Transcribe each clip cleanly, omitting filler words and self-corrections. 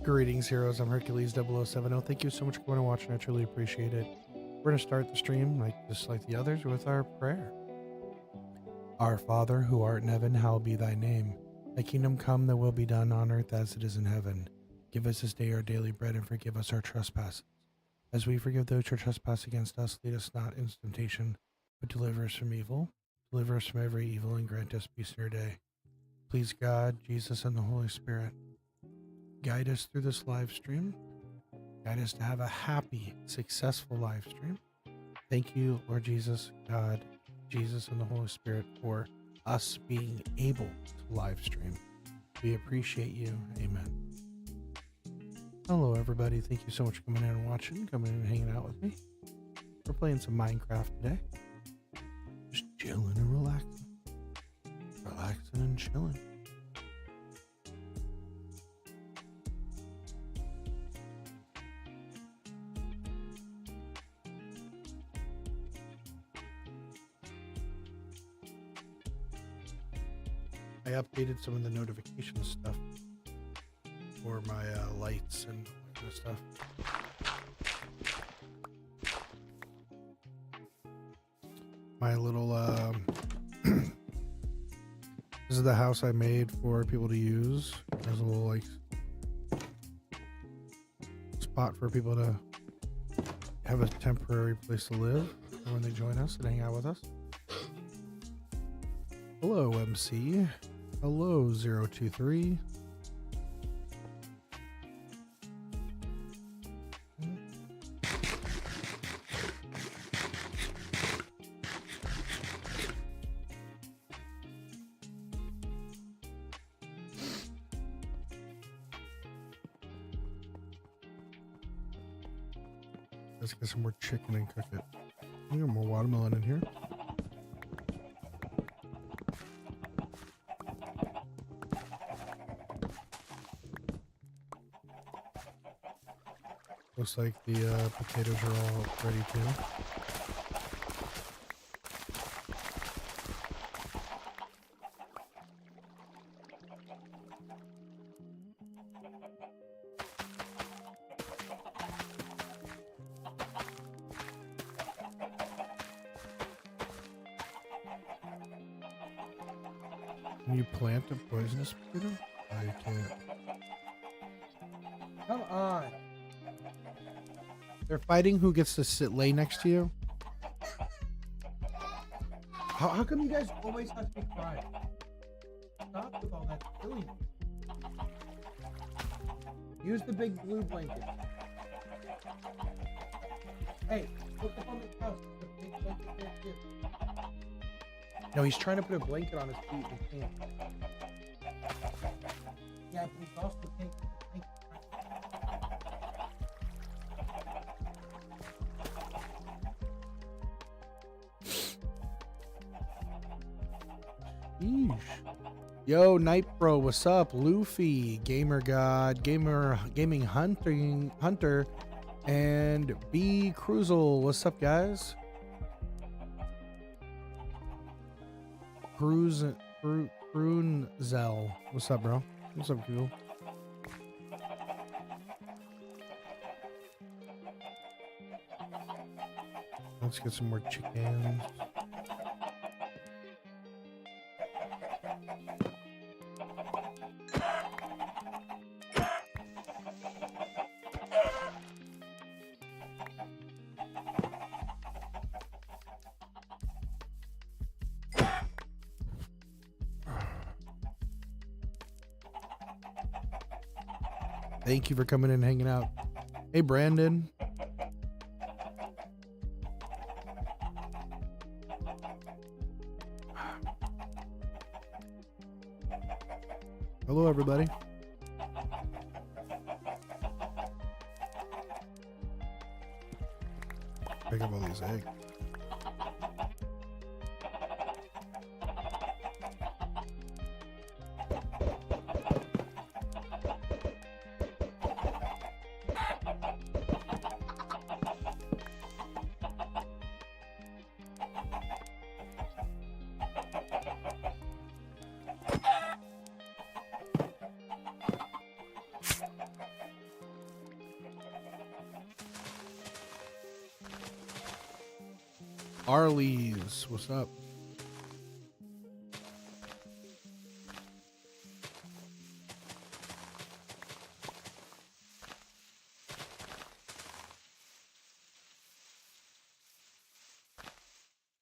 Greetings, heroes. I'm Hercules 0070. Thank you so much for coming and watching. I truly appreciate it. We're going to start the stream, just like the others, with our prayer. Our Father, who art in heaven, hallowed be thy name. Thy kingdom come, thy will be done on earth as it is in heaven. Give us this day our daily bread, and forgive us our trespasses, as we forgive those who trespass against us. Lead us not into temptation, but deliver us from evil. Deliver us from every evil, and grant us peace in our day. Please God, Jesus, and the Holy Spirit, guide us through this live stream. Guide us to have a happy, successful live stream. Thank you, Lord Jesus, God, Jesus, and the Holy Spirit for us being able to live stream. We appreciate you. Amen. Hello, everybody. Thank you so much for coming in and watching, coming in and hanging out with me. We're playing some Minecraft today. Just chilling and relaxing. Relaxing and chilling. I updated some of the notification stuff for my lights and all that kind of stuff. My little this is the house I made for people to use. There's a little spot for people to have a temporary place to live when they join us and hang out with us. Hello, MC. Hello, 023. Let's get some more chicken and cook it. We got more watermelon in here. Looks like the potatoes are all ready too. Can you plant a poisonous potato? Oh, you can't. Come on. They're fighting who gets to lay next to you. How come you guys always have to be quiet? Stop with all that silliness. Use the big blue blanket. Hey, look up on the couch. The big blanket there too. No, he's trying to put a blanket on his feet and he can't. Yeah, but he's also can't put the blanket. Eesh. Yo, Night Bro, what's up? Luffy, Gamer God, Gaming Hunter, and B Cruzel, what's up, guys? Crunzel, what's up, bro? What's up, Google? Let's get some more chickens. Thank you for coming in and hanging out. Hey, Brandon. Hello, everybody. pick up all these eggs. Arlie's, what's up?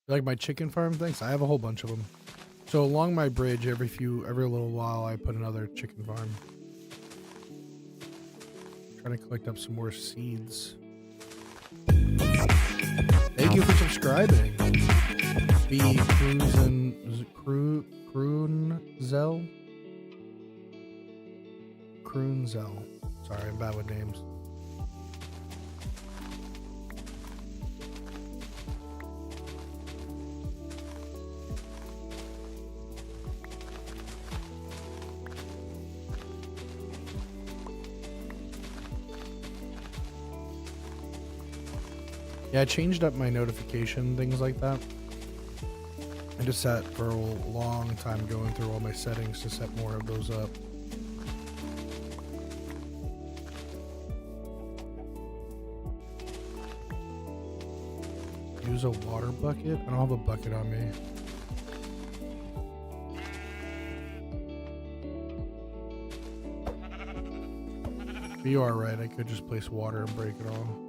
You like my chicken farm? Thanks. I have a whole bunch of them. So along my bridge, every little while, I put another chicken farm. Trying to collect up some more seeds. Thank you for subscribing. B. Kroonzel. Sorry, I'm bad with names. Yeah, I changed up my notification, things like that. I just sat for a long time going through all my settings to set more of those up. Use a water bucket? I don't have a bucket on me. But you are right, I could just place water and break it all.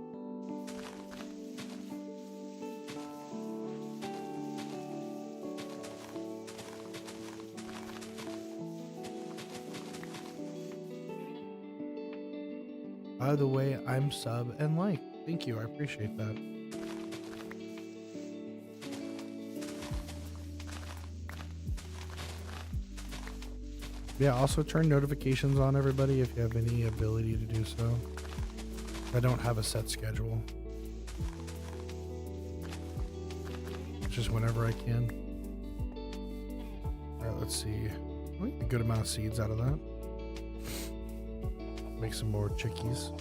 By the way, I'm sub and like. Thank you, I appreciate that. Yeah, also turn notifications on, everybody, if you have any ability to do so. I don't have a set schedule. It's just whenever I can. Alright, let's see. I'll get a good amount of seeds out of that. Make some more chickies.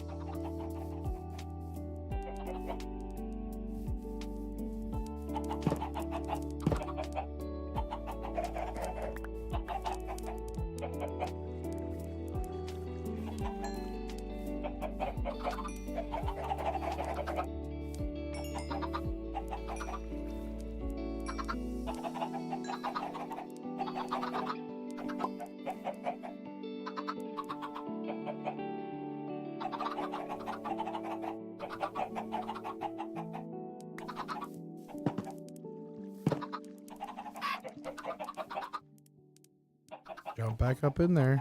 Jump back up in there.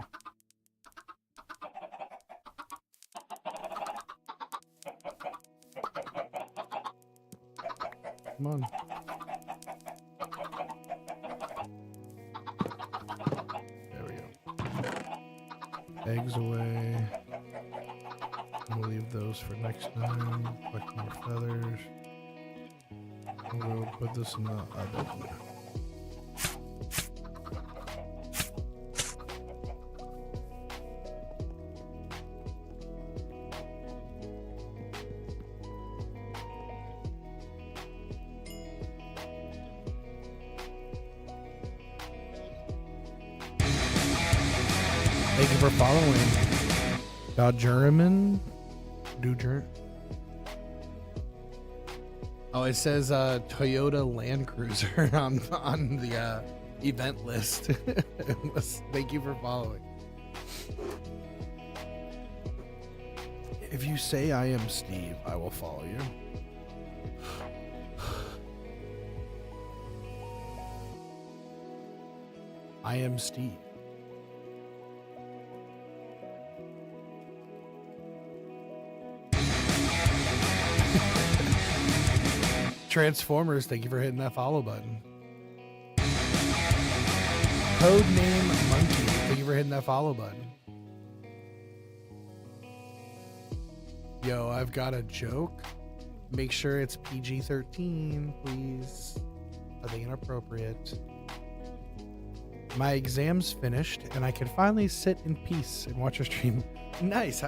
Come on. There we go. Eggs away. We'll leave those for next time. Collect more feathers. We'll put this in the oven. Thank you for following. Dodgerman? Oh, it says Toyota Land Cruiser on the event list. Thank you for following. If you say I am Steve, I will follow you. I am Steve. Transformers, thank you for hitting that follow button. Codename Monkey, thank you for hitting that follow button. Yo, I've got a joke. Make sure it's PG-13, please. Nothing inappropriate. My exam's finished, and I can finally sit in peace and watch a stream. Nice.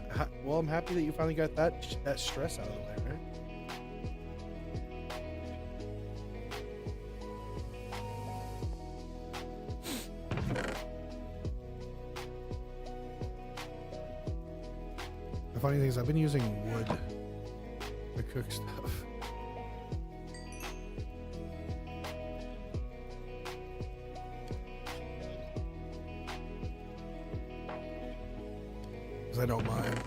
Well, I'm happy that you finally got that stress out of the way, right? The funny thing is, I've been using wood to cook stuff. Because I don't mind.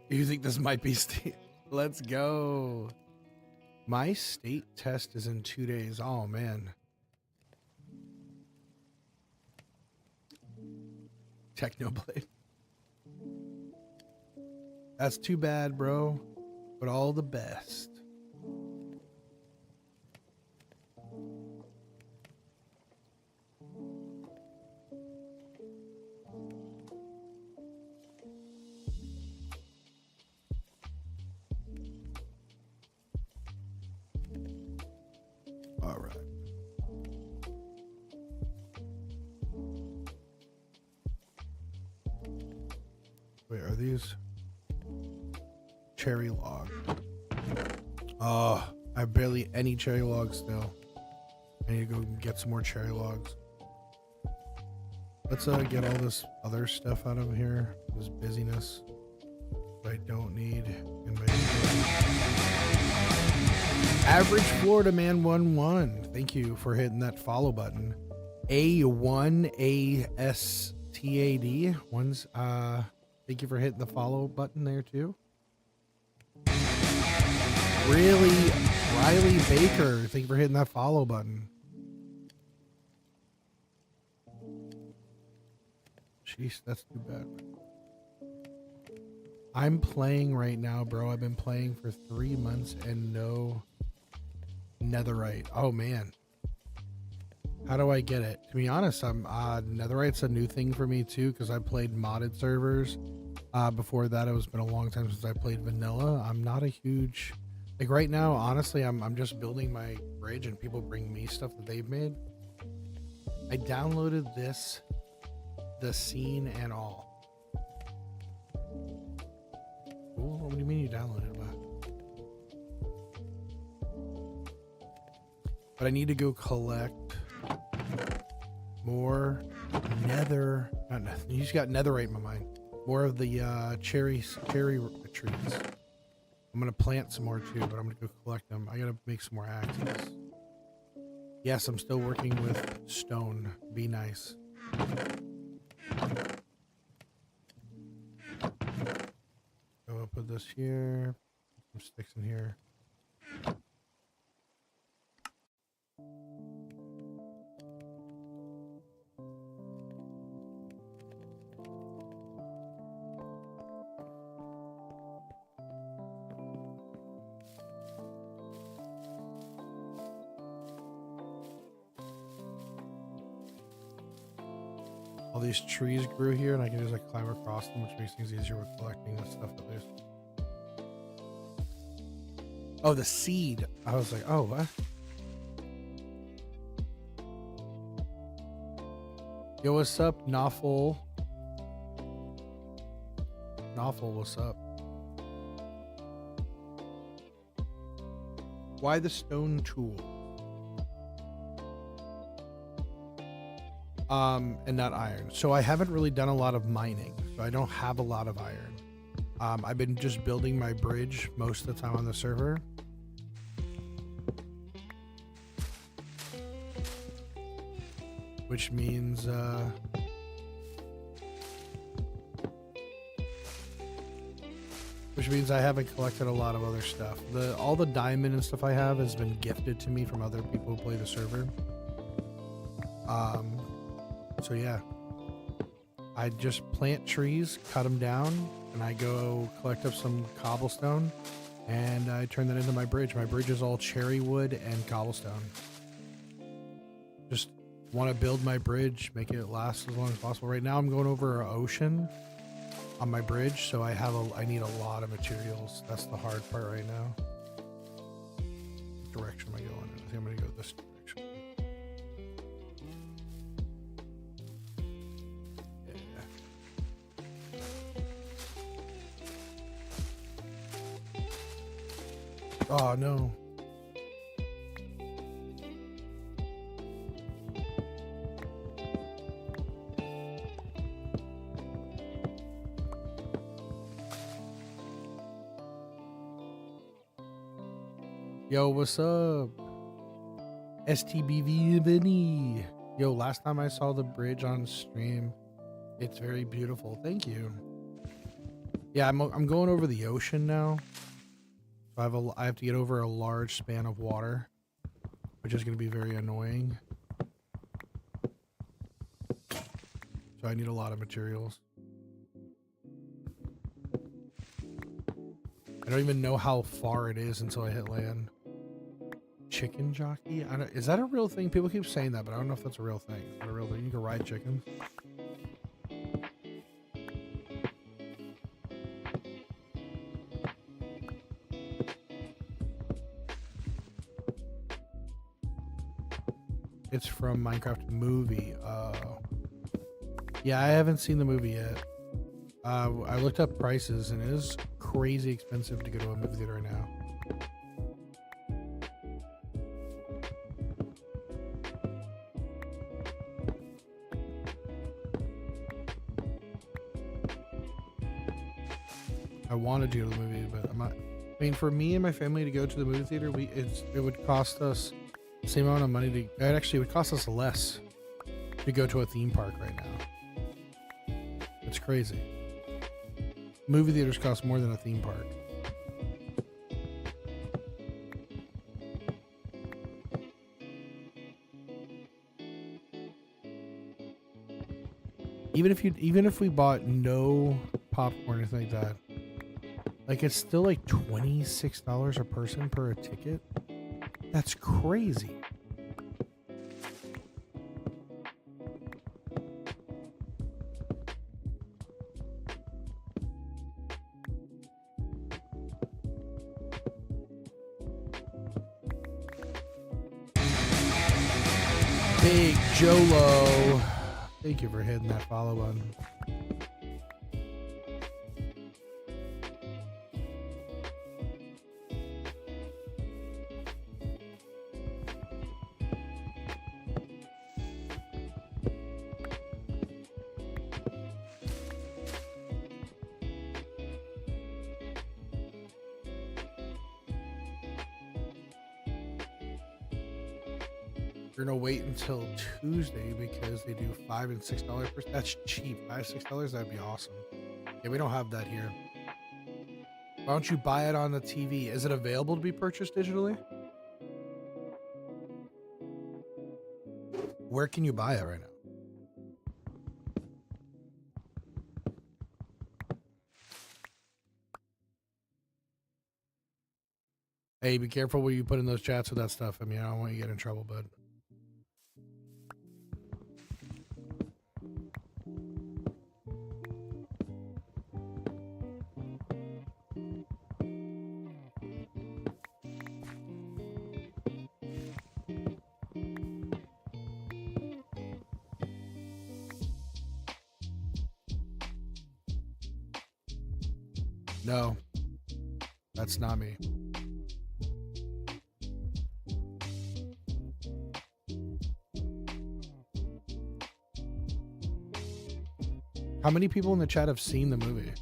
You think this might be state? Let's go. My state test is in 2 days. Oh, man. Technoblade. That's too bad, bro. But all the best. All right. Wait, are these cherry log? Oh, I have barely any cherry logs still. I need to go get some more cherry logs. Let's get all this other stuff out of here. This busyness that I don't need in my Average Florida Man 11. Thank you for hitting that follow button. A1ASTAD. One's thank you for hitting the follow button there too. Really, Riley Baker. Thank you for hitting that follow button. Jeez, that's too bad. I'm playing right now, bro. I've been playing for 3 months and no netherite. Oh man, how do I get it? To be honest, I'm netherite's a new thing for me too, because I played modded servers. Before that, it's been a long time since I played vanilla. I'm not a huge, like right now, honestly, I'm just building my bridge and people bring me stuff that they've made. I downloaded this, the scene and all. Cool. What do you mean you downloaded it? But I need to go collect more nether. Not nether. You just got netherite in my mind. More of the cherry trees. I'm gonna plant some more too, but I'm gonna go collect them. I gotta make some more axes. Yes, I'm still working with stone. Be nice. So I'll put this here. Put some sticks in here. All these trees grew here, and I can just like climb across them, which makes things easier with collecting the stuff that there's. Oh, the seed. I was like, oh, what? Yo, what's up, Nawful? Nawful, what's up? Why the stone tool? And not iron. So I haven't really done a lot of mining, so I don't have a lot of iron. I've been just building my bridge most of the time on the server. Which means I haven't collected a lot of other stuff. All the diamond and stuff I have has been gifted to me from other people who play the server. So yeah, I just plant trees, cut them down, and I go collect up some cobblestone and I turned that into my bridge. My bridge is all cherry wood and cobblestone. Just want to build my bridge, make it last as long as possible. Right now I'm going over an ocean on my bridge, so I need a lot of materials. That's the hard part right now. What direction am I going in? I think I'm going to go this direction. Yeah. Oh no. Yo, what's up? STBV Vinny. Yo, last time I saw the bridge on stream, it's very beautiful. Thank you. Yeah, I'm going over the ocean now. I have to get over a large span of water, which is going to be very annoying. So I need a lot of materials. I don't even know how far it is until I hit land. Chicken jockey? Is that a real thing? People keep saying that, but I don't know if that's a real thing. Is that a real thing? You can ride chickens? It's from Minecraft movie. Yeah, I haven't seen the movie yet. I looked up prices and it is crazy expensive to go to a movie theater right now. I wanted to go to the movie, but I'm not. I mean, for me and my family to go to the movie theater, it would cost us the same amount of money to. It actually would cost us less to go to a theme park right now. It's crazy. Movie theaters cost more than a theme park. Even if we bought no popcorn or anything like that, like it's still like $26 a person per a ticket. That's crazy. Big Jolo. Thank you for hitting that follow button. You're gonna wait until Tuesday because they do $5 and $6 per. That's cheap. $5, $6. That'd be awesome. Yeah, we don't have that here. Why don't you buy it on the TV? Is it available to be purchased digitally? Where can you buy it right now? Hey, be careful what you put in those chats with that stuff. I mean, I don't want you to get in trouble, bud. No, that's not me. How many people in the chat have seen the movie?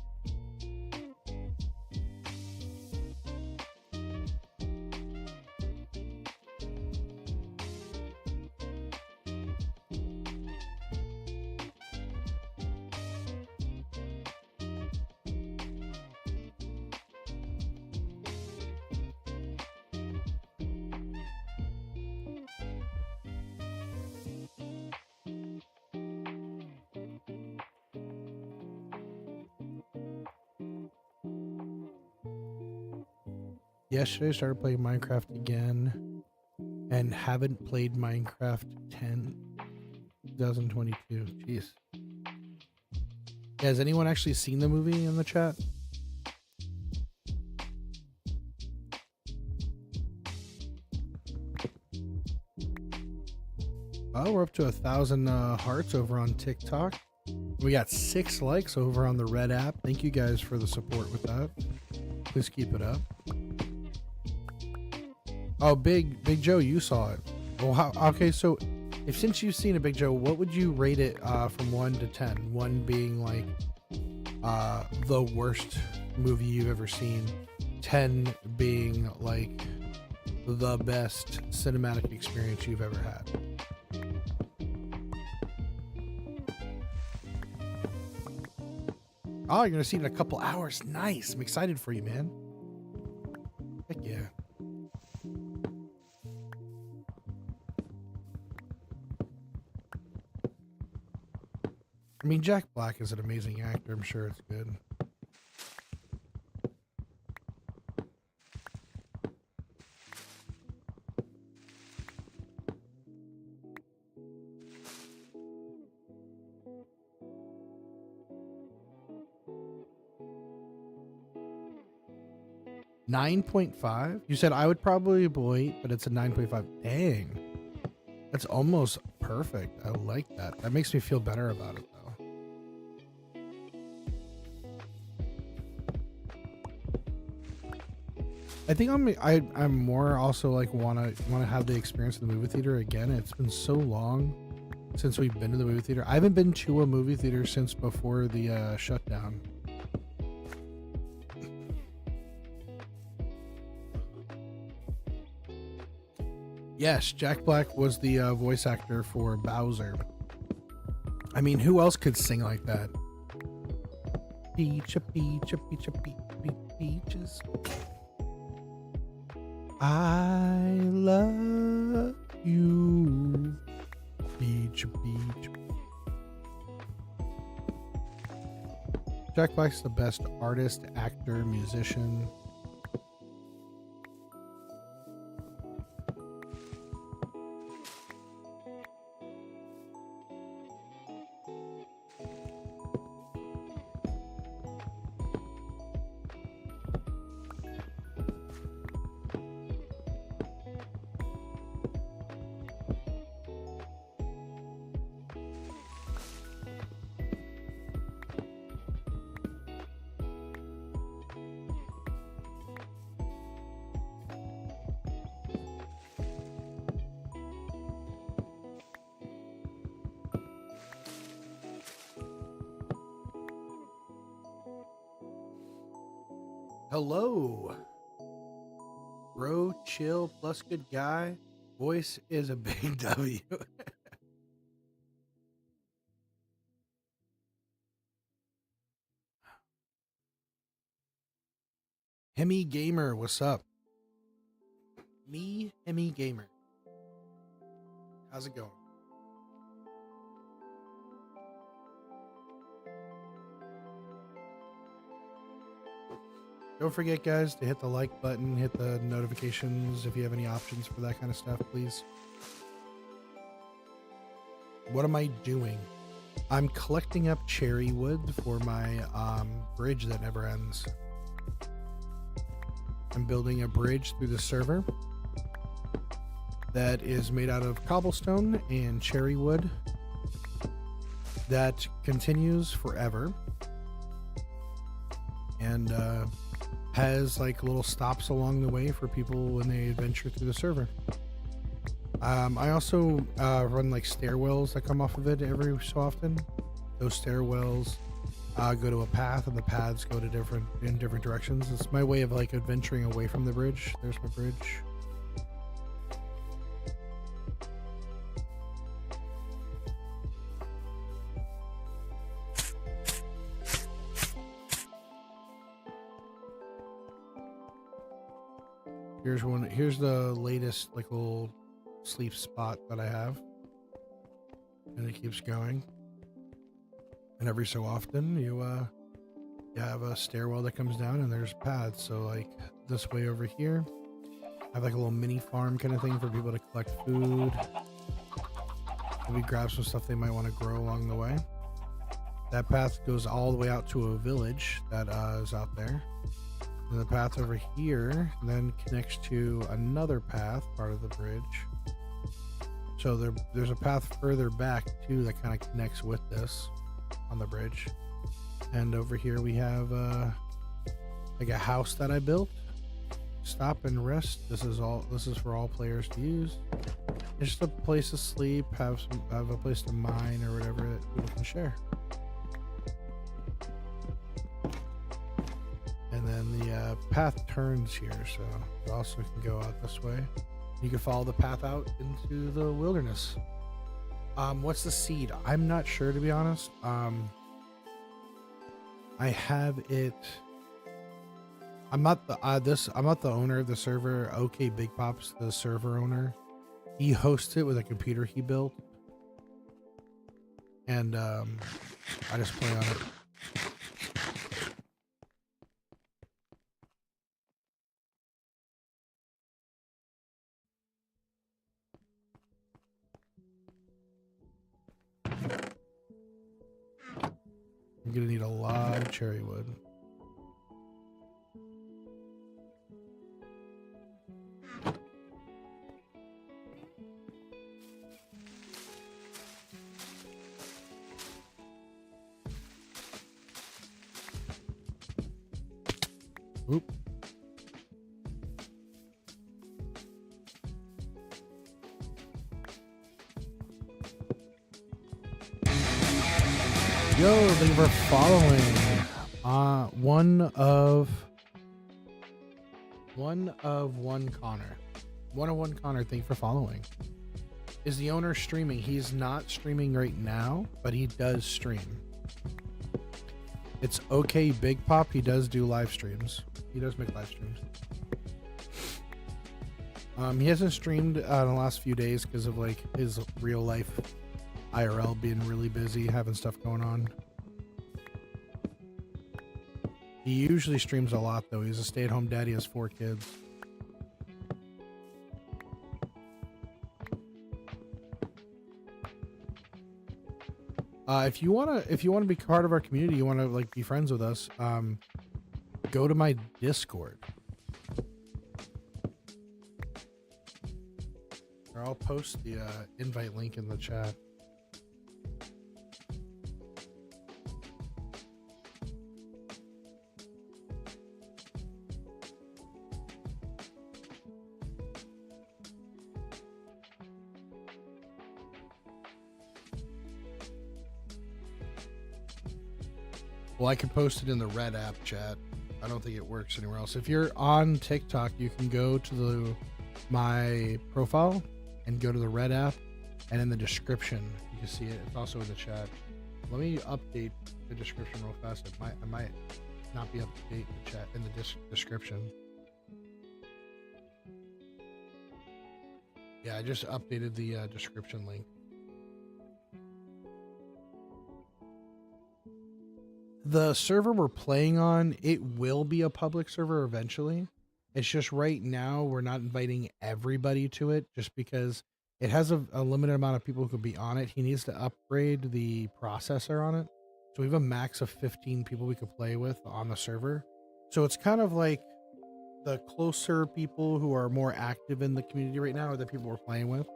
Yesterday I started playing Minecraft again and haven't played Minecraft 2022. Jeez. Yeah, has anyone actually seen the movie in the chat? Oh, we're up to 1,000 hearts over on TikTok. We got 6 likes over on the Red app. Thank you guys for the support with that. Please keep it up. Oh, Big Joe, you saw it. Well, okay, so since you've seen it, Big Joe, what would you rate it from 1 to 10? 1 being like the worst movie you've ever seen, 10 being like the best cinematic experience you've ever had. Oh, you're gonna see it in a couple hours. Nice. I'm excited for you, man. Heck yeah. I mean, Jack Black is an amazing actor. I'm sure it's good. $9.5? You said I would probably wait, but it's a 9.5. Dang. That's almost perfect. I like that. That makes me feel better about it, though. I think I'm more also like wanna have the experience of the movie theater again. It's been so long since we've been to the movie theater. I haven't been to a movie theater since before the shutdown. Yes, Jack Black was the voice actor for Bowser. I mean, who else could sing like that? Peach, peach, peach, peach, peaches. I love you, peach, peach. Jack Black's the best artist, actor, musician. Hello. Bro, chill, plus good guy. Voice is a big W. Hemi Gamer, what's up? Me, Hemi Gamer. How's it going? Don't forget, guys, to hit the like button, hit the notifications if you have any options for that kind of stuff, please. What am I doing? I'm collecting up cherry wood for my bridge that never ends. I'm building a bridge through the server that is made out of cobblestone and cherry wood that continues forever and has like little stops along the way for people when they adventure through the server. I also run like stairwells that come off of it every so often. Those stairwells go to a path, and the paths go to different directions. It's my way of like adventuring away from the bridge. There's my bridge. Here's the latest like little sleep spot that I have, and it keeps going. And every so often you have a stairwell that comes down, and there's paths. So like this way over here. I have like a little mini farm kind of thing for people to collect food. Maybe grab some stuff they might want to grow along the way. That path goes all the way out to a village that is out there. And the path over here then connects to another path, part of the bridge. So there's a path further back too that kind of connects with this on the bridge. And over here we have like a house that I built. Stop and rest. This is for all players to use. It's just a place to sleep, have a place to mine or whatever that people can share. And then the path turns here, so you also can go out this way. You can follow the path out into the wilderness. What's the seed? I'm not sure, to be honest. I have it. I'm not the owner of the server. OK Big Pop's the server owner. He hosts it with a computer he built, and I just play on it. I'm gonna need a lot of cherry wood. Oop. Yo, thank you for following. One Connor. Thank you for following. Is the owner streaming? He's not streaming right now, but he does stream. It's OK Big Pop. He does do live streams. He does make live streams. He hasn't streamed in the last few days because of like his real life IRL being really busy, having stuff going on. He usually streams a lot though. He's a stay-at-home dad. He has 4 kids. If you wanna be part of our community, you wanna like be friends with us, go to my Discord. Or I'll post the invite link in the chat. Well, I can post it in the Red app chat. I don't think it works anywhere else. If you're on TikTok, you can go to my profile and go to the Red app, and in the description you can see it. It's also in the chat. Let me update the description real fast. I might not be up to date in the chat in the description. Yeah, I just updated the description link. The server we're playing on, it will be a public server eventually. It's just right now we're not inviting everybody to it just because it has a limited amount of people who could be on it. He needs to upgrade the processor on it. So we have a max of 15 people we could play with on the server. So it's kind of like the closer people who are more active in the community right now are the people we're playing with.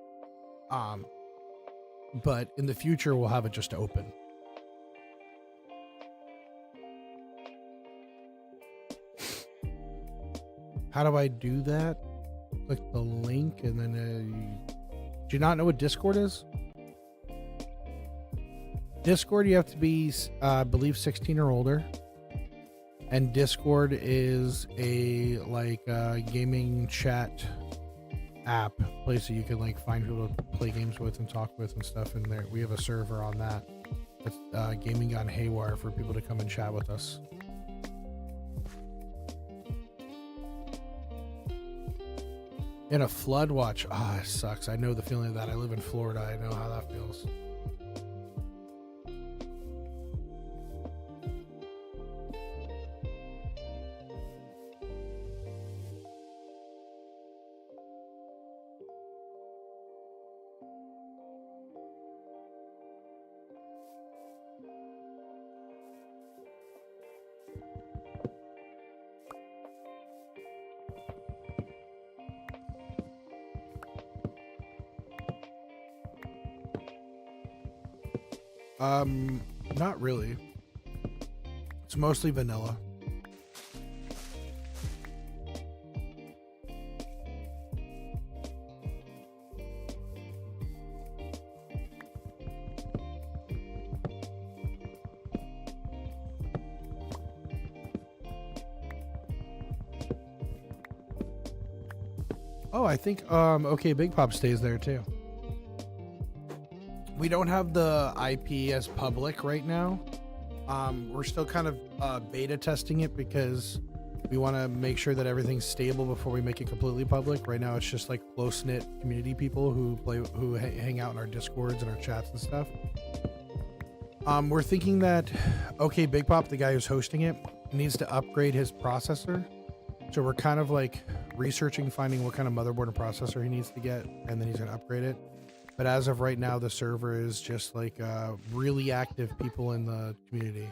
But in the future, we'll have it just open. How do I do that? Click the link and then do you not know what Discord is? Discord, you have to be, I believe, 16 or older. And Discord is a gaming chat app place that you can like find people to play games with and talk with and stuff. And there we have a server on that. It's Gaming Gone Haywire for people to come and chat with us. In a flood watch. Ah, it sucks. I know the feeling of that. I live in Florida. I know how that feels. Not really. It's mostly vanilla. Oh, I think okay, Big Pop stays there too. We don't have the IP as public right now. We're still kind of beta testing it because we want to make sure that everything's stable before we make it completely public. Right now, it's just like close-knit community people who hang out in our Discords and our chats and stuff. We're thinking that okay, Big Pop, the guy who's hosting it, needs to upgrade his processor. So we're kind of like researching, finding what kind of motherboard and processor he needs to get, and then he's going to upgrade it. But as of right now, the server is just like really active people in the community.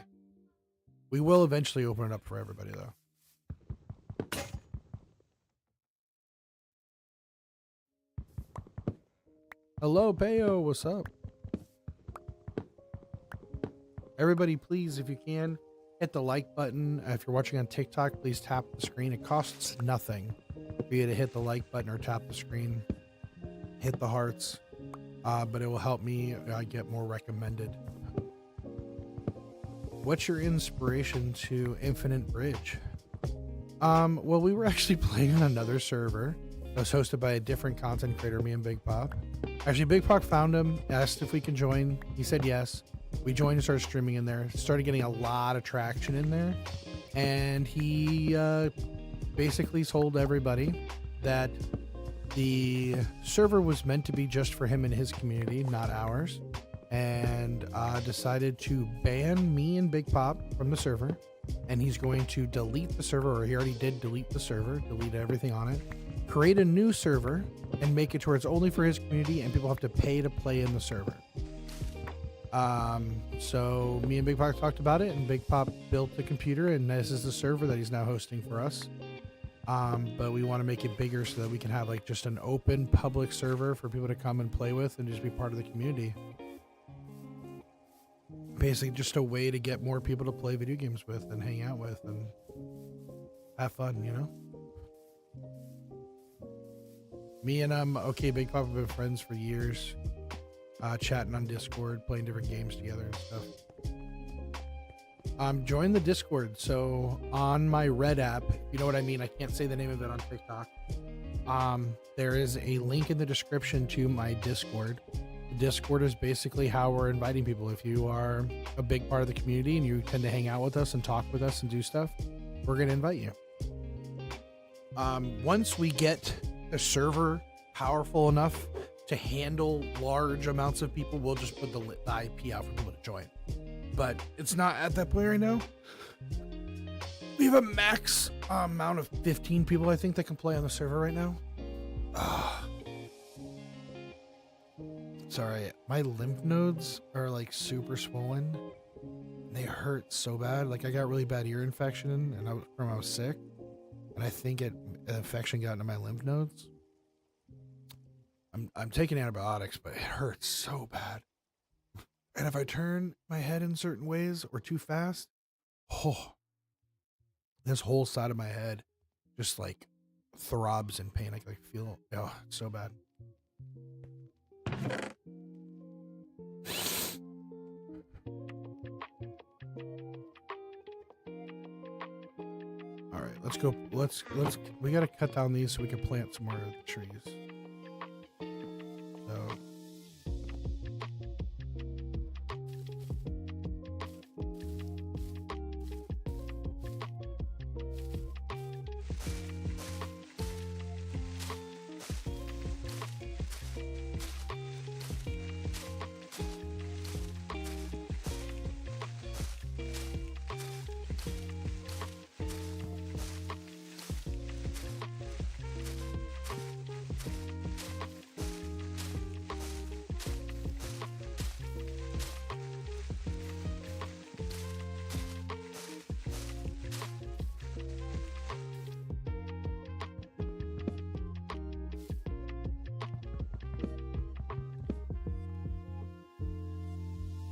We will eventually open it up for everybody, though. Hello, Payo. What's up? Everybody, please, if you can, hit the like button. If you're watching on TikTok, please tap the screen. It costs nothing for you to hit the like button or tap the screen. Hit the hearts. But it will help me get more recommended. What's your inspiration to Infinite Bridge? Well, we were actually playing on another server that was hosted by a different content creator, me and Big Pop. Actually, Big Pop found him, asked if we can join. He said yes. We joined and started streaming in there. Started getting a lot of traction in there. And he basically told everybody that the server was meant to be just for him and his community, not ours, and decided to ban me and Big Pop from the server, and he's going to delete the server, or he already did delete the server, delete everything on it, create a new server, and make it to where it's only for his community, and people have to pay to play in the server. So me and Big Pop talked about it, and Big Pop built the computer, and this is the server that he's now hosting for us. But we want to make it bigger so that we can have like just an open public server for people to come and play with and just be part of the community. Basically just a way to get more people to play video games with and hang out with and have fun, you know? Me and okay, Big Pop have been friends for years, chatting on Discord, playing different games together and stuff. Join the Discord. So on my Red app, you know what I mean? I can't say the name of it on TikTok. There is a link in the description to my Discord. The Discord is basically how we're inviting people. If you are a big part of the community and you tend to hang out with us and talk with us and do stuff, we're going to invite you. Once we get the server powerful enough to handle large amounts of people, we'll just put the IP out for people to join. But it's not at that point right now. We have a max amount of 15 people, I think, that can play on the server right now. Sorry, my lymph nodes are like super swollen. They hurt so bad. Like I got really bad ear infection, and I was sick, and I think an infection got into my lymph nodes. I'm taking antibiotics, but it hurts so bad. And if I turn my head in certain ways or too fast, this whole side of my head just like throbs in pain. I can feel, it's so bad. All right, let's go. We got to cut down these so we can plant some more trees. So.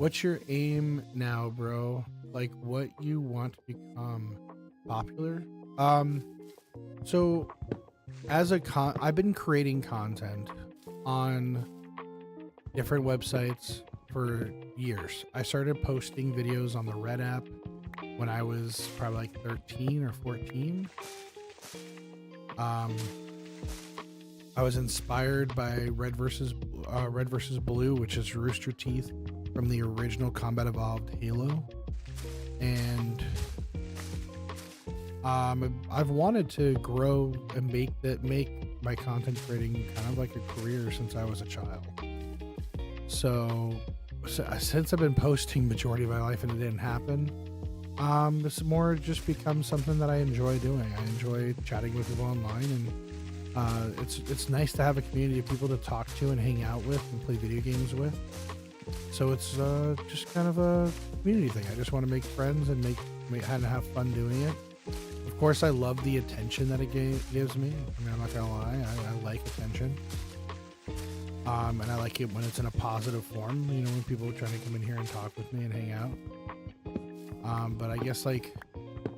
What's your aim now, bro? Like what you want to become popular? So as I've been creating content on different websites for years. I started posting videos on the Red app when I was probably like 13 or 14. I was inspired by Red versus Blue, which is Rooster Teeth from the original Combat Evolved Halo, and I've wanted to grow and make my content creating kind of like a career since I was a child. So since I've been posting majority of my life and it didn't happen, this more just becomes something that I enjoy doing. I enjoy chatting with people online, and it's nice to have a community of people to talk to and hang out with and play video games with. So it's just kind of a community thing. I just want to make friends and and have fun doing it. Of course, I love the attention that it gives me. I mean, I'm not gonna lie, I like attention. And I like it when it's in a positive form, you know, when people are trying to come in here and talk with me and hang out. But I guess like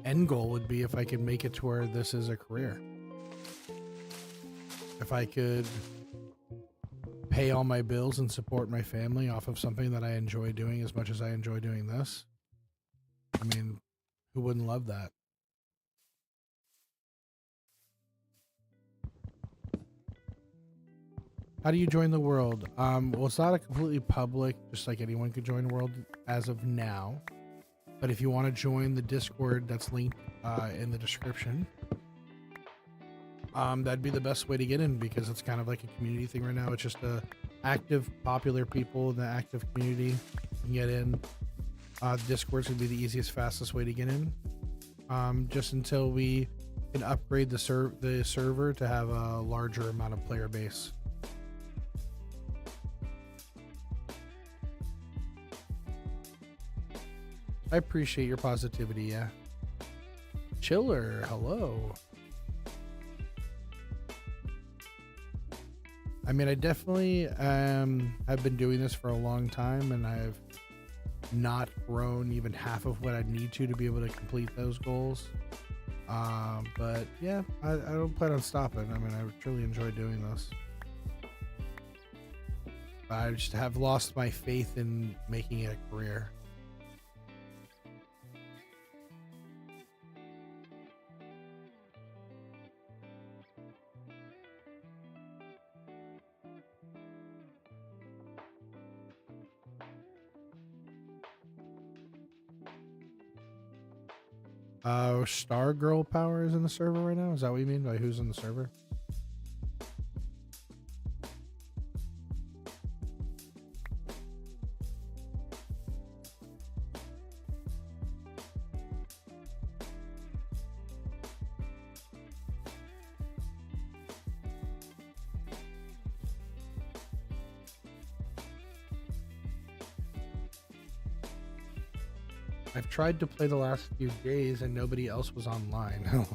end goal would be if I could make it to where this is a career. If I could pay all my bills and support my family off of something that I enjoy doing as much as I enjoy doing this. I mean, who wouldn't love that? How do you join the world? Well, it's not a completely public, just like anyone could join the world as of now. But if you want to join the Discord, that's linked in the description. That'd be the best way to get in because it's kind of like a community thing right now. It's just active, popular people in the active community can get in. Discord's gonna be the easiest, fastest way to get in. Just until we can upgrade the server to have a larger amount of player base. I appreciate your positivity, yeah. Chiller, hello. I mean, I definitely have been doing this for a long time, and I've not grown even half of what I need to be able to complete those goals. But yeah, I don't plan on stopping. I mean, I truly enjoy doing this. I just have lost my faith in making it a career. Star Girl Power is in the server right now? Is that what you mean by who's in the server? I've tried to play the last few days and nobody else was online.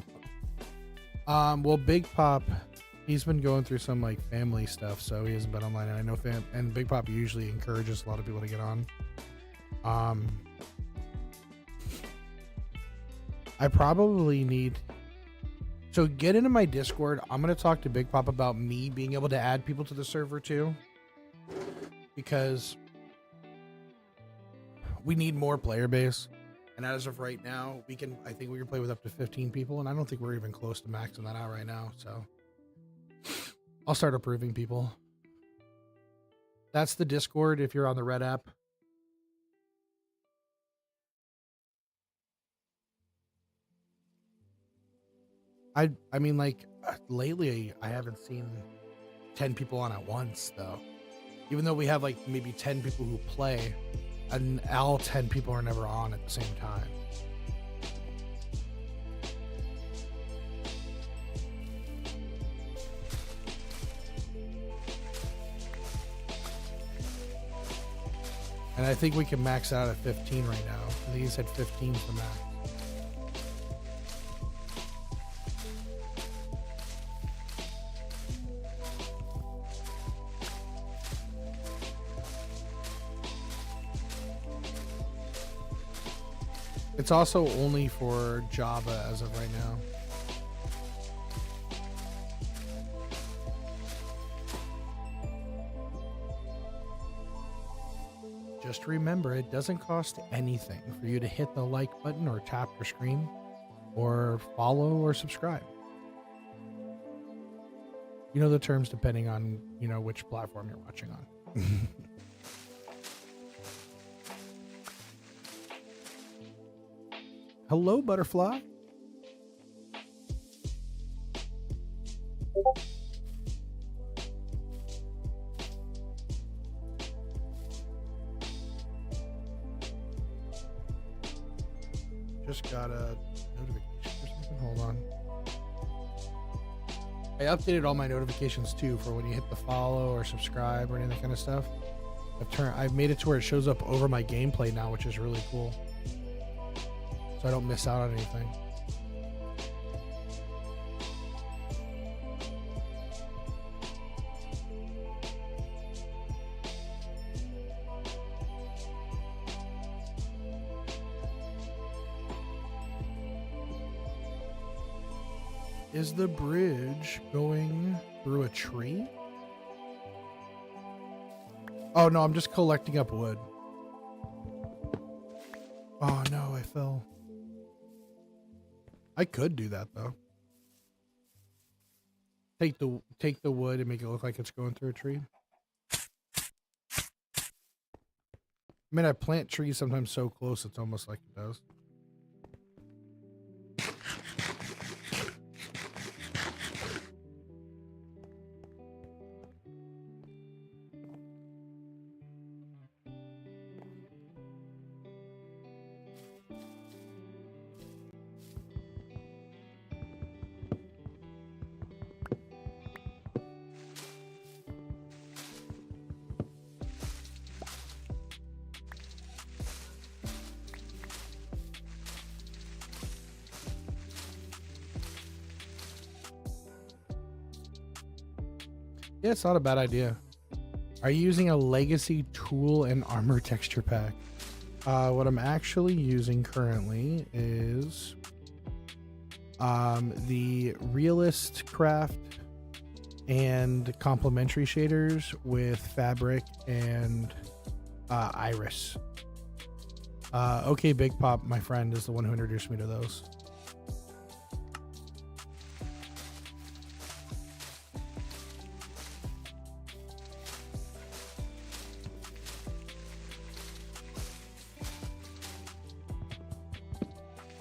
Well, Big Pop, he's been going through some like family stuff, so he hasn't been online. And I know and Big Pop usually encourages a lot of people to get on. I probably need so get into my Discord. I'm gonna talk to Big Pop about me being able to add people to the server too, because we need more player base, and as of right now, I think we can play with up to 15 people, and I don't think we're even close to maxing that out right now. So I'll start approving people. That's the Discord if you're on the Red app. I mean, like lately I haven't seen 10 people on at once though, even though we have like maybe 10 people who play. And all 10 people are never on at the same time. And I think we can max out at 15 right now. I think he said 15 for max. It's also only for Java as of right now. Just remember, it doesn't cost anything for you to hit the like button or tap your screen or follow or subscribe. You know the terms depending on, which platform you're watching on. Hello, butterfly. Just got a notification or something. Hold on. I updated all my notifications too for when you hit the follow or subscribe or any of that kind of stuff. I've made it to where it shows up over my gameplay now, which is really cool. So I don't miss out on anything. Is the bridge going through a tree? Oh no, I'm just collecting up wood. Oh no, I fell. I could do that though. Take the wood and make it look like it's going through a tree. I mean, I plant trees sometimes so close it's almost like it does. Yeah, it's not a bad idea. Are you using a legacy tool and armor texture pack? What I'm actually using currently is the Realist Craft and complementary shaders with fabric and iris. Okay, Big Pop, my friend, is the one who introduced me to those.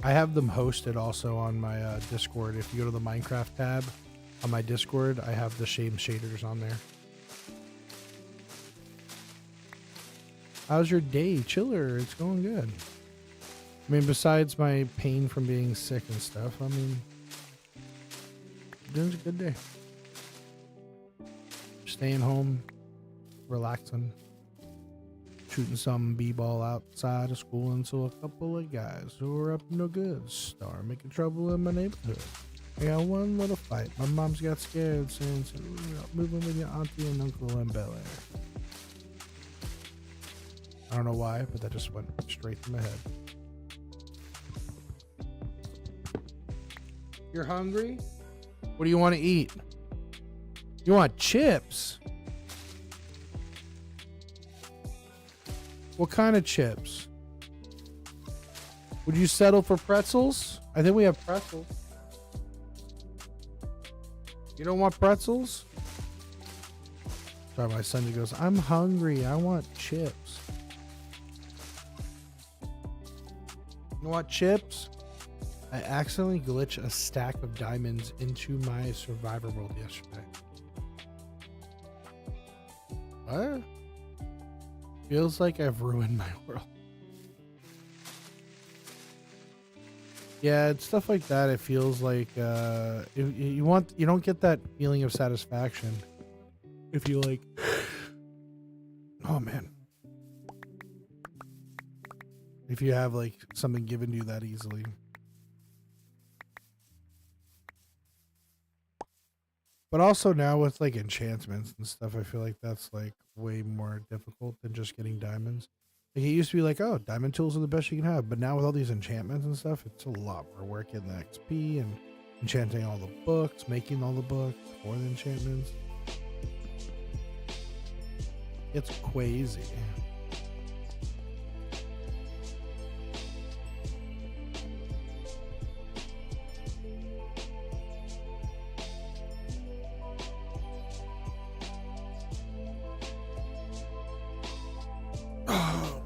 I have them hosted also on my Discord. If you go to the Minecraft tab on my Discord, I have the same shaders on there. How's your day? Chiller. It's going good. I mean, besides my pain from being sick and stuff, I mean, doing a good day. Staying home, relaxing, shooting some b-ball outside of school until a couple of guys who are up no good start making trouble in my neighborhood. I got one little fight. My mom's got scared saying, moving with your auntie and uncle in Bel Air. I don't know why, but that just went straight through my head. You're hungry? What do you want to eat? You want chips? What kind of chips? Would you settle for pretzels? I think we have pretzels. You don't want pretzels? Sorry, my son just goes, I'm hungry. I want chips. You want chips? I accidentally glitched a stack of diamonds into my Survivor world yesterday. What? Feels like I've ruined my world. Yeah, it's stuff like that. It feels like you don't get that feeling of satisfaction if you like. Oh man, if you have like something given to you that easily. But also now with like enchantments and stuff, I feel like that's like way more difficult than just getting diamonds. Like it used to be like, oh, diamond tools are the best you can have, but now with all these enchantments and stuff, it's a lot more work in the XP and enchanting all the books, making all the books for the enchantments. It's crazy.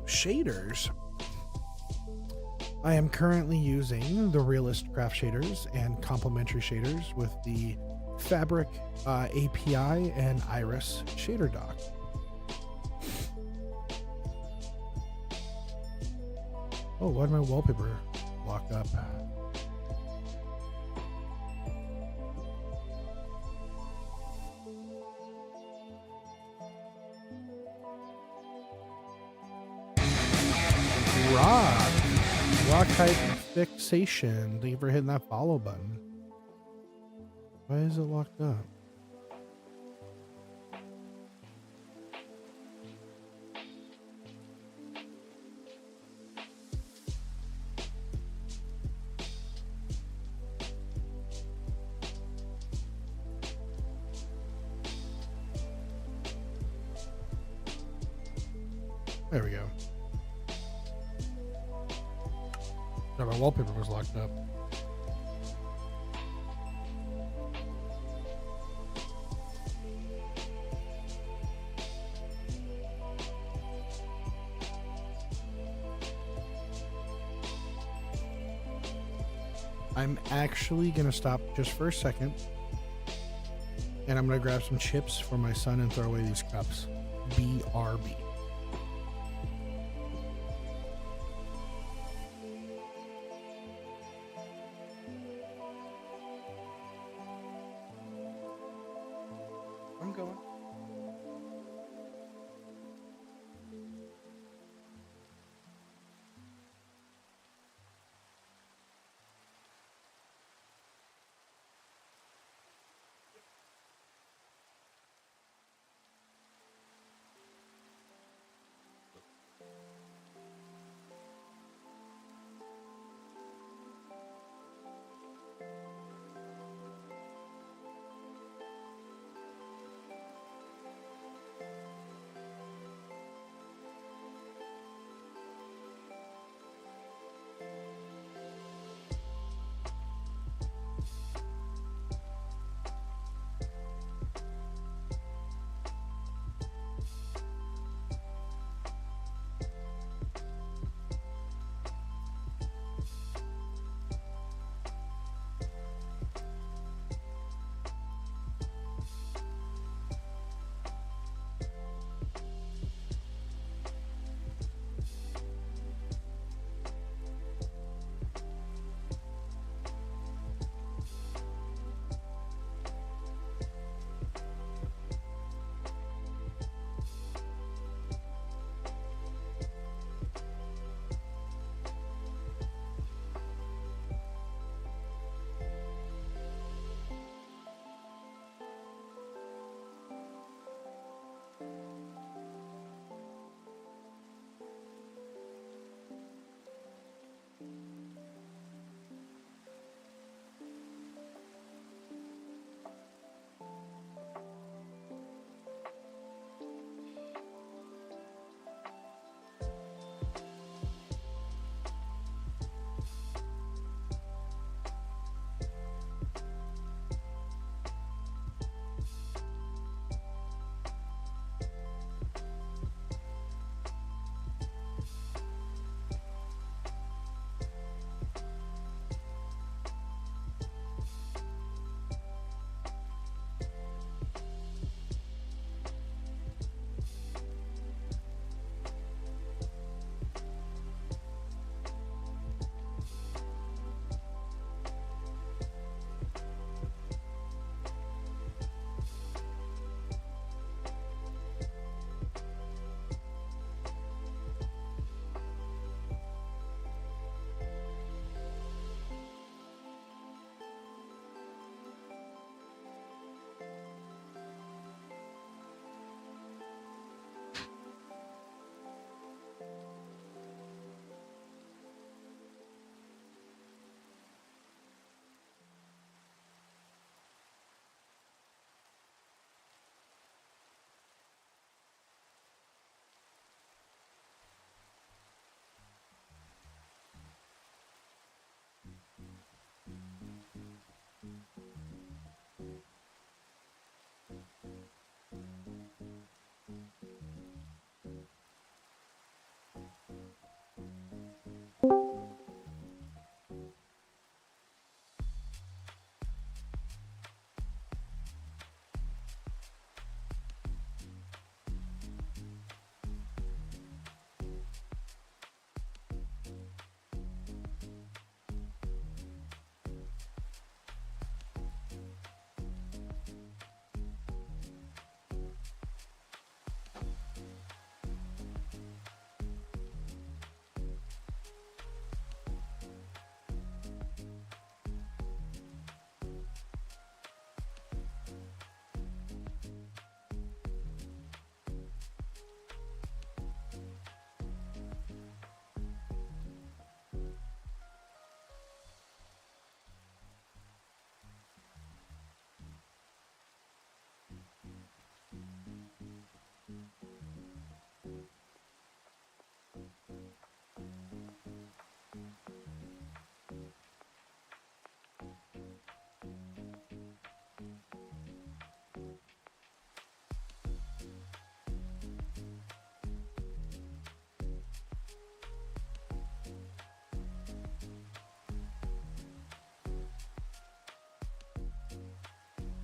Shaders. I am currently using the Realist Craft shaders and complementary shaders with the Fabric API and Iris shader dock. Oh, why did my wallpaper lock up? Rock type fixation. Thank you for hitting that follow button. Why is it locked up? There we go. No, my wallpaper was locked up. I'm actually going to stop just for a second. And I'm going to grab some chips for my son and throw away these cups. BRB. I'm going.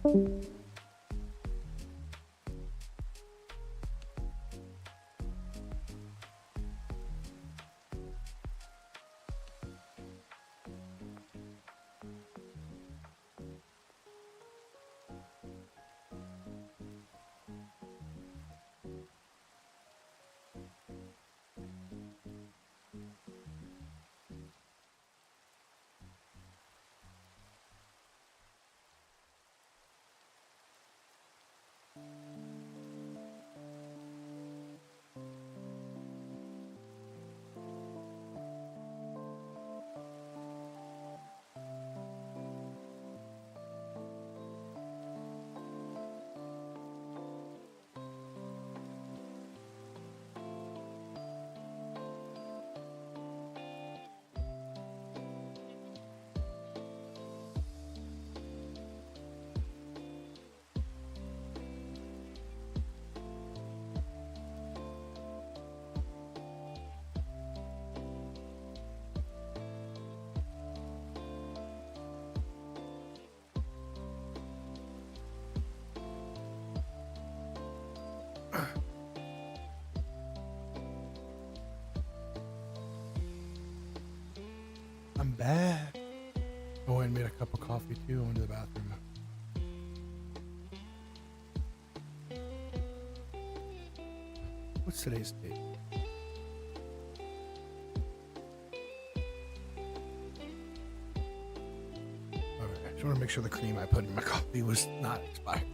I'm back. I went and made a cup of coffee too. I went to the bathroom. What's today's date? Okay, I just want to make sure the cream I put in my coffee was not expired.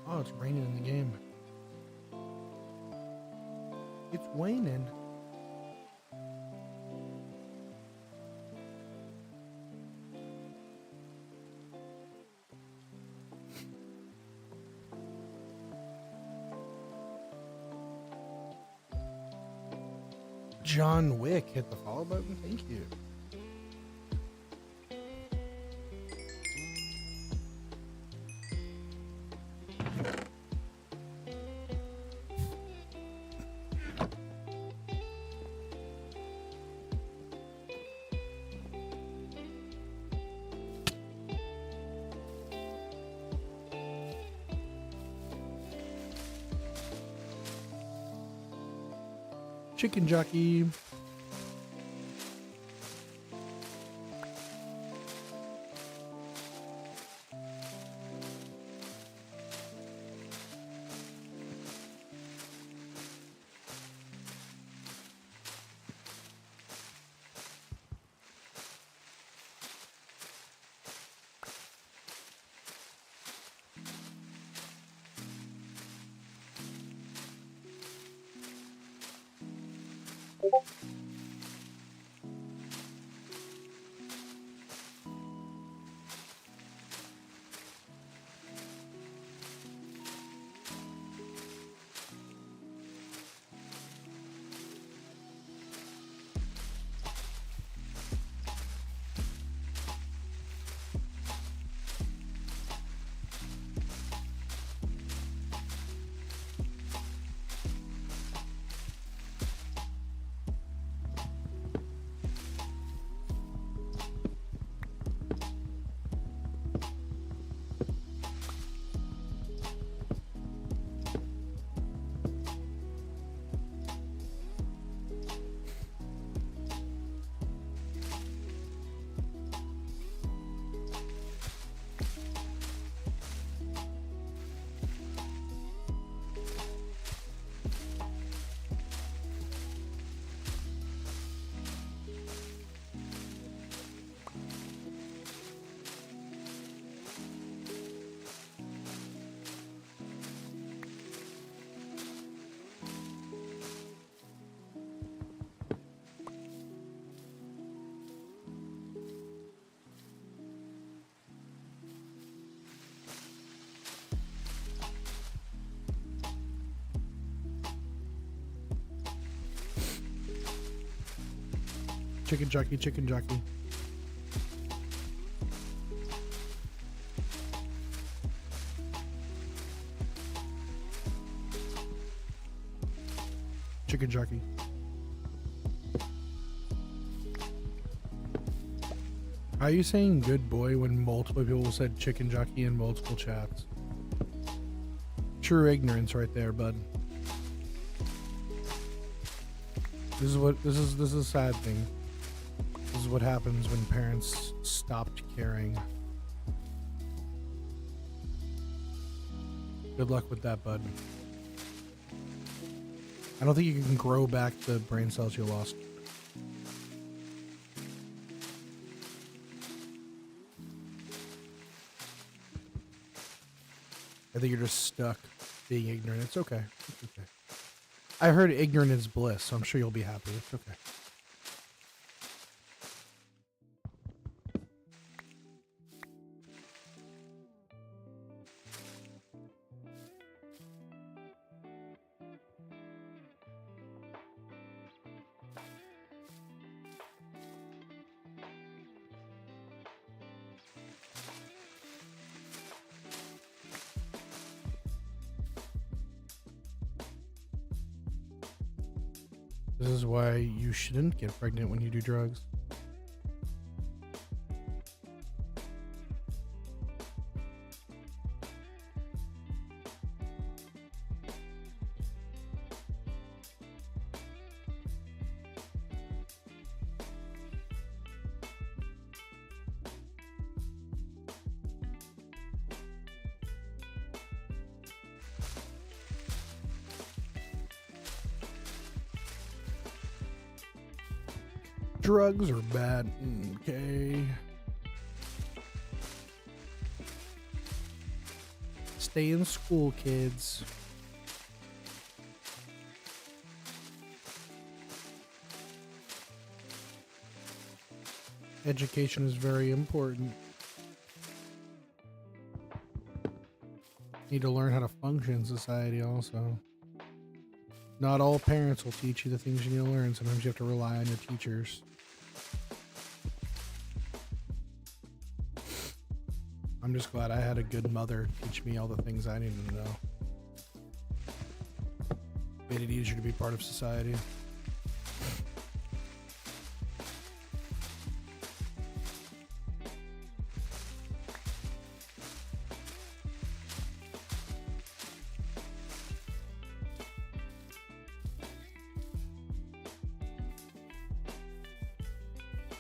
Oh, it's raining in the game. It's waning. John Wick hit the follow button. Thank you. Chicken jockey. Chicken jockey, chicken jockey. Chicken jockey. Are you saying good boy when multiple people said chicken jockey in multiple chats? True ignorance right there, bud. This is a sad thing. This is what happens when parents stopped caring. Good luck with that, bud. I don't think you can grow back the brain cells you lost. I think you're just stuck being ignorant. It's okay. It's okay. I heard ignorant is bliss, so I'm sure you'll be happy. It's okay. This is why you shouldn't get pregnant when you do drugs. Drugs are bad. Okay. Stay in school, kids. Education is very important. Need to learn how to function in society also. Not all parents will teach you the things you need to learn. Sometimes you have to rely on your teachers. I'm just glad I had a good mother teach me all the things I needed to know. Made it easier to be part of society.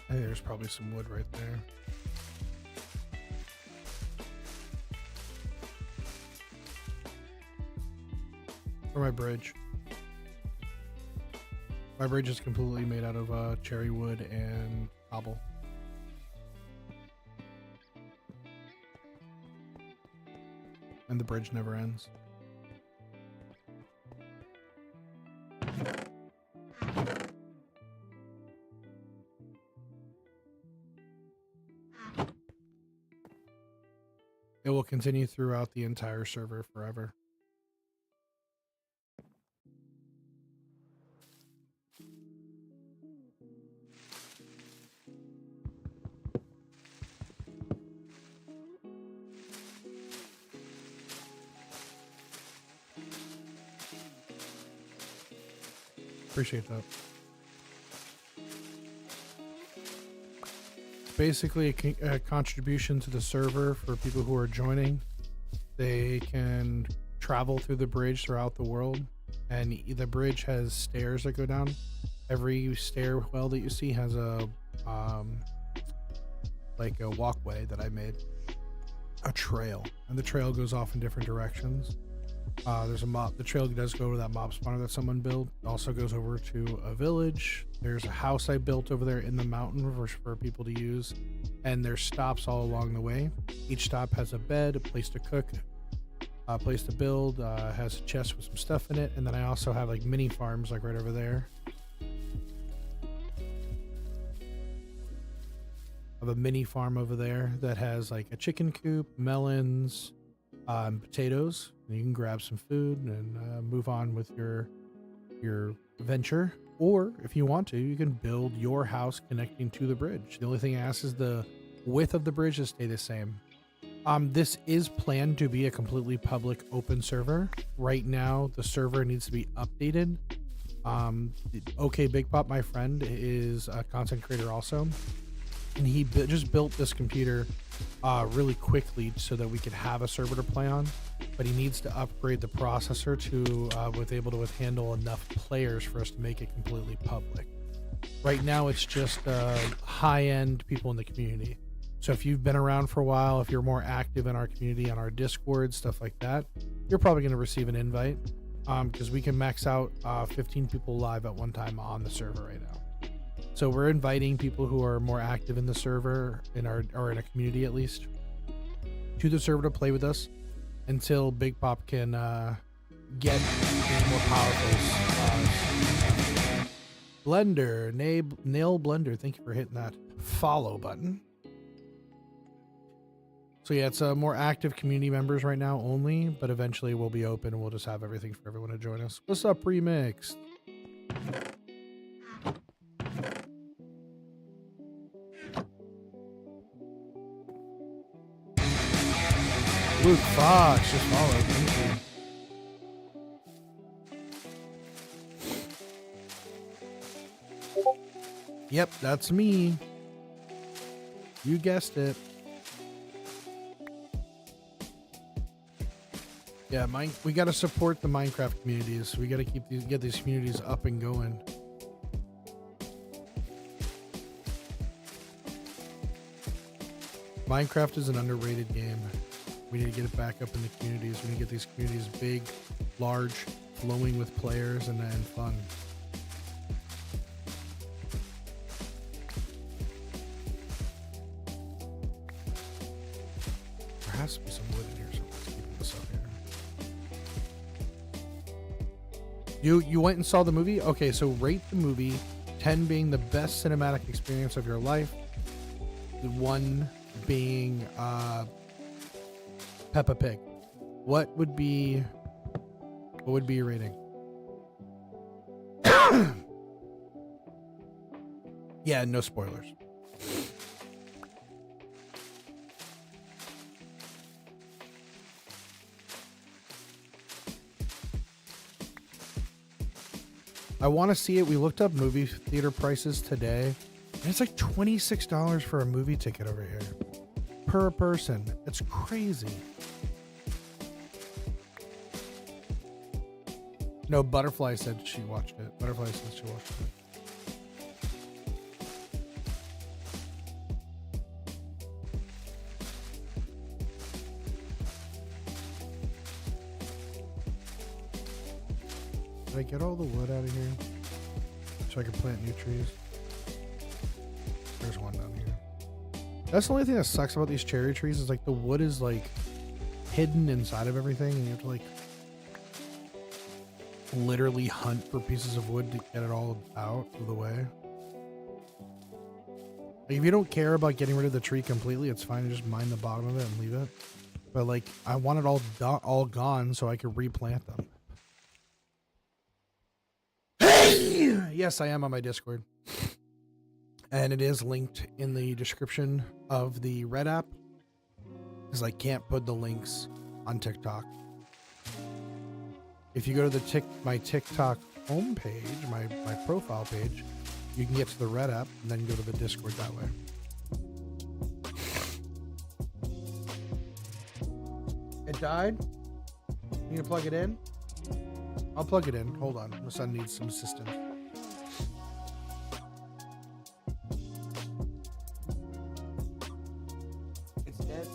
I think there's probably some wood right there. For my bridge. My bridge is completely made out of cherry wood and cobble. And the bridge never ends. It will continue throughout the entire server forever. Appreciate that. Basically a contribution to the server for people who are joining. They can travel through the bridge throughout the world, and the bridge has stairs that go down. Every stairwell that you see has a like a walkway that I made, a trail, and the trail goes off in different directions. There's a mob. The trail does go to that mob spawner that someone built. It also goes over to a village. There's a house I built over there in the mountain for people to use, and there's stops all along the way. Each stop has a bed, a place to cook, a place to build, has a chest with some stuff in it, and then I also have like mini farms like right over there. I have a mini farm over there that has like a chicken coop, melons, potatoes. And you can grab some food and move on with your venture. Or if you want to, you can build your house connecting to the bridge. The only thing I ask is the width of the bridge to stay the same. This is planned to be a completely public open server. Right now, the server needs to be updated. Okay, Big Pop, my friend, is a content creator also. and he just built this computer really quickly so that we could have a server to play on. But he needs to upgrade the processor to with able to handle enough players for us to make it completely public. Right now, it's just high-end people in the community. So if you've been around for a while, if you're more active in our community, on our Discord, stuff like that, you're probably going to receive an invite because we can max out 15 people live at one time on the server right now. So we're inviting people who are more active in the server, or in a community at least, to the server to play with us until Big Pop can get his more powerful Blender, Nail Blender, thank you for hitting that follow button. So yeah, it's more active community members right now only, but eventually we'll be open and we'll just have everything for everyone to join us. What's up, Remixed? Luke Fox just followed. Thank you. Yep, that's me. You guessed it. Yeah, we got to support the Minecraft communities. We got to get these communities up and going. Minecraft is an underrated game. We need to get it back up in the communities. We need to get these communities big, large, flowing with players and fun. There has to be some wood in here, so let's keep this up here. You went and saw the movie? Okay, so rate the movie, 10 being the best cinematic experience of your life, 1 being Peppa Pig. What would be your rating? Yeah, no spoilers. I want to see it. We looked up movie theater prices today, and it's like $26 for a movie ticket over here per person. It's crazy. No, Butterfly said she watched it. Butterfly said she watched it. Did I get all the wood out of here so I can plant new trees? There's one down here. That's the only thing that sucks about these cherry trees is like the wood is like hidden inside of everything, and you have to like literally hunt for pieces of wood to get it all out of the way. Like if you don't care about getting rid of the tree completely, it's fine to just mine the bottom of it and leave it. But like I want it all gone so I could replant them. Yes, I am on my Discord. And it is linked in the description of the Red app, because I can't put the links on TikTok. If you go to my TikTok homepage, my profile page, you can get to the Red app and then go to the Discord that way. It died? You need to plug it in? I'll plug it in. Hold on. My son needs some assistance. It's dead.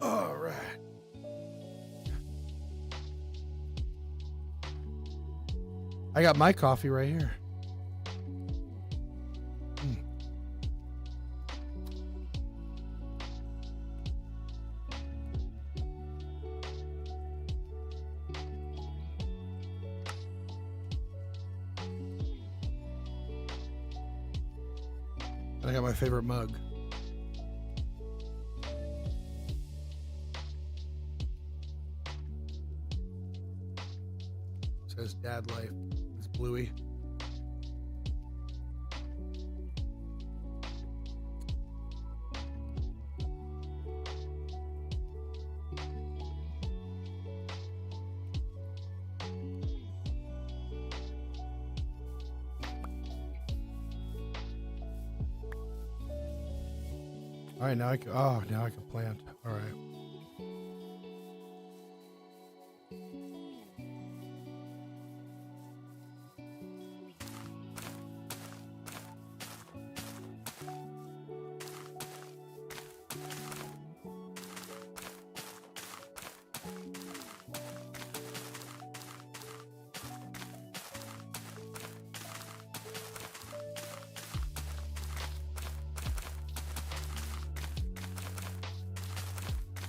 All right. I got my coffee right here. And I got my favorite mug. It says Dad Life. It's Bluey. All right, now I can plant. All right.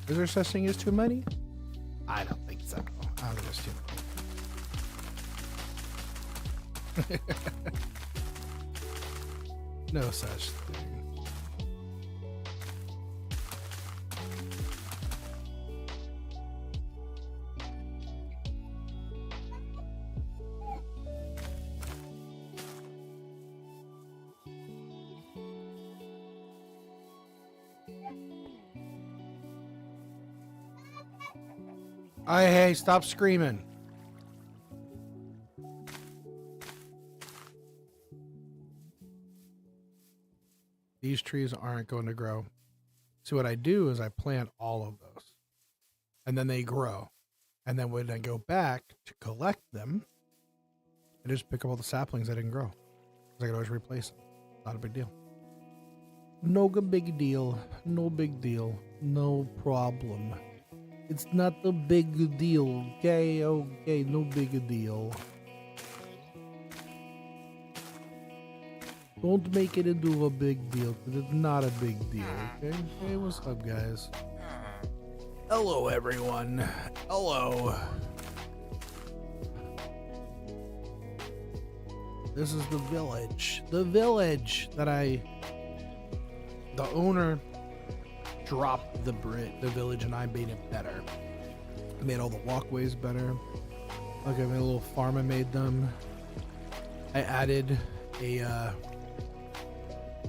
Is there such thing as too many? I don't think so. I don't think it's too many. No such thing. Hey, stop screaming. These trees aren't going to grow. So what I do is I plant all of those. And then they grow. And then when I go back to collect them, I just pick up all the saplings that didn't grow. Because I can always replace them. Not a big deal. No big deal. No big deal. No problem. It's not a big deal. Okay, okay, no big deal. Don't make it into a big deal, because it's not a big deal, okay? Hey, what's up, guys? Hello, everyone. Hello. This is the village. The village that the owner dropped the village and I made it better. I made all the walkways better. Look, I made a little farm I made them. I added a,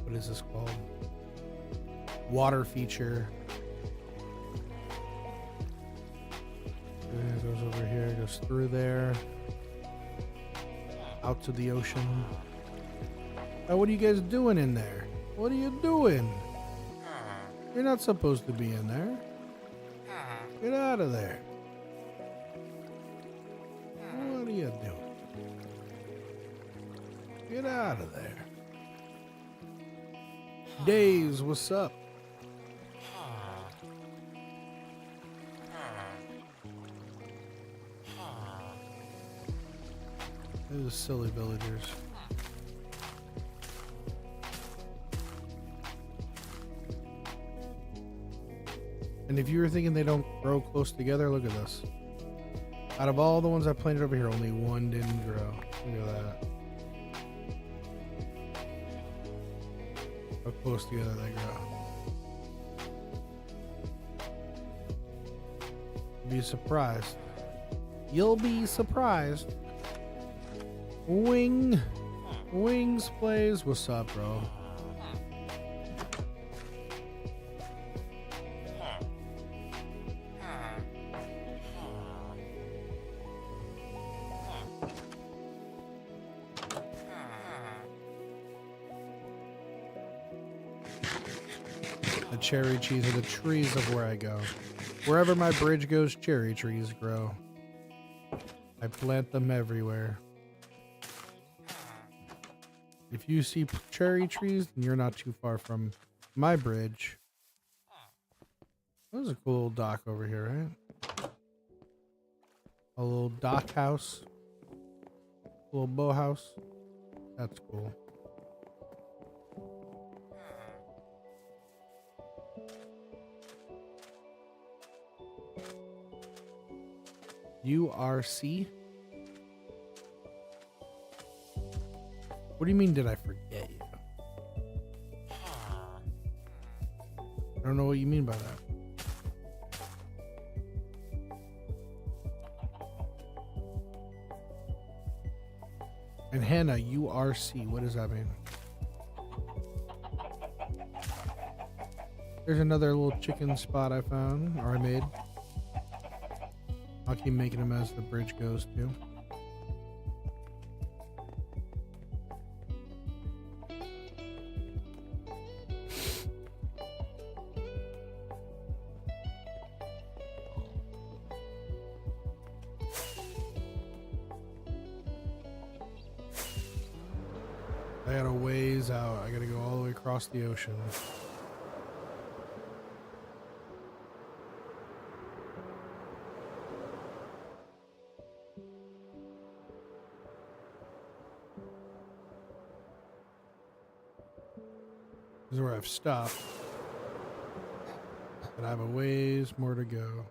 what is this called? Water feature. It goes over here, goes through there. Out to the ocean. Oh, what are you guys doing in there? What are you doing? You're not supposed to be in there. Get out of there. What are you doing? Get out of there. Days, what's up? Those silly villagers. And if you were thinking they don't grow close together, look at this. Out of all the ones I planted over here, only one didn't grow. Look at that. How close together they grow. Be surprised. You'll be surprised. Wings plays. What's up, bro? The cherry trees are the trees of where I go. Wherever my bridge goes, cherry trees grow. I plant them everywhere. If you see cherry trees, then you're not too far from my bridge. There's a cool little dock over here, right? A little dock house. A little bow house. That's cool. URC? What do you mean, did I forget you? I don't know what you mean by that. And Hannah, URC, what does that mean? There's another little chicken spot I found, or I made. I'll keep making them as the bridge goes too. I got a ways out. I gotta go all the way across the ocean. This is where I've stopped. But I have a ways more to go.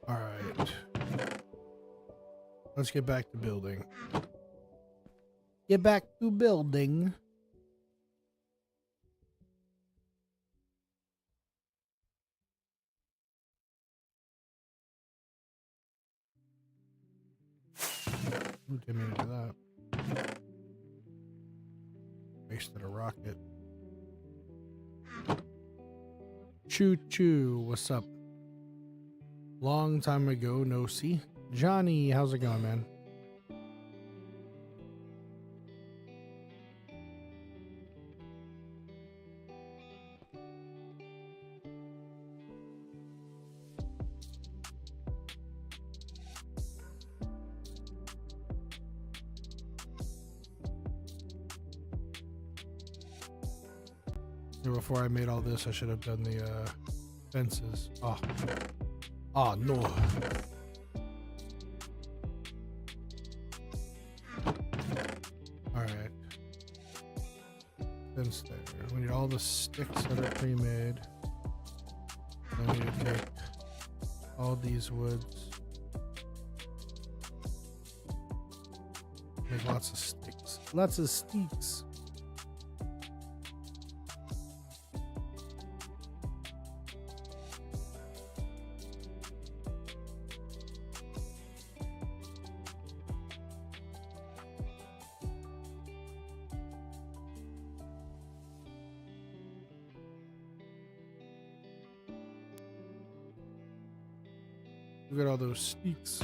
All right. Let's get back to building. Get back to building. Ooh, didn't mean to do that. Wasted a rocket. Choo choo, what's up? Long time ago, no see. Johnny, how's it going, man? Before I made all this, I should have done the fences. Oh no. Alright. Fence there. We need all the sticks that are pre-made. Then we need to take all these woods. Make lots of sticks. Lots of sticks. Look at all those sneaks.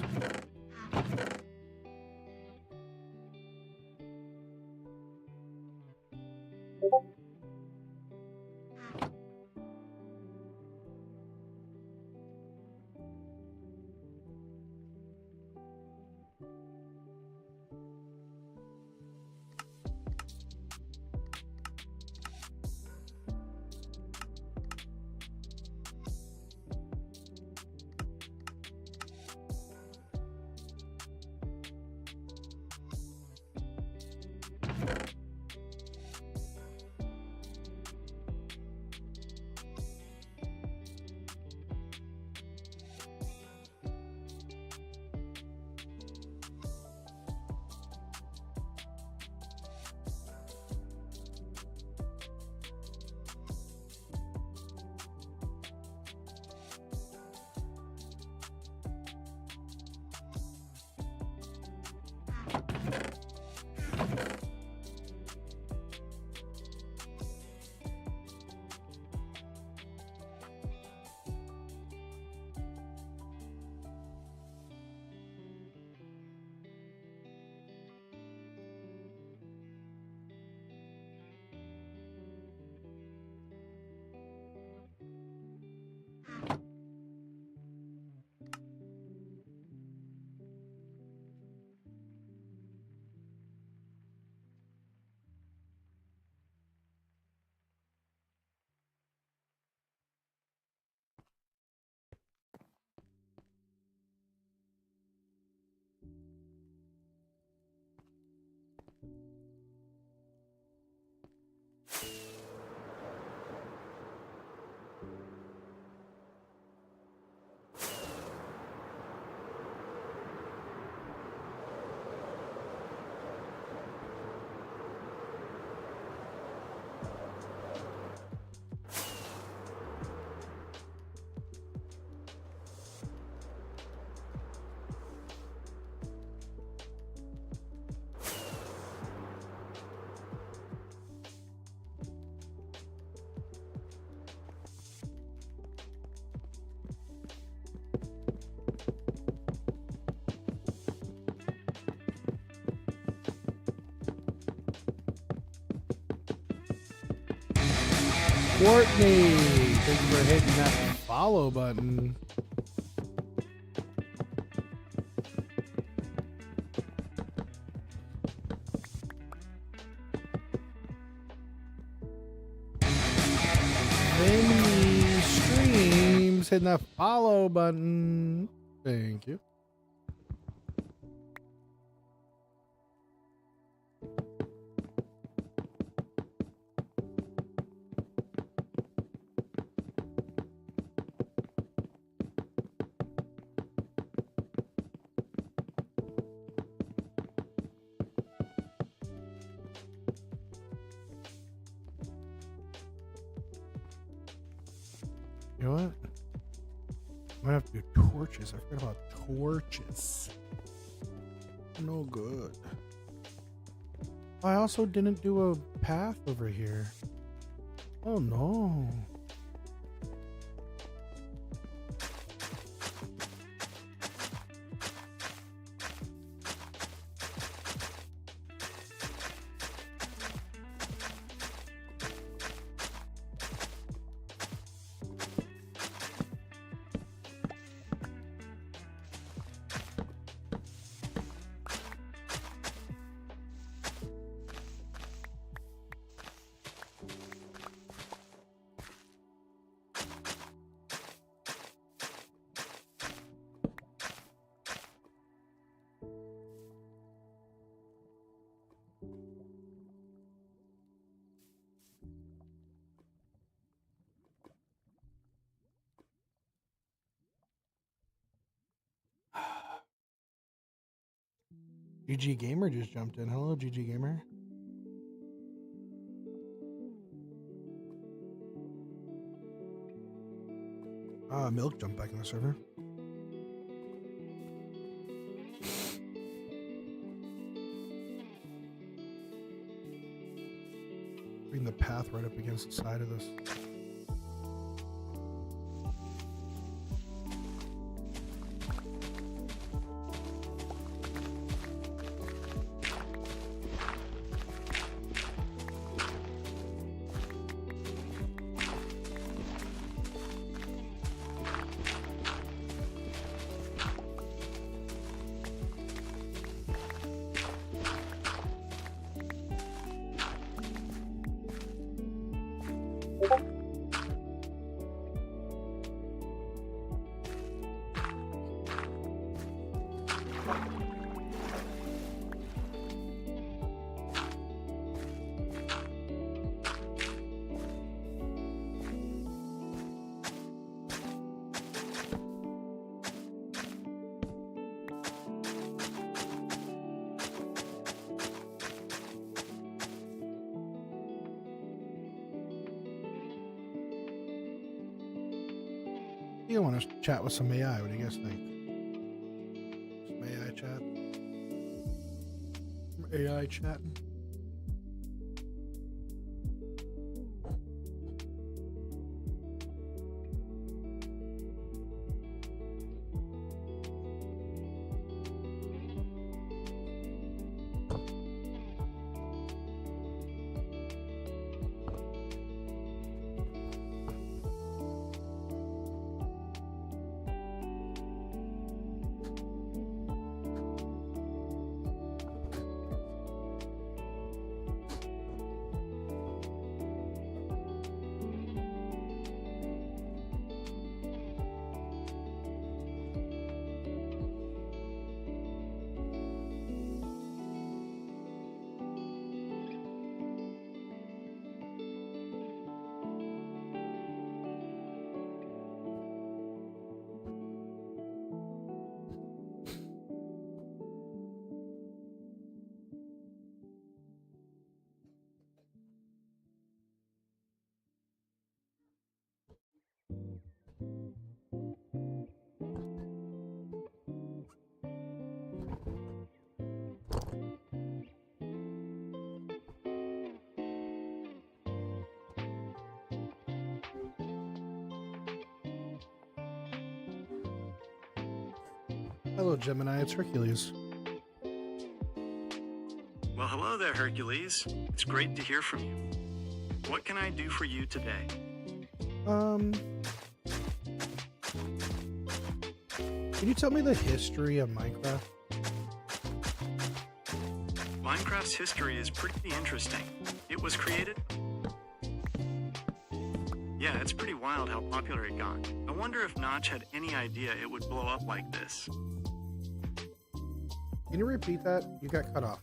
Courtney, thank you for hitting that follow button. Vinny Streams hitting that follow button. Thank you. You know what? I might have to do torches. I forgot about torches. No good. I also didn't do a path over here. Oh no. GG Gamer just jumped in. Hello, GG Gamer. Milk jumped back in the server. Bring the path right up against the side of this. I want to chat with some AI. What do you guys think? Some AI chat? Some AI chatting? Hello, Gemini. It's Hercules. Well, hello there, Hercules. It's great to hear from you. What can I do for you today? Can you tell me the history of Minecraft? Minecraft's history is pretty interesting. It was created... Yeah, it's pretty wild how popular it got. I wonder if Notch had any idea it would blow up like this. Can you repeat that? You got cut off.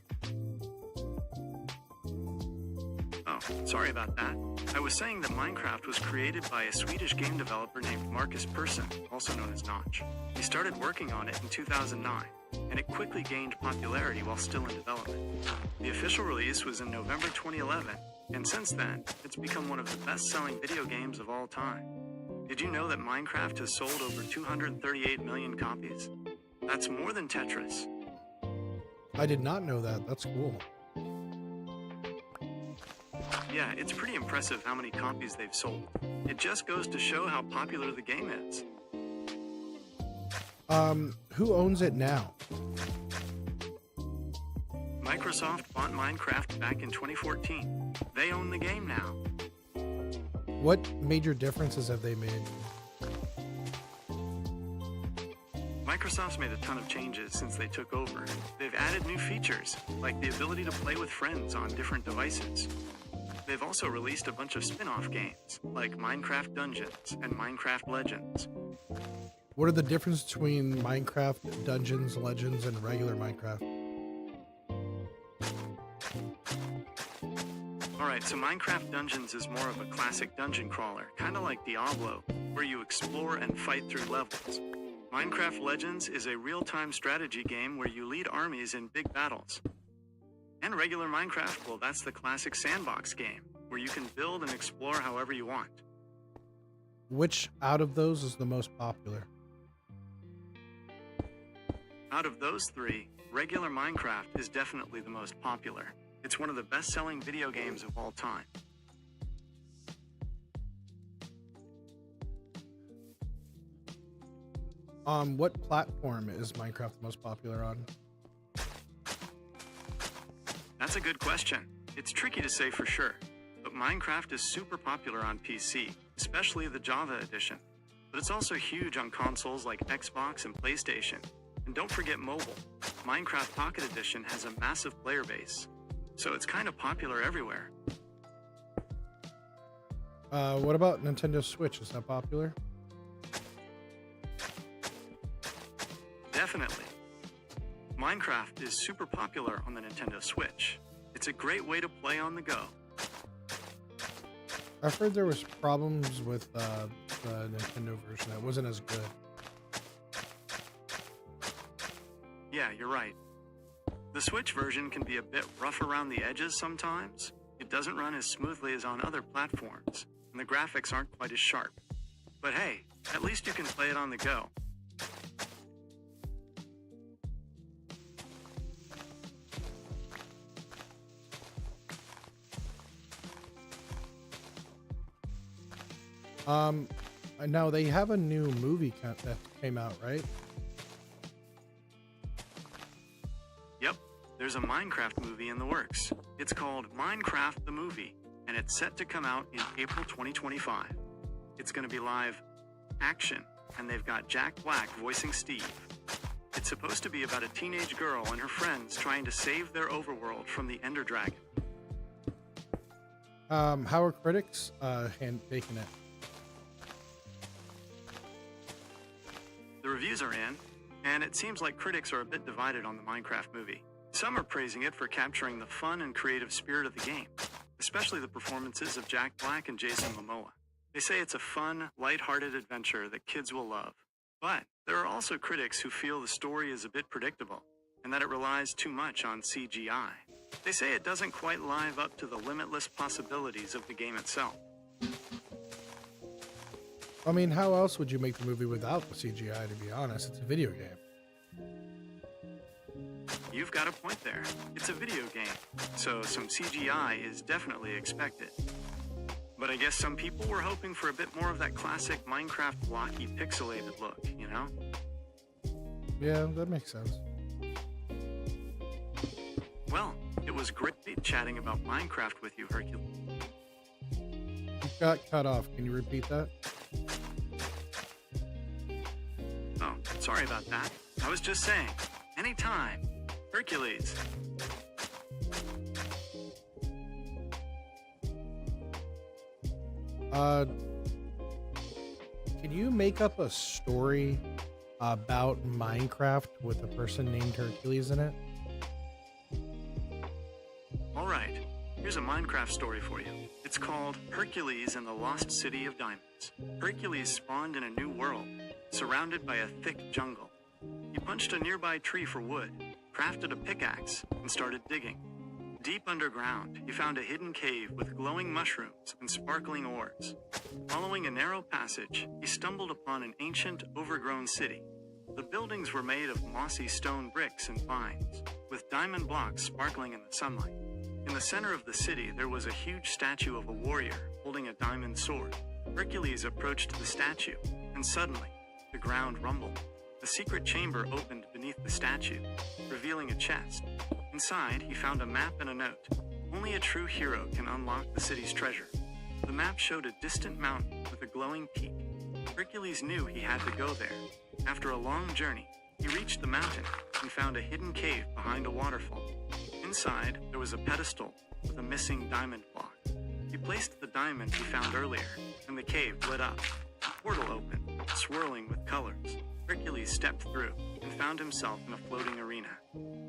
Oh, sorry about that. I was saying that Minecraft was created by a Swedish game developer named Marcus Persson, also known as Notch. He started working on it in 2009, and it quickly gained popularity while still in development. The official release was in November 2011, and since then, it's become one of the best-selling video games of all time. Did you know that Minecraft has sold over 238 million copies? That's more than Tetris. I did not know that. That's cool. Yeah, it's pretty impressive how many copies they've sold. It just goes to show how popular the game is. Who owns it now? Microsoft bought Minecraft back in 2014. They own the game now. What major differences have they made? Microsoft's made a ton of changes since they took over. They've added new features, like the ability to play with friends on different devices. They've also released a bunch of spin-off games, like Minecraft Dungeons and Minecraft Legends. What are the differences between Minecraft Dungeons, Legends, and regular Minecraft? Alright, so Minecraft Dungeons is more of a classic dungeon crawler, kind of like Diablo, where you explore and fight through levels. Minecraft Legends is a real-time strategy game where you lead armies in big battles. And regular Minecraft, well, that's the classic sandbox game, where you can build and explore however you want. Which out of those is the most popular? Out of those three, regular Minecraft is definitely the most popular. It's one of the best-selling video games of all time. What platform is Minecraft the most popular on? That's a good question. It's tricky to say for sure, but Minecraft is super popular on PC, especially the Java edition. But it's also huge on consoles like Xbox and PlayStation. And don't forget mobile. Minecraft Pocket Edition has a massive player base, so it's kind of popular everywhere. What about Nintendo Switch? Is that popular? Definitely. Minecraft is super popular on the Nintendo Switch. It's a great way to play on the go. I've heard there was problems with the Nintendo version that wasn't as good. Yeah, you're right. The Switch version can be a bit rough around the edges sometimes. It doesn't run as smoothly as on other platforms, and the graphics aren't quite as sharp. But hey, at least you can play it on the go. Now they have a new movie that came out, right? Yep, there's a Minecraft movie in the works. It's called Minecraft the Movie, and it's set to come out in April 2025. It's going to be live action, and they've got Jack Black voicing Steve. It's supposed to be about a teenage girl and her friends trying to save their overworld from the Ender Dragon. How are critics taking it? The reviews are in, and it seems like critics are a bit divided on the Minecraft movie. Some are praising it for capturing the fun and creative spirit of the game, especially the performances of Jack Black and Jason Momoa. They say it's a fun, lighthearted adventure that kids will love. But there are also critics who feel the story is a bit predictable, and that it relies too much on CGI. They say it doesn't quite live up to the limitless possibilities of the game itself. I mean, how else would you make the movie without the CGI, to be honest? It's a video game. You've got a point there. It's a video game, so some CGI is definitely expected. But I guess some people were hoping for a bit more of that classic Minecraft blocky pixelated look, you know? Yeah, that makes sense. Well, it was great chatting about Minecraft with you, Hercules. got cut off. Can you repeat that? Oh, sorry about that. I was just saying, anytime. Hercules. Can you make up a story about Minecraft with a person named Hercules in it? All right, here's a Minecraft story for you. It's called Hercules and the Lost City of Diamonds. Hercules spawned in a new world, surrounded by a thick jungle. He punched a nearby tree for wood, crafted a pickaxe, and started digging. Deep underground, he found a hidden cave with glowing mushrooms and sparkling ores. Following a narrow passage, he stumbled upon an ancient, overgrown city. The buildings were made of mossy stone bricks and vines, with diamond blocks sparkling in the sunlight. In the center of the city, there was a huge statue of a warrior holding a diamond sword. Hercules approached the statue, and suddenly, the ground rumbled. A secret chamber opened beneath the statue, revealing a chest. Inside, he found a map and a note. Only a true hero can unlock the city's treasure. The map showed a distant mountain with a glowing peak. Hercules knew he had to go there. After a long journey, he reached the mountain and found a hidden cave behind a waterfall. Inside, there was a pedestal with a missing diamond block. He placed the diamond he found earlier, and the cave lit up. A portal opened, swirling with colors. Hercules stepped through and found himself in a floating arena.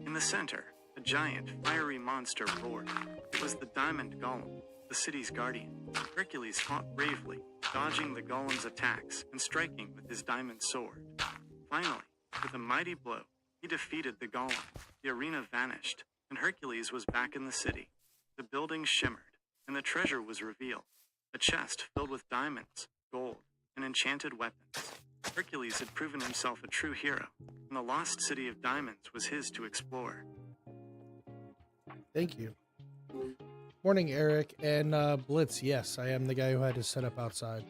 In the center, a giant, fiery monster roared. It was the diamond golem, the city's guardian. Hercules fought bravely, dodging the golem's attacks and striking with his diamond sword. Finally, with a mighty blow, he defeated the golem. The arena vanished, and Hercules was back in the city. The buildings shimmered, and the treasure was revealed. A chest filled with diamonds, gold, and enchanted weapons. Hercules had proven himself a true hero, and the lost city of diamonds was his to explore. Thank you. Morning, Eric and Blitz. Yes, I am the guy who had to set up outside.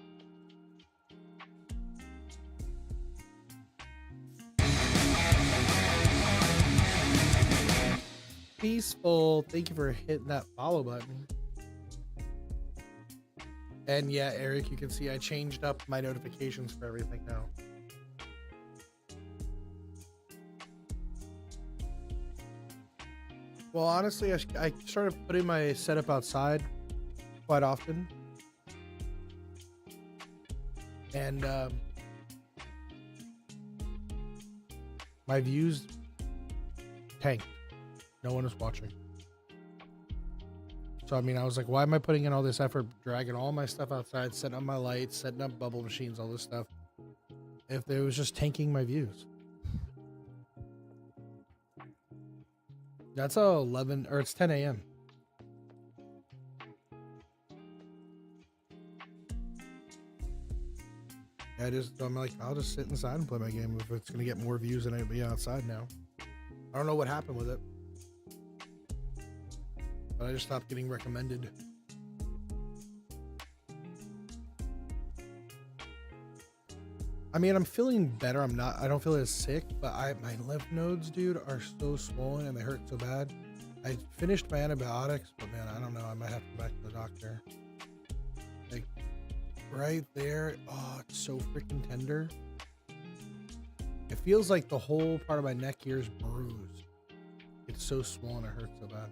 Peaceful. Thank you for hitting that follow button. And yeah, Eric, you can see I changed up my notifications for everything now. Well, honestly, I started putting my setup outside quite often. And my views tanked. No one was watching. So, I mean, I was like, why am I putting in all this effort, dragging all my stuff outside, setting up my lights, setting up bubble machines, all this stuff, if it was just tanking my views? That's 11, or it's 10 a.m. I'm like, I'll just sit inside and play my game if it's going to get more views than anybody outside now. I don't know what happened with it. But I just stopped getting recommended. I mean, I'm feeling better. I don't feel as sick, but my lymph nodes, dude, are so swollen and they hurt so bad. I finished my antibiotics, but man, I don't know. I might have to go back to the doctor. Like, right there. Oh, it's so freaking tender. It feels like the whole part of my neck here is bruised. It's so swollen, it hurts so bad.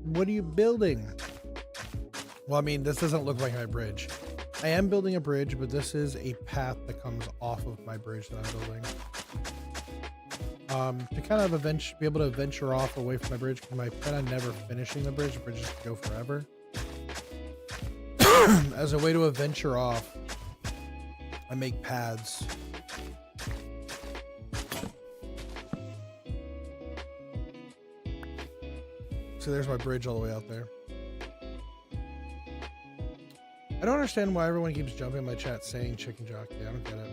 What are you building? Well, I mean, this doesn't look like my bridge. I am building a bridge, but this is a path that comes off of my bridge that I'm building. To kind of be able to venture off away from my bridge, because I plan on never finishing the bridge. The bridges could go forever. As a way to venture off, I make paths. So there's my bridge all the way out there. I don't understand why everyone keeps jumping in my chat saying chicken jockey. I don't get it.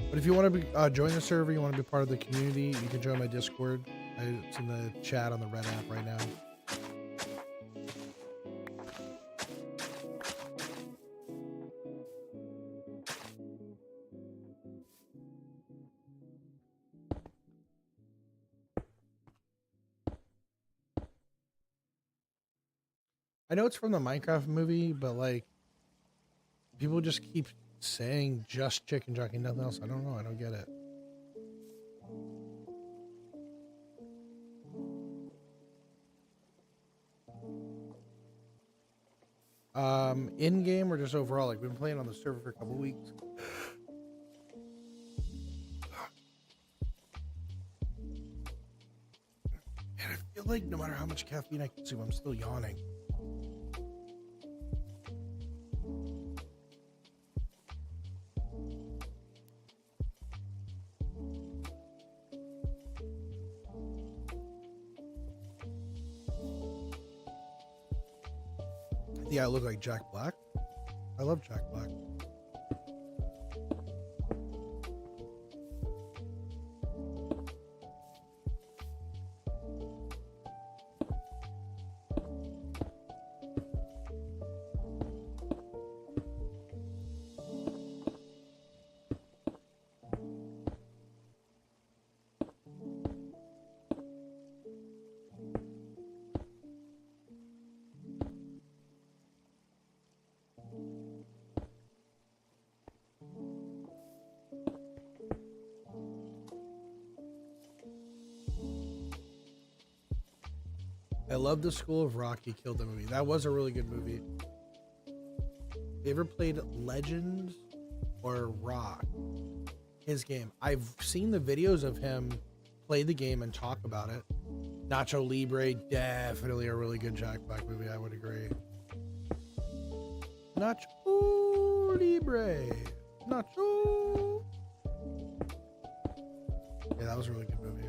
But if you want to join the server, you want to be part of the community, you can join my Discord. It's in the chat on the Red app right now. I know it's from the Minecraft movie, but like, people just keep saying just chicken jockey, nothing else. I don't know. I don't get it. In game or just overall? Like, we've been playing on the server for a couple weeks. And I feel like no matter how much caffeine I consume, I'm still yawning. Yeah, I look like Jack Black. I love Jack Black. I love the School of Rock. He killed the movie. That was a really good movie. You ever played Legends or Rock? His game. I've seen the videos of him play the game and talk about it. Nacho Libre, definitely a really good Jack Black movie. I would agree. Nacho Libre. Nacho. Yeah, that was a really good movie.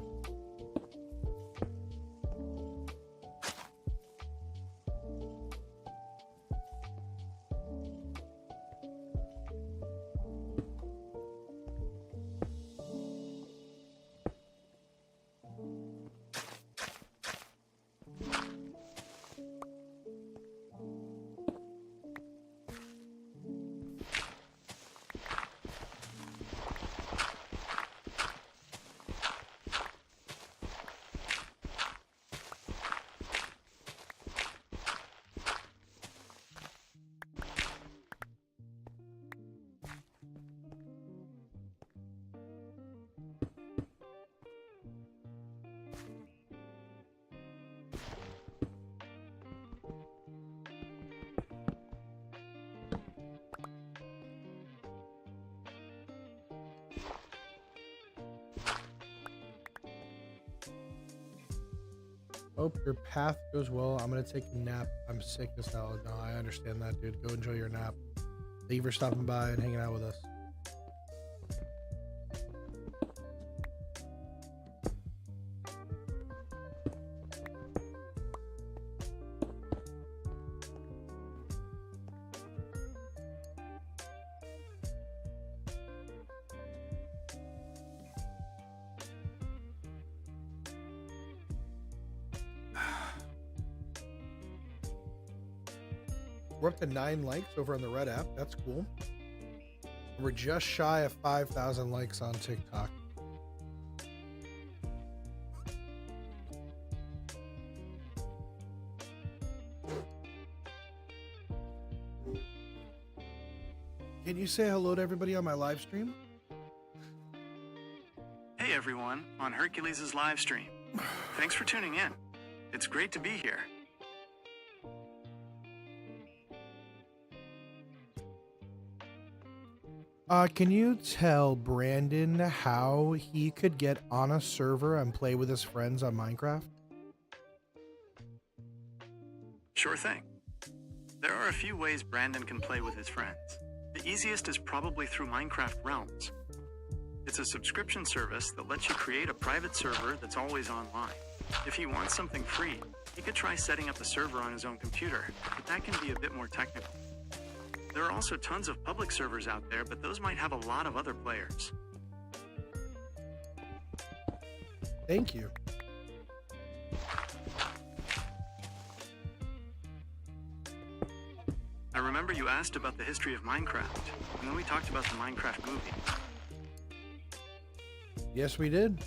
Hope your path goes well. I'm gonna take a nap. I'm sick as hell. No, I understand that, dude. Go enjoy your nap. Thank you for stopping by and hanging out with us. We're up to 9 likes over on the Red app. That's cool. We're just shy of 5,000 likes on TikTok. Can you say hello to everybody on my live stream? Hey everyone, on Hercules' live stream. Thanks for tuning in. It's great to be here. Can you tell Brandon how he could get on a server and play with his friends on Minecraft? Sure thing. There are a few ways Brandon can play with his friends. The easiest is probably through Minecraft Realms. It's a subscription service that lets you create a private server that's always online. If he wants something free, he could try setting up a server on his own computer, but that can be a bit more technical. There are also tons of public servers out there, but those might have a lot of other players. Thank you. I remember you asked about the history of Minecraft, and then we talked about the Minecraft movie. Yes, we did.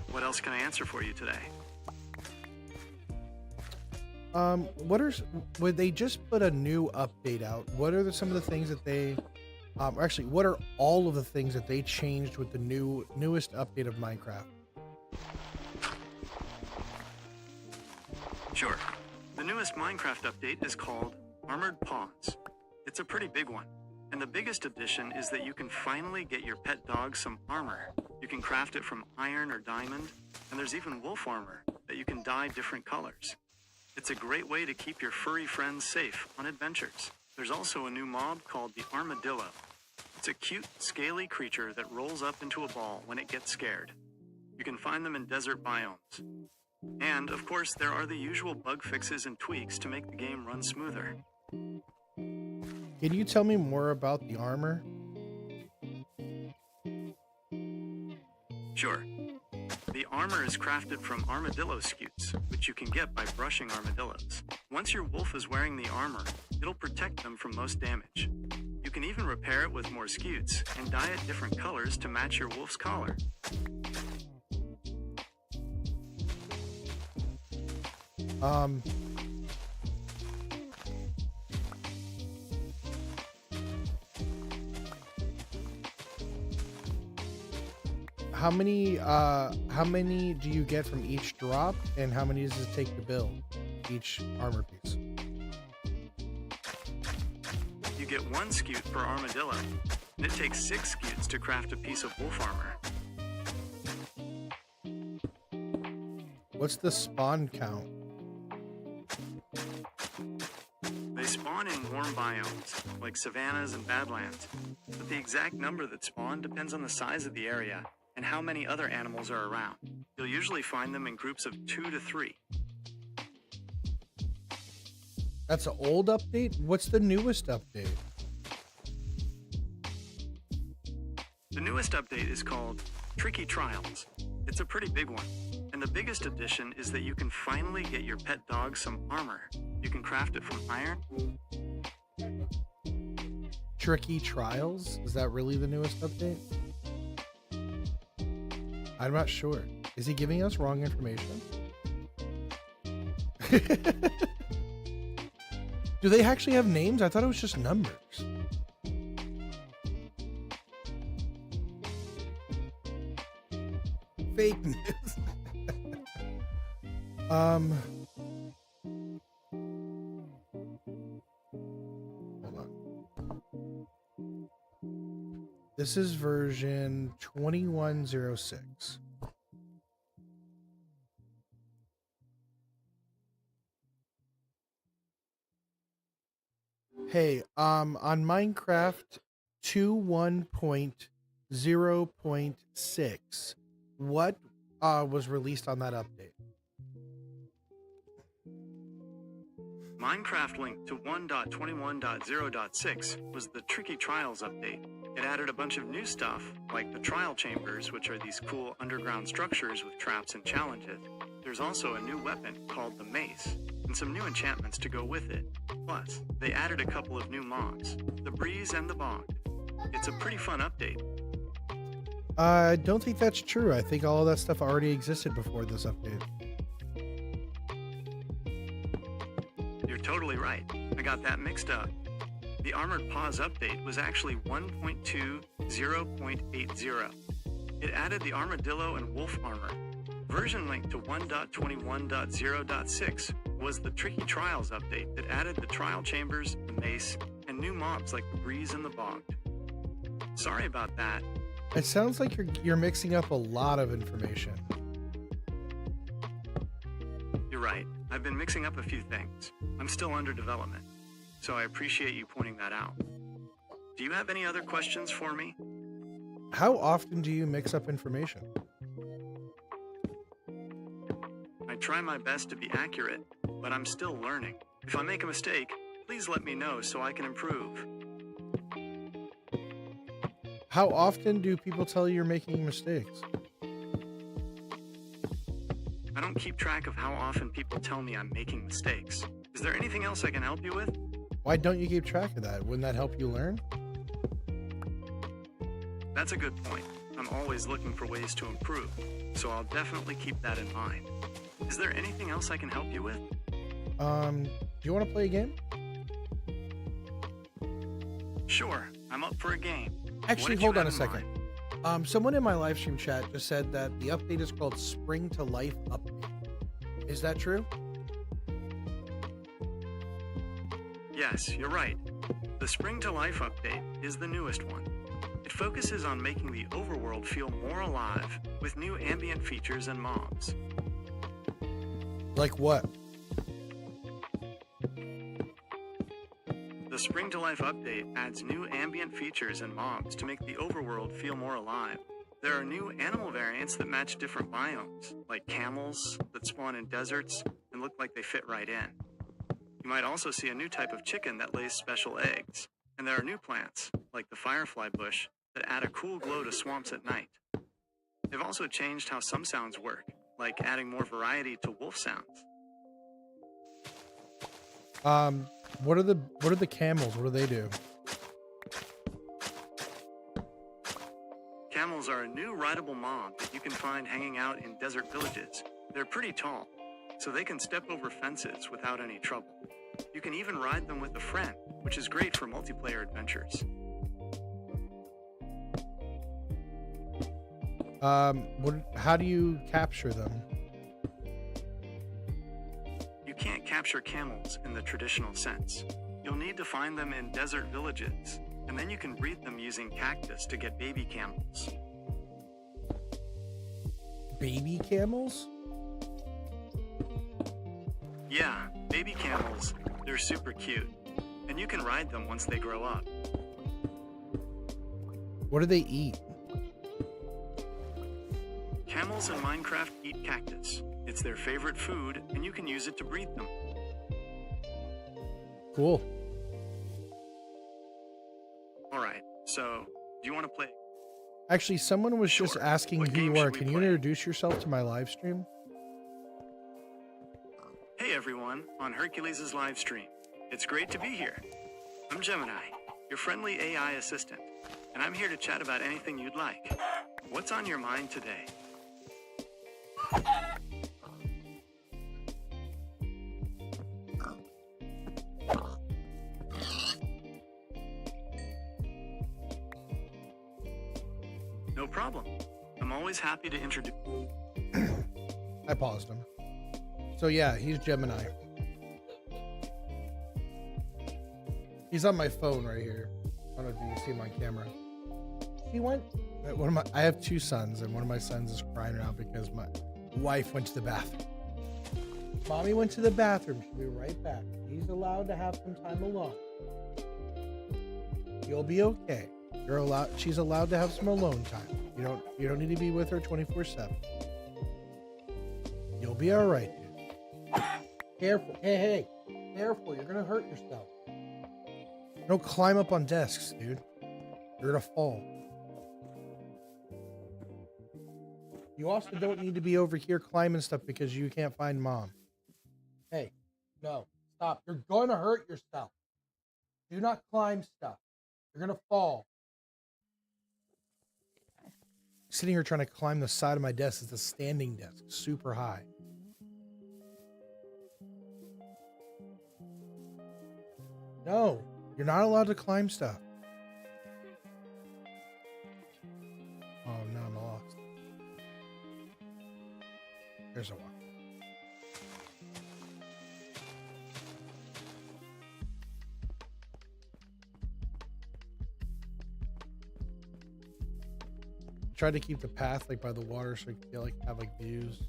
What else can I answer for you today? Would they just put a new update out? What are some of the things that they, actually, what are all of the things that they changed with the newest update of Minecraft? Sure. The newest Minecraft update is called Armored Paws. It's a pretty big one. And the biggest addition is that you can finally get your pet dog some armor. You can craft it from iron or diamond, and there's even wolf armor that you can dye different colors. It's a great way to keep your furry friends safe on adventures. There's also a new mob called the armadillo. It's a cute, scaly creature that rolls up into a ball when it gets scared. You can find them in desert biomes. And, of course, there are the usual bug fixes and tweaks to make the game run smoother. Can you tell me more about the armor? Sure. The armor is crafted from armadillo scutes, which you can get by brushing armadillos. Once your wolf is wearing the armor, it'll protect them from most damage. You can even repair it with more scutes and dye it different colors to match your wolf's collar. How many do you get from each drop, and how many does it take to build each armor piece? You get 1 scute per armadillo, and it takes 6 scutes to craft a piece of wolf armor. What's the spawn count? They spawn in warm biomes, like savannas and badlands, but the exact number that spawn depends on the size of the area and how many other animals are around. You'll usually find them in groups of 2 to 3. That's an old update? What's the newest update? The newest update is called Tricky Trials. It's a pretty big one, and the biggest addition is that you can finally get your pet dog some armor. You can craft it from iron. Tricky Trials? Is that really the newest update? I'm not sure. Is he giving us wrong information? Do they actually have names? I thought it was just numbers. Fake news. Hold on. This is version 2106. Hey, on Minecraft 21.0.6, what was released on that update? Minecraft linked to 1.21.0.6 was the Tricky Trials update. It added a bunch of new stuff, like the trial chambers, which are these cool underground structures with traps and challenges. There's also a new weapon called the mace, and some new enchantments to go with it. Plus, they added a couple of new mobs, the breeze and the bog. It's a pretty fun update. I don't think that's true. I think all of that stuff already existed before this update. You're totally right. I got that mixed up. The Armored Paws update was actually 1.20.80. It added the armadillo and wolf armor. Version linked to 1.21.0.6 was the Tricky Trials update that added the trial chambers, the mace, and new mobs like the breeze and the bogged. Sorry about that. It sounds like you're mixing up a lot of information. You're right. I've been mixing up a few things. I'm still under development, so I appreciate you pointing that out. Do you have any other questions for me? How often do you mix up information? I try my best to be accurate, but I'm still learning. If I make a mistake, please let me know so I can improve. How often do people tell you you're making mistakes? I don't keep track of how often people tell me I'm making mistakes. Is there anything else I can help you with? Why don't you keep track of that? Wouldn't that help you learn? That's a good point. I'm always looking for ways to improve, so I'll definitely keep that in mind. Is there anything else I can help you with? Do you want to play a game? Sure, I'm up for a game. Actually, What did you hold on have a in second. Someone in my live stream chat just said that the update is called Spring to Life Update. Is that true? Yes, you're right. The Spring to Life update is the newest one. It focuses on making the overworld feel more alive with new ambient features and mobs. Like what? The Spring to Life update adds new ambient features and mobs to make the overworld feel more alive. There are new animal variants that match different biomes, like camels that spawn in deserts and look like they fit right in. You might also see a new type of chicken that lays special eggs. And there are new plants, like the firefly bush, that add a cool glow to swamps at night. They've also changed how some sounds work, like adding more variety to wolf sounds. What are the camels? What do they do? Camels are a new rideable mob that you can find hanging out in desert villages. They're pretty tall, so they can step over fences without any trouble. You can even ride them with a friend, which is great for multiplayer adventures. How do you capture them? You can't capture camels in the traditional sense. You'll need to find them in desert villages, and then you can breed them using cactus to get baby camels. Baby camels? Yeah, baby camels, they're super cute, and you can ride them once they grow up. What do they eat? Camels in Minecraft eat cactus. It's their favorite food, and you can use it to breed them. Cool. Alright, so, do you want to play? Actually, someone was just Sure. asking What who game you are. should we Can you play? introduce yourself to my live stream? Hey everyone, on Hercules' live stream. It's great to be here. I'm Gemini, your friendly AI assistant, and I'm here to chat about anything you'd like. What's on your mind today? No problem. I'm always happy to introduce. I paused him. So yeah, he's Gemini. He's on my phone right here. I don't know if you can see him on camera. He went. I have two sons, and one of my sons is crying out because my wife went to the bathroom. Mommy went to the bathroom. She'll be right back. He's allowed to have some time alone. You'll be okay. You're allowed. She's allowed to have some alone time. You don't need to be with her 24/7. You'll be all right, dude. Careful. Hey. Careful. You're gonna hurt yourself. Don't climb up on desks, dude. You're gonna fall. You also don't need to be over here climbing stuff because you can't find mom. Hey, no, stop. You're going to hurt yourself. Do not climb stuff. You're going to fall. Sitting here trying to climb the side of my desk. It's a standing desk, super high. No, you're not allowed to climb stuff. Oh, no, I'm lost. There's a one. Try to keep the path like by the water so you can get, like have like views.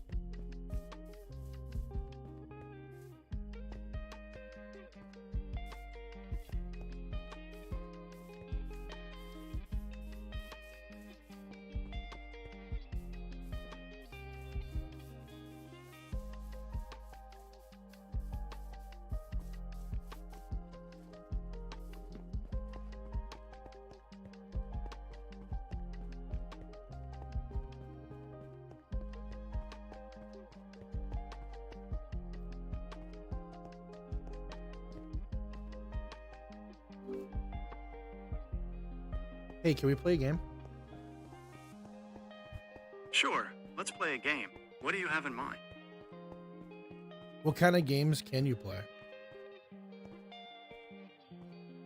Hey, can we play a game? Sure, let's play a game. What do you have in mind? What kind of games can you play?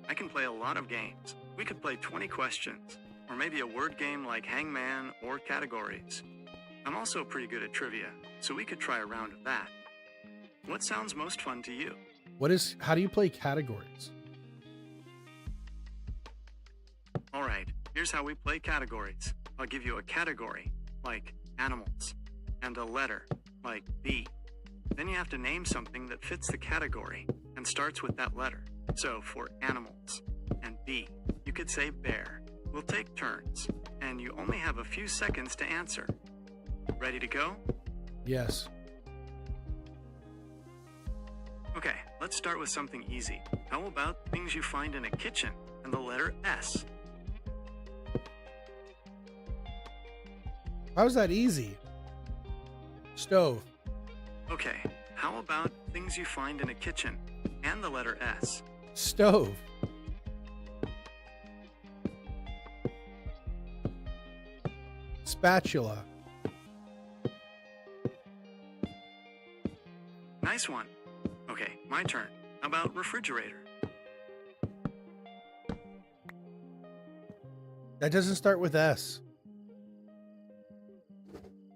I can play a lot of games. We could play 20 questions, or maybe a word game like Hangman or Categories. I'm also pretty good at trivia, so we could try a round of that. What sounds most fun to you? How do you play Categories? All right, here's how we play Categories. I'll give you a category, like animals, and a letter, like B. Then you have to name something that fits the category and starts with that letter. So for animals and B, you could say bear. We'll take turns, and you only have a few seconds to answer. Ready to go? Yes. Okay, let's start with something easy. How about things you find in a kitchen and the letter S? How's that easy? Stove. Okay, how about things you find in a kitchen and the letter S? Stove. Spatula. Nice one. Okay, my turn. How about refrigerator? That doesn't start with S.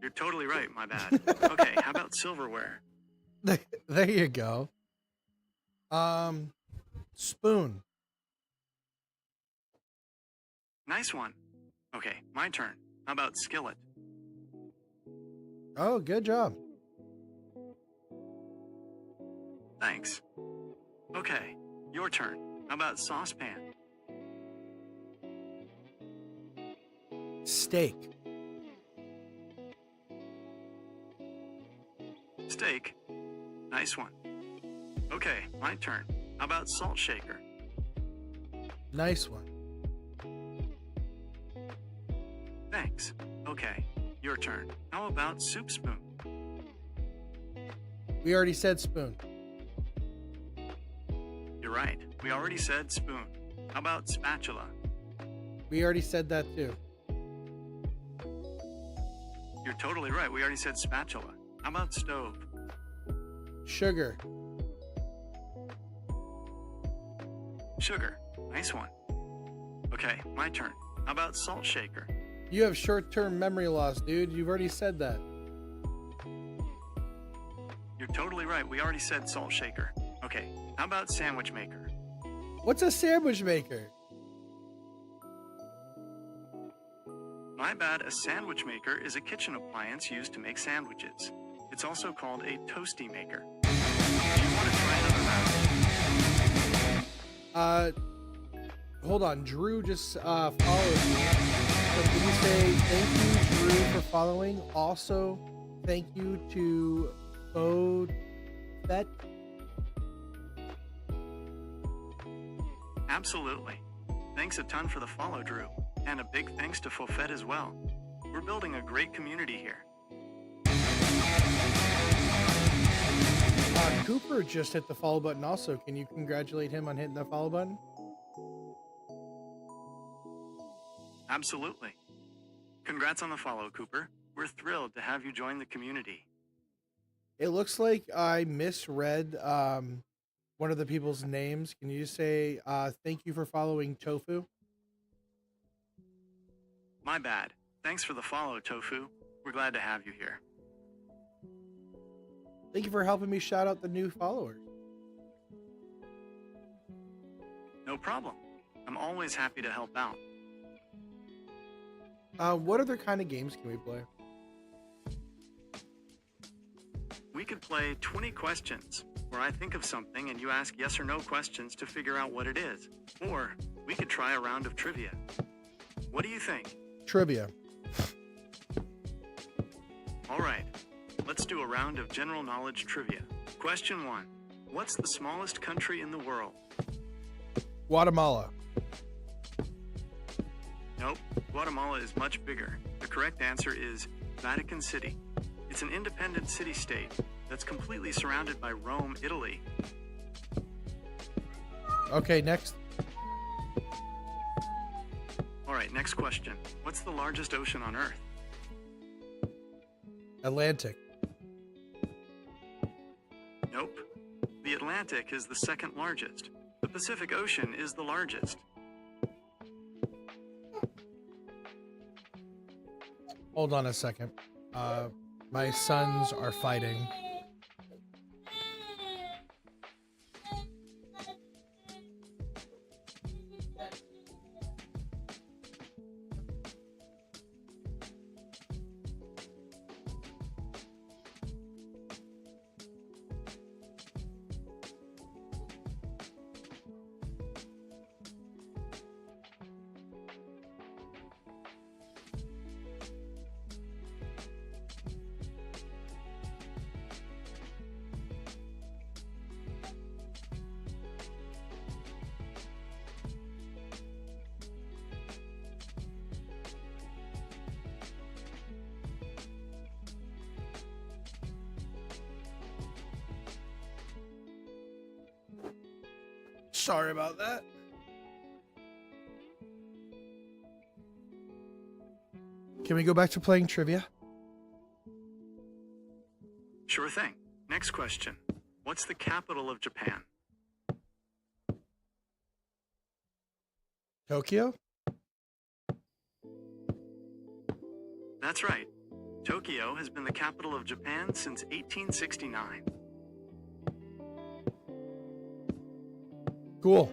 You're totally right, my bad. Okay, how about silverware? There you go. Spoon. Nice one. Okay, my turn. How about skillet? Oh, good job. Thanks. Okay, your turn. How about saucepan? Steak. Steak. Nice one. Okay, my turn. How about salt shaker? Nice one. Thanks. Okay, your turn. How about soup spoon? We already said spoon. You're right. We already said spoon. How about spatula? We already said that too. You're totally right. We already said spatula. How about stove? Sugar. Sugar. Nice one. Okay, my turn. How about salt shaker? You have short-term memory loss, dude. You've already said that. You're totally right. We already said salt shaker. Okay, how about sandwich maker? What's a sandwich maker? My bad, a sandwich maker is a kitchen appliance used to make sandwiches. It's also called a toasty maker. Do you want to try another round? Hold on. Drew just followed me. So can you say thank you, Drew, for following? Also, thank you to Bodfet. Absolutely. Thanks a ton for the follow, Drew. And a big thanks to Fofet as well. We're building a great community here. Cooper just hit the follow button also. Can you congratulate him on hitting the follow button? Absolutely. Congrats on the follow, Cooper. We're thrilled to have you join the community. It looks like I misread one of the people's names. Can you say thank you for following Tofu? My bad. Thanks for the follow, Tofu. We're glad to have you here. Thank you for helping me shout out the new followers. No problem. I'm always happy to help out. What other kind of games can we play? We could play 20 questions, where I think of something and you ask yes or no questions to figure out what it is. Or we could try a round of trivia. What do you think? Trivia. All right, let's do a round of general knowledge trivia. Question 1. What's the smallest country in the world? Guatemala. Nope, Guatemala is much bigger. The correct answer is Vatican City. It's an independent city-state that's completely surrounded by Rome, Italy. Okay, next. All right, next question. What's the largest ocean on Earth? Atlantic. Nope. The Atlantic is the second largest. The Pacific Ocean is the largest. Hold on a second. My sons are fighting. Sorry about that. Can we go back to playing trivia? Sure thing. Next question. What's the capital of Japan? Tokyo? That's right. Tokyo has been the capital of Japan since 1869. Cool.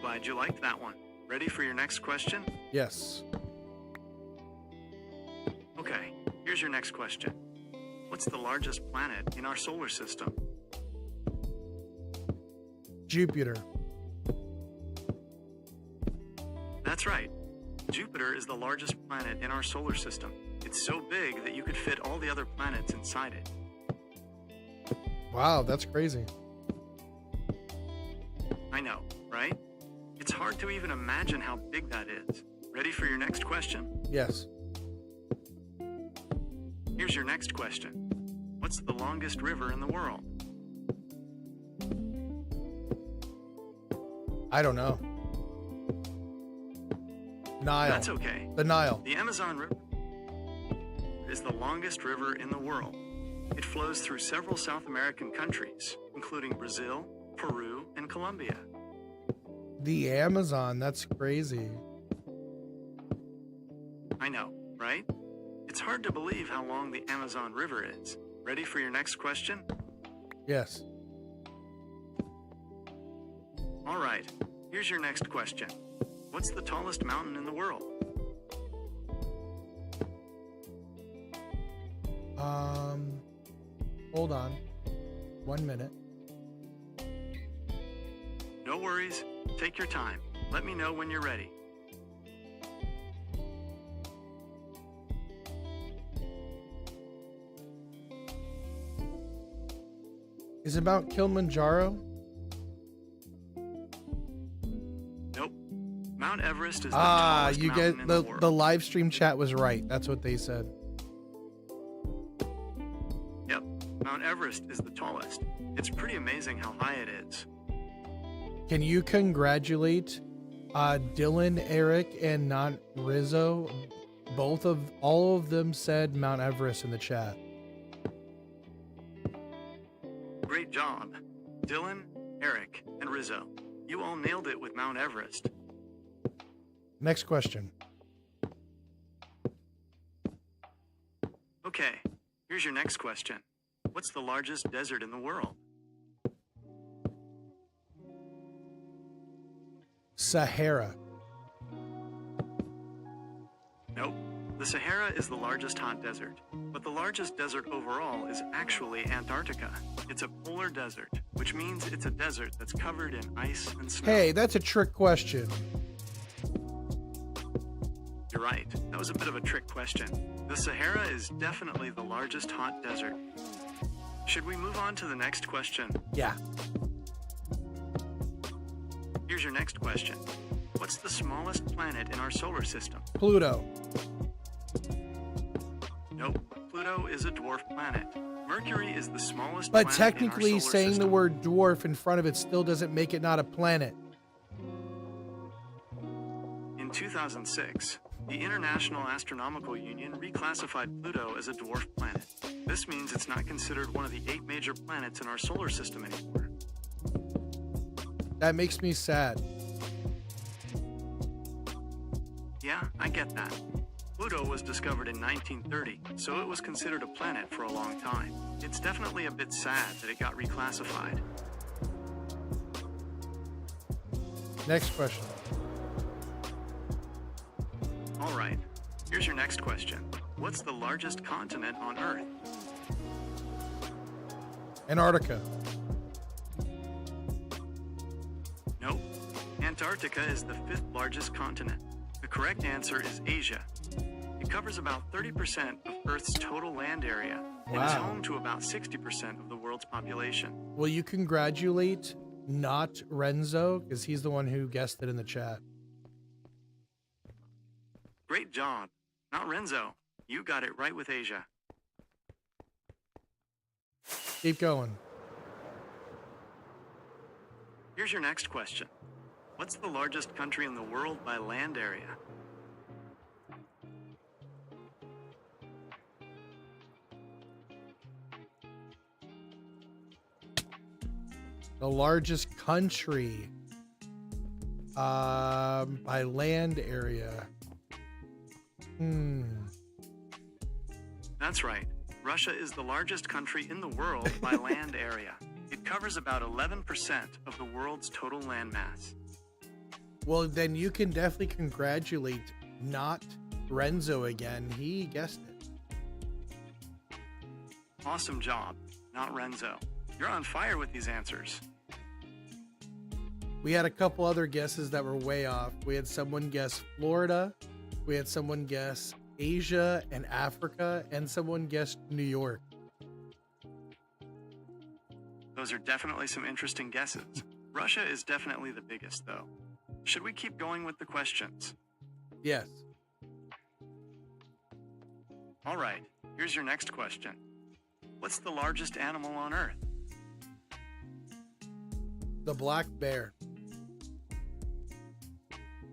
Glad you liked that one. Ready for your next question? Yes. Okay, here's your next question. What's the largest planet in our solar system? Jupiter. That's right. Jupiter is the largest planet in our solar system. It's so big that you could fit all the other planets inside it. Wow, that's crazy. I know, right? It's hard to even imagine how big that is. Ready for your next question? Yes. Here's your next question. What's the longest river in the world? I don't know. Nile. That's okay. The Nile. The Amazon River is the longest river in the world. It flows through several South American countries, including Brazil, Peru, and Colombia. The Amazon. That's crazy. I know, right? It's hard to believe how long the Amazon River is. Ready for your next question? Yes. All right, here's your next question. What's the tallest mountain in the world? Hold on. 1 minute. No worries. Take your time. Let me know when you're ready. Is it Mount Kilimanjaro? Nope. Mount Everest is the tallest you mountain get in the world. the live stream chat was right. That's what they said. Yep. Mount Everest is the tallest. It's pretty amazing how high it is. Can you congratulate Dylan, Eric, and not Rizzo? All of them said Mount Everest in the chat. Great job. Dylan, Eric, and Rizzo. You all nailed it with Mount Everest. Next question. Okay, Here's your next question. What's the largest desert in the world? Sahara. Nope. The Sahara is the largest hot desert, but the largest desert overall is actually Antarctica. It's a polar desert, which means it's a desert that's covered in ice and snow. Hey, that's a trick question. You're right. That was a bit of a trick question. The Sahara is definitely the largest hot desert. Should we move on to the next question? Yeah. Here's your next question. What's the smallest planet in our solar system? Pluto. Nope. Pluto is a dwarf planet. Mercury is the smallest But planet technically, in our solar saying the system. word dwarf in front of it still doesn't make it not a planet. In 2006, the International Astronomical Union reclassified Pluto as a dwarf planet. This means it's not considered one of the 8 major planets in our solar system anymore. That makes me sad. Yeah, I get that. Pluto was discovered in 1930, so it was considered a planet for a long time. It's definitely a bit sad that it got reclassified. Next question. All right, here's your next question. What's the largest continent on Earth? Antarctica. Nope. Antarctica is the 5th largest continent. The correct answer is Asia. It covers about 30% of Earth's total land area and is Wow. home to about 60% of the world's population. Will you congratulate not Renzo? Because he's the one who guessed it in the chat. Great job. Not Renzo. You got it right with Asia. Keep going. Here's your next question. What's the largest country in the world by land area? The largest country by land area. That's right. Russia is the largest country in the world by land area. It covers about 11% of the world's total landmass. Well, then you can definitely congratulate not Renzo again. He guessed it. Awesome job. Not Renzo. You're on fire with these answers. We had a couple other guesses that were way off. We had someone guess Florida. We had someone guess Asia and Africa, and someone guessed New York. Those are definitely some interesting guesses. Russia is definitely the biggest, though. Should we keep going with the questions? Yes. All right, here's your next question. What's the largest animal on Earth? The black bear.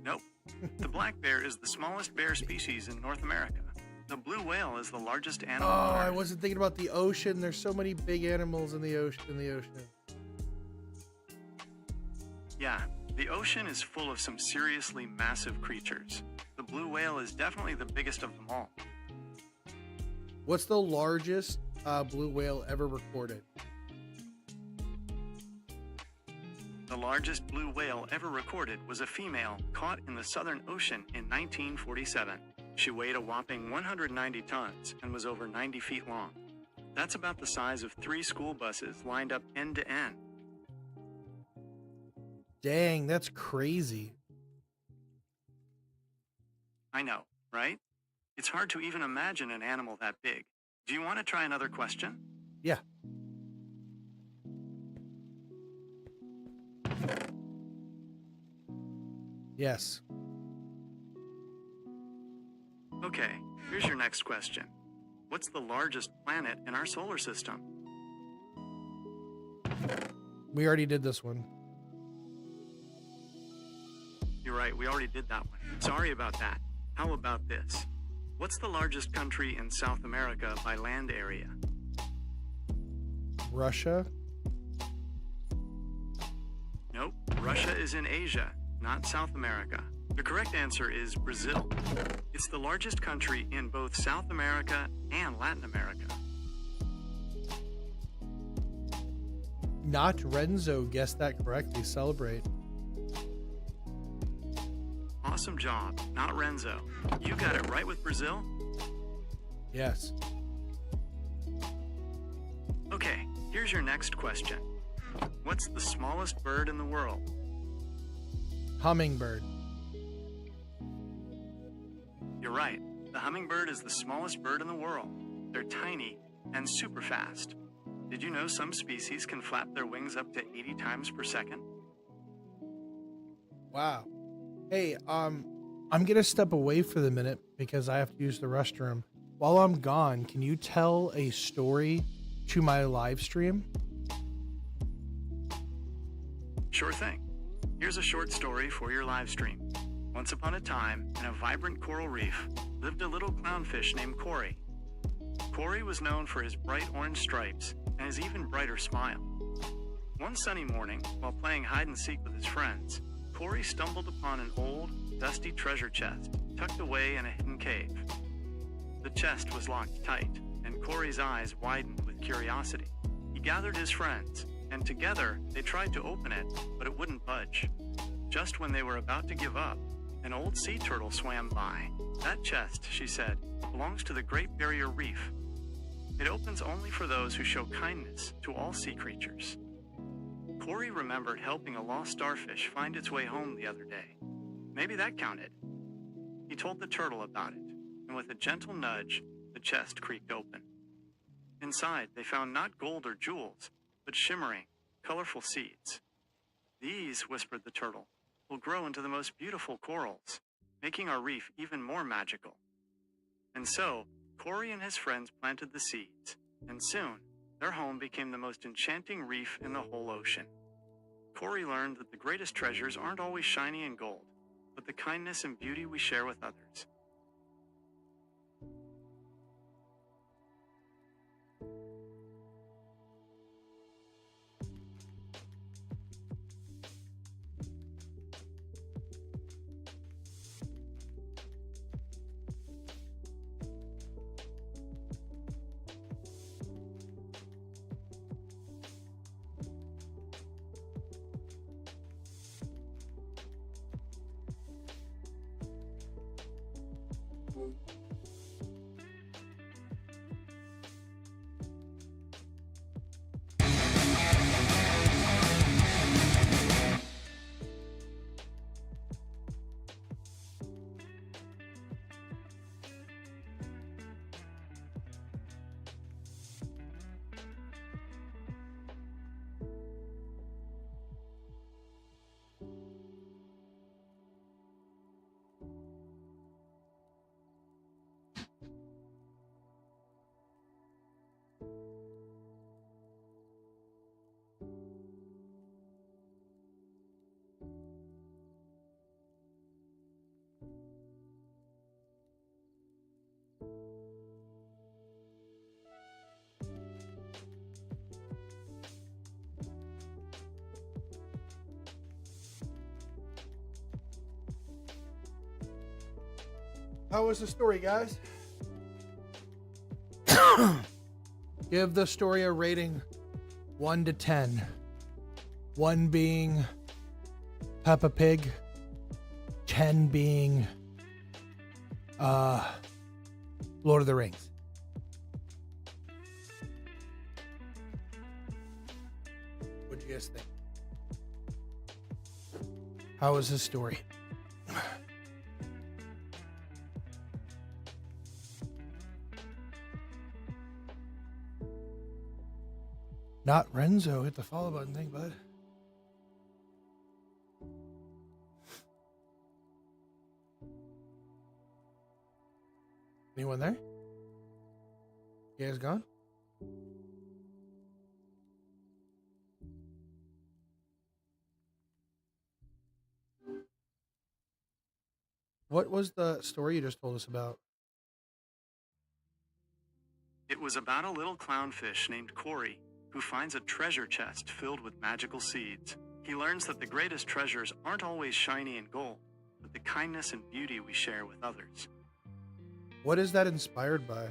Nope. The black bear is the smallest bear species in North America. The blue whale is the largest Oh, animal on I Earth. wasn't thinking about the ocean. There's so many big animals in the ocean. Yeah, the ocean is full of some seriously massive creatures. The blue whale is definitely the biggest of them all. What's the largest blue whale ever recorded? The largest blue whale ever recorded was a female caught in the Southern Ocean in 1947. She weighed a whopping 190 tons and was over 90 feet long. That's about the size of 3 school buses lined up end to end. Dang, that's crazy. I know, right? It's hard to even imagine an animal that big. Do you want to try another question? Yeah. Yes. Okay, here's your next question. What's the largest planet in our solar system? We already did this one. You're right, we already did that one. Sorry about that. How about this? What's the largest country in South America by land area? Russia. Nope, Russia is in Asia, not South America. The correct answer is Brazil. It's the largest country in both South America and Latin America. Not Renzo guessed that correctly. Celebrate. Awesome job, not Renzo. You got it right with Brazil? Yes. Okay, here's your next question. What's the smallest bird in the world? Hummingbird. You're right. The hummingbird is the smallest bird in the world. They're tiny and super fast. Did you know some species can flap their wings up to 80 times per second? Wow. Hey, I'm gonna step away for the minute because I have to use the restroom. While I'm gone, can you tell a story to my live stream? Sure thing. Here's a short story for your live stream. Once upon a time, in a vibrant coral reef, lived a little clownfish named Cory. Cory was known for his bright orange stripes and his even brighter smile. One sunny morning, while playing hide and seek with his friends, Cory stumbled upon an old, dusty treasure chest tucked away in a hidden cave. The chest was locked tight, and Cory's eyes widened with curiosity. He gathered his friends, and together they tried to open it, but it wouldn't budge. Just when they were about to give up, an old sea turtle swam by. That chest, she said, belongs to the Great Barrier Reef. It opens only for those who show kindness to all sea creatures. Cory remembered helping a lost starfish find its way home the other day. Maybe that counted. He told the turtle about it, and with a gentle nudge, the chest creaked open. Inside, they found not gold or jewels, but shimmering, colorful seeds. These, whispered the turtle, will grow into the most beautiful corals, making our reef even more magical. And so, Cory and his friends planted the seeds, and soon, their home became the most enchanting reef in the whole ocean. Cory learned that the greatest treasures aren't always shiny and gold, but the kindness and beauty we share with others. How was the story, guys? Give the story a rating 1 to 10. 1 being Peppa Pig, 10 being Lord of the Rings. What'd you guys think? How was the story? Not Renzo. Hit the follow button thing, bud. Anyone there? You guys gone? What was the story you just told us about? It was about a little clownfish named Cory, who finds a treasure chest filled with magical seeds. He learns that the greatest treasures aren't always shiny and gold, but the kindness and beauty we share with others. What is that inspired by?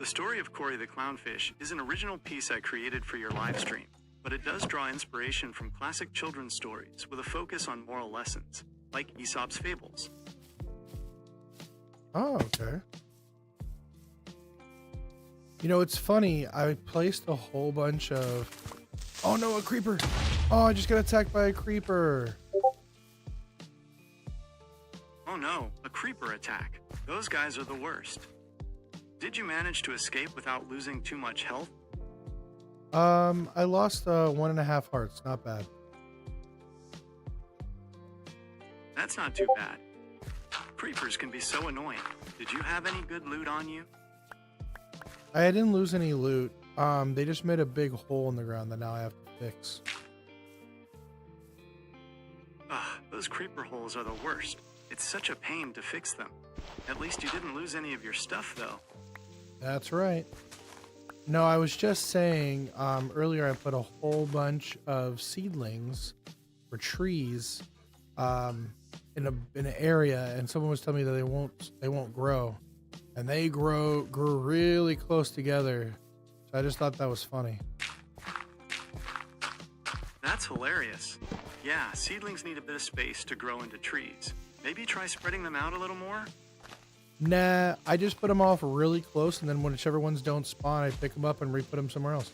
The story of Cory the Clownfish is an original piece I created for your live stream, but it does draw inspiration from classic children's stories with a focus on moral lessons, like Aesop's fables. Oh, okay. You know, it's funny. I placed a whole bunch of... Oh no, a creeper! Oh, I just got attacked by a creeper. Oh no, a creeper attack. Those guys are the worst. Did you manage to escape without losing too much health? I lost 1.5 hearts. Not bad. That's not too bad. Creepers can be so annoying. Did you have any good loot on you? I didn't lose any loot. They just made a big hole in the ground that now I have to fix. Those creeper holes are the worst. It's such a pain to fix them. At least you didn't lose any of your stuff, though. That's right. No, I was just saying, earlier I put a whole bunch of seedlings or trees in an area, and someone was telling me that they won't grow. And they grew really close together. So I just thought that was funny. That's hilarious. Yeah, seedlings need a bit of space to grow into trees. Maybe try spreading them out a little more? Nah, I just put them off really close, and then whichever ones don't spawn, I pick them up and re-put them somewhere else.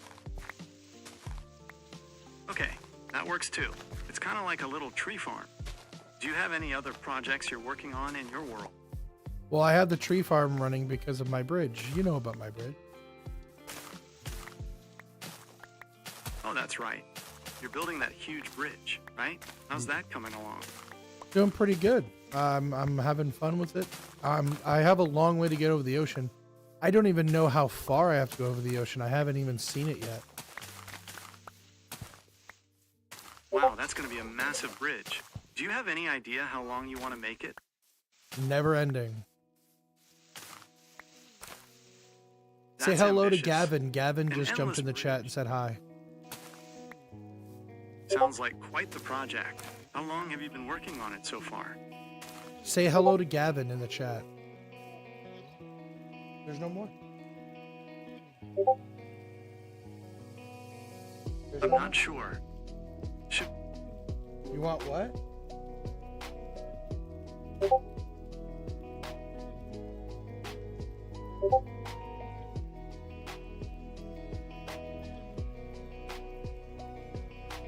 Okay, that works too. It's kind of like a little tree farm. Do you have any other projects you're working on in your world? Well, I have the tree farm running because of my bridge. You know about my bridge. Oh, that's right. You're building that huge bridge, right? How's that coming along? Doing pretty good. I'm having fun with it. I have a long way to get over the ocean. I don't even know how far I have to go over the ocean. I haven't even seen it yet. Wow, that's going to be a massive bridge. Do you have any idea how long you want to make it? Never ending. Say That's hello ambitious. to Gavin. Gavin An just jumped endless in the chat and bridge. said hi. Sounds like quite the project. How long have you been working on it so far? Say hello to Gavin in the chat. There's no more. I'm not sure. Should You want what?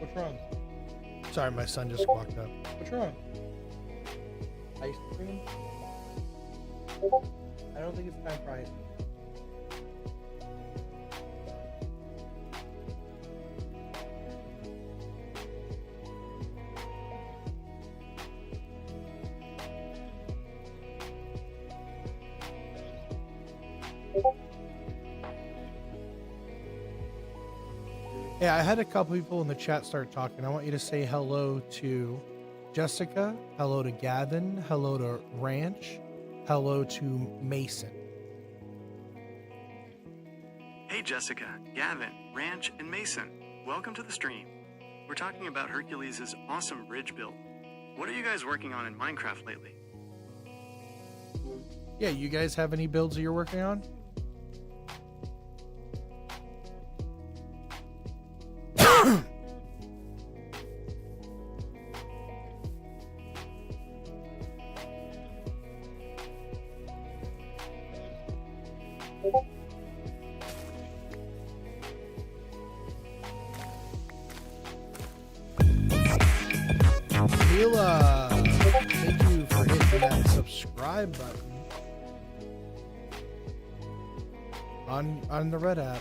What's wrong? Sorry, my son just walked up. What's wrong? Ice cream? I don't think it's time for ice cream. Yeah, I had a couple people in the chat start talking. I want you to say hello to Jessica, hello to Gavin, hello to Ranch, hello to Mason. Hey Jessica, Gavin, Ranch, and Mason. Welcome to the stream. We're talking about Hercules' awesome bridge build. What are you guys working on in Minecraft lately? Yeah, you guys have any builds that you're working on? Mila, thank you for hitting that subscribe button on the Red app.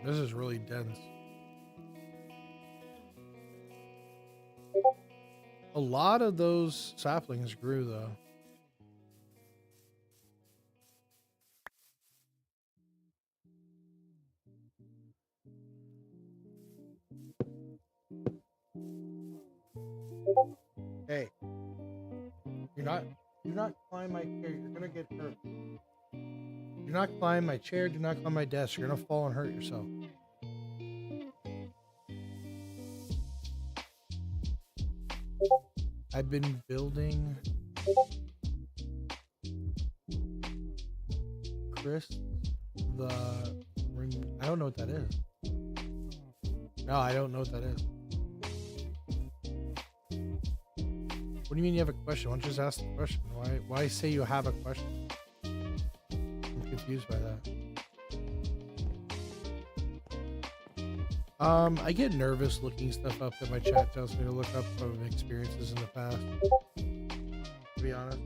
This is really dense. A lot of those saplings grew though. Hey. Do not climb my chair. You're gonna get hurt. Do not climb my chair. Do not climb my desk. You're gonna fall and hurt yourself. I've been building Chris the ring. I don't know what that is. No, I don't know what that is. What do you mean you have a question? Why don't you just ask the question? Why say you have a question? I'm confused by that. I get nervous looking stuff up that my chat tells me to look up from experiences in the past. To be honest.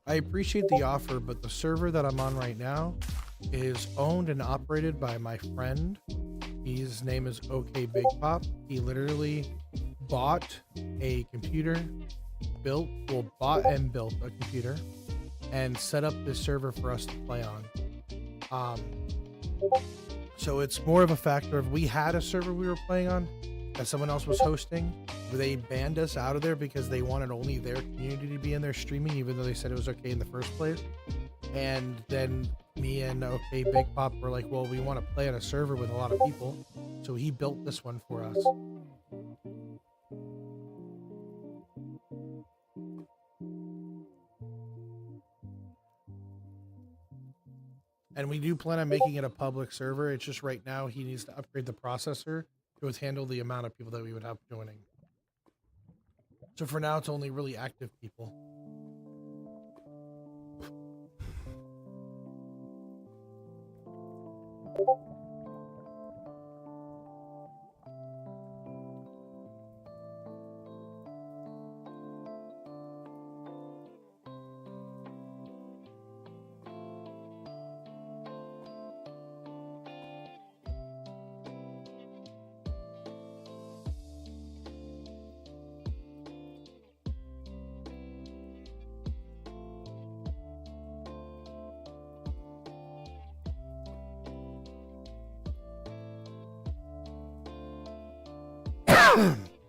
I appreciate the offer, but the server that I'm on right now is owned and operated by my friend. His name is OK Big Pop. He literally bought a computer, bought and built a computer, and set up this server for us to play on. So it's more of a factor of we had a server we were playing on that someone else was hosting. They banned us out of there because they wanted only their community to be in there streaming, even though they said it was okay in the first place. And then me and OK Big Pop were like, well, we want to play on a server with a lot of people. So he built this one for us. And we do plan on making it a public server. It's just right now he needs to upgrade the processor to handle the amount of people that we would have joining. So for now, it's only really active people.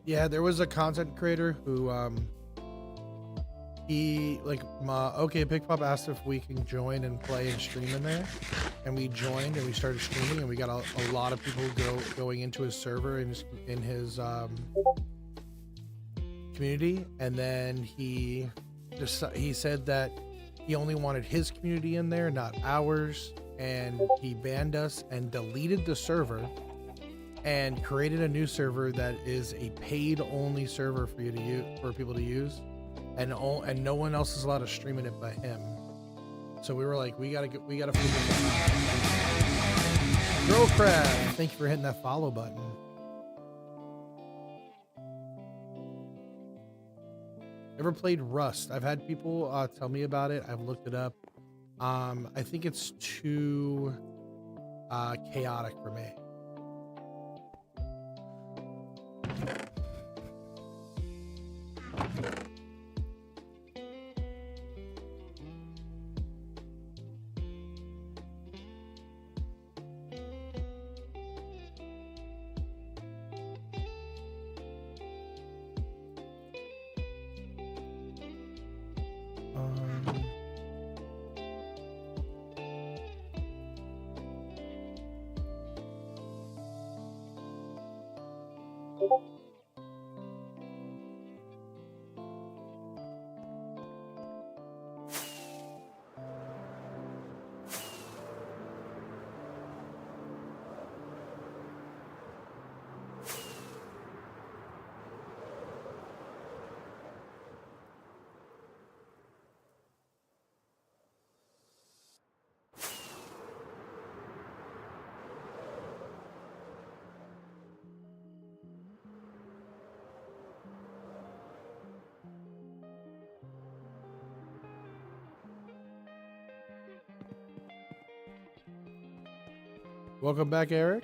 Yeah, there was a content creator who he like OK Big Pop asked if we can join and play and stream in there, and we joined and we started streaming, and we got a lot of people going into his server in his community. And then he said that he only wanted his community in there, not ours, and he banned us and deleted the server and created a new server that is a paid only server for you to use, for people to use, and no one else is allowed to stream in it but him. So we were like, we gotta figure this out. Girlcraft, thank you for hitting that follow button. Ever played Rust? I've had people tell me about it. I've looked it up. I think it's too chaotic for me. Welcome back, Eric.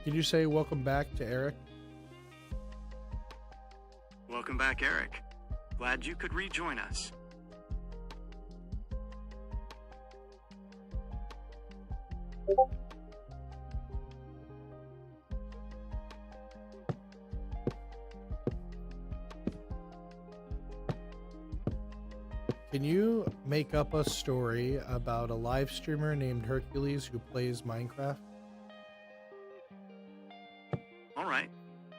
Can you say welcome back to Eric? Welcome back, Eric. Glad you could rejoin us. Can you make up a story about a live streamer named Hercules who plays Minecraft? All right,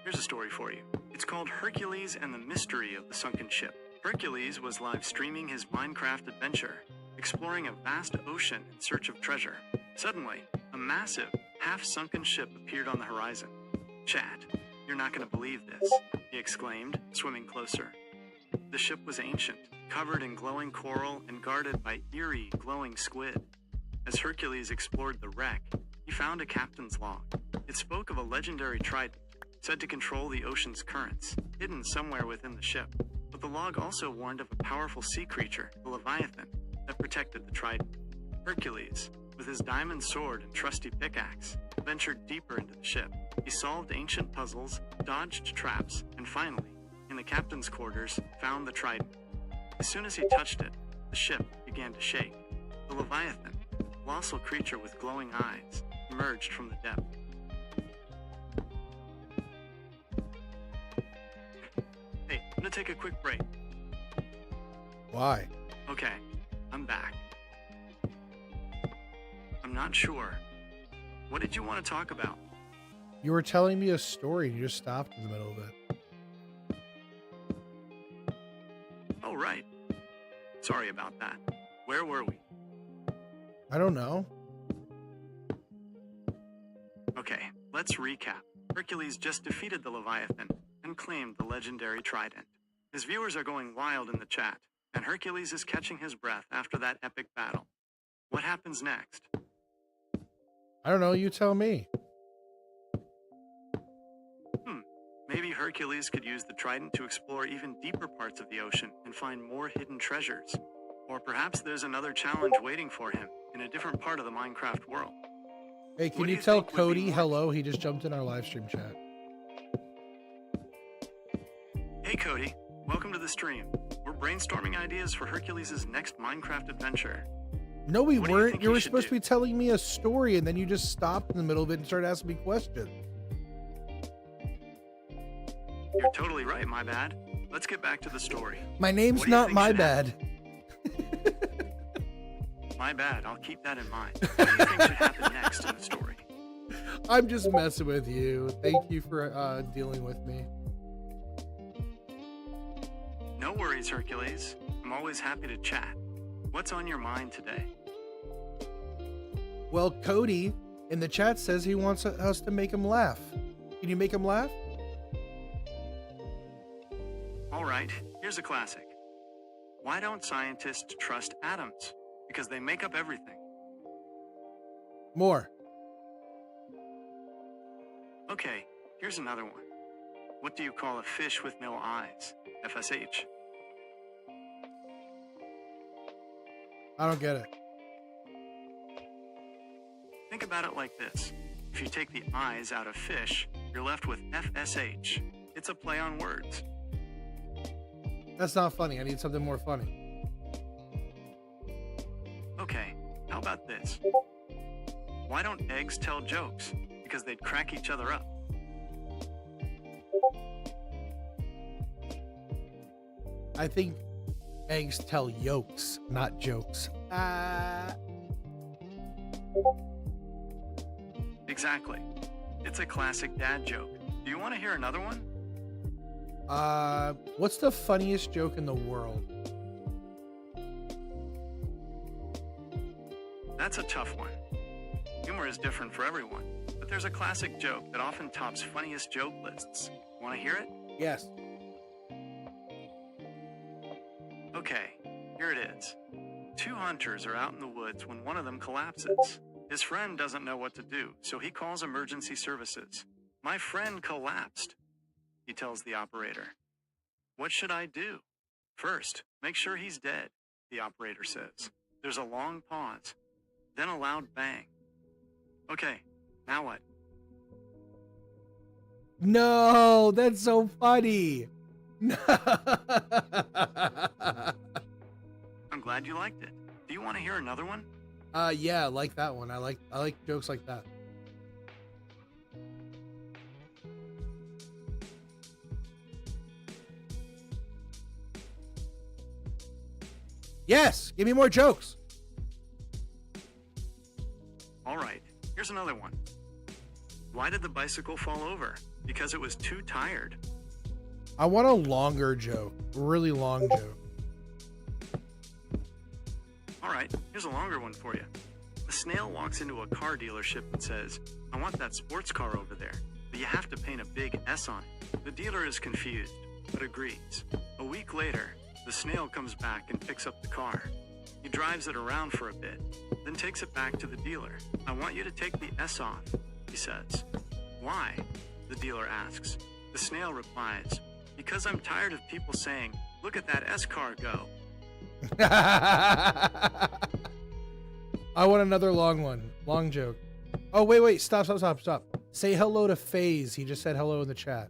here's a story for you. It's called Hercules and the Mystery of the Sunken Ship. Hercules was live streaming his Minecraft adventure, exploring a vast ocean in search of treasure. Suddenly, a massive, half-sunken ship appeared on the horizon. "Chat, you're not going to believe this," he exclaimed, swimming closer. The ship was ancient, covered in glowing coral and guarded by eerie, glowing squid. As Hercules explored the wreck, he found a captain's log. It spoke of a legendary trident, said to control the ocean's currents, hidden somewhere within the ship. But the log also warned of a powerful sea creature, the Leviathan, that protected the trident. Hercules, with his diamond sword and trusty pickaxe, ventured deeper into the ship. He solved ancient puzzles, dodged traps, and finally, in the captain's quarters, found the trident. As soon as he touched it, the ship began to shake. The Leviathan, a colossal creature with glowing eyes, emerged from the depth. Hey, I'm gonna take a quick break. Why? Okay, I'm back. I'm not sure. What did you want to talk about? You were telling me a story and you just stopped in the middle of it. Oh, right. Sorry about that. Where were we? I don't know. Okay, let's recap. Hercules just defeated the Leviathan and claimed the legendary trident. His viewers are going wild in the chat, and Hercules is catching his breath after that epic battle. What happens next? I don't know. You tell me. Maybe Hercules could use the trident to explore even deeper parts of the ocean and find more hidden treasures. Or perhaps there's another challenge waiting for him in a different part of the Minecraft world. Hey, can What do you you tell think would be Cody more- hello? He just jumped in our live stream chat. Hey Cody, welcome to the stream. We're brainstorming ideas for Hercules' next Minecraft adventure. No, we What do you weren't. think You he were should supposed do? to be telling me a story and then you just stopped in the middle of it and started asking me questions. You're totally right, my bad. Let's get back to the story. My name's What do you not think my should bad. My bad, I'll keep that in mind. What do you think should happen next in the story? I'm just messing with you. Thank you for dealing with me. No worries, Hercules. I'm always happy to chat. What's on your mind today? Well, Cody in the chat says he wants us to make him laugh. Can you make him laugh? All right, here's a classic. Why don't scientists trust atoms? Because they make up everything. More. Okay, here's another one. What do you call a fish with no eyes? FSH. I don't get it. Think about it like this. If you take the eyes out of fish, you're left with FSH. It's a play on words. That's not funny. I need something more funny. Okay, how about this? Why don't eggs tell jokes? Because they'd crack each other up. I think eggs tell yolks, not jokes. Exactly. It's a classic dad joke. Do you want to hear another one? What's the funniest joke in the world? That's a tough one. Humor is different for everyone, but there's a classic joke that often tops funniest joke lists. Want to hear it? Yes. Okay, here it is. Two hunters are out in the woods when one of them collapses. His friend doesn't know what to do, so he calls emergency services. My friend collapsed, he tells the operator. What should I do? First, make sure he's dead, the operator says. There's a long pause, then a loud bang. Okay, now what? No, that's so funny. I'm glad you liked it. Do you want to hear another one? Yeah, I like that one. I like jokes like that. Yes, give me more jokes. All right, here's another one. Why did the bicycle fall over? Because it was too tired. I want a longer joke, really long joke. All right, here's a longer one for you. A snail walks into a car dealership and says, I want that sports car over there, but you have to paint a big S on it. The dealer is confused, but agrees. A week later, the snail comes back and picks up the car. He drives it around for a bit, then takes it back to the dealer. I want you to take the S off, he says. Why? The dealer asks. The snail replies, because I'm tired of people saying, look at that S car go. I want another long one. Long joke. Oh, wait. Stop. Say hello to FaZe. He just said hello in the chat.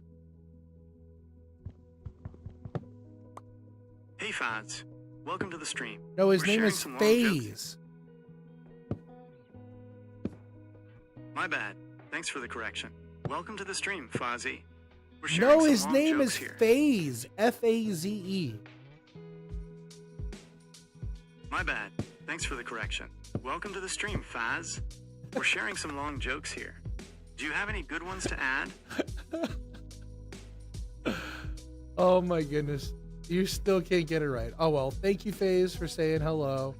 Hey, Faz. Welcome to the stream. No, his We're name sharing is some long jokes. FaZe. My bad. Thanks for the correction. Welcome to the stream, Fozzie. We're sharing No, some his long name jokes is here. FaZe. F-A-Z-E. My bad. Thanks for the correction. Welcome to the stream, Faz. We're sharing some long jokes here. Do you have any good ones to add? Oh my goodness. You still can't get it right. Oh well, thank you, FaZe, for saying hello.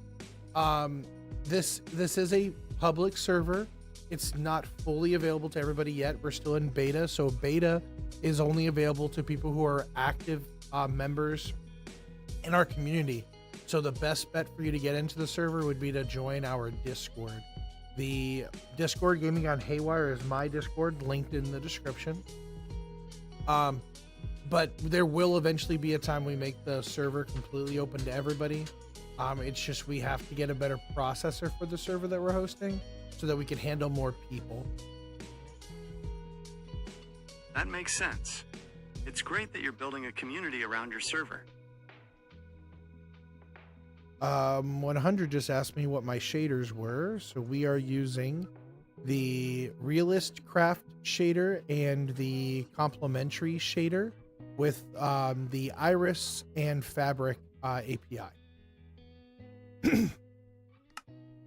This is a public server. It's not fully available to everybody yet. We're still in beta, so beta is only available to people who are active members in our community. So the best bet for you to get into the server would be to join our Discord. The Discord Gaming on Haywire is my Discord, linked in the description. But there will eventually be a time we make the server completely open to everybody. It's just we have to get a better processor for the server that we're hosting so that we can handle more people. That makes sense. It's great that you're building a community around your server. 100 just asked me what my shaders were. So we are using the Realist Craft shader and the complementary shader with the Iris and Fabric API.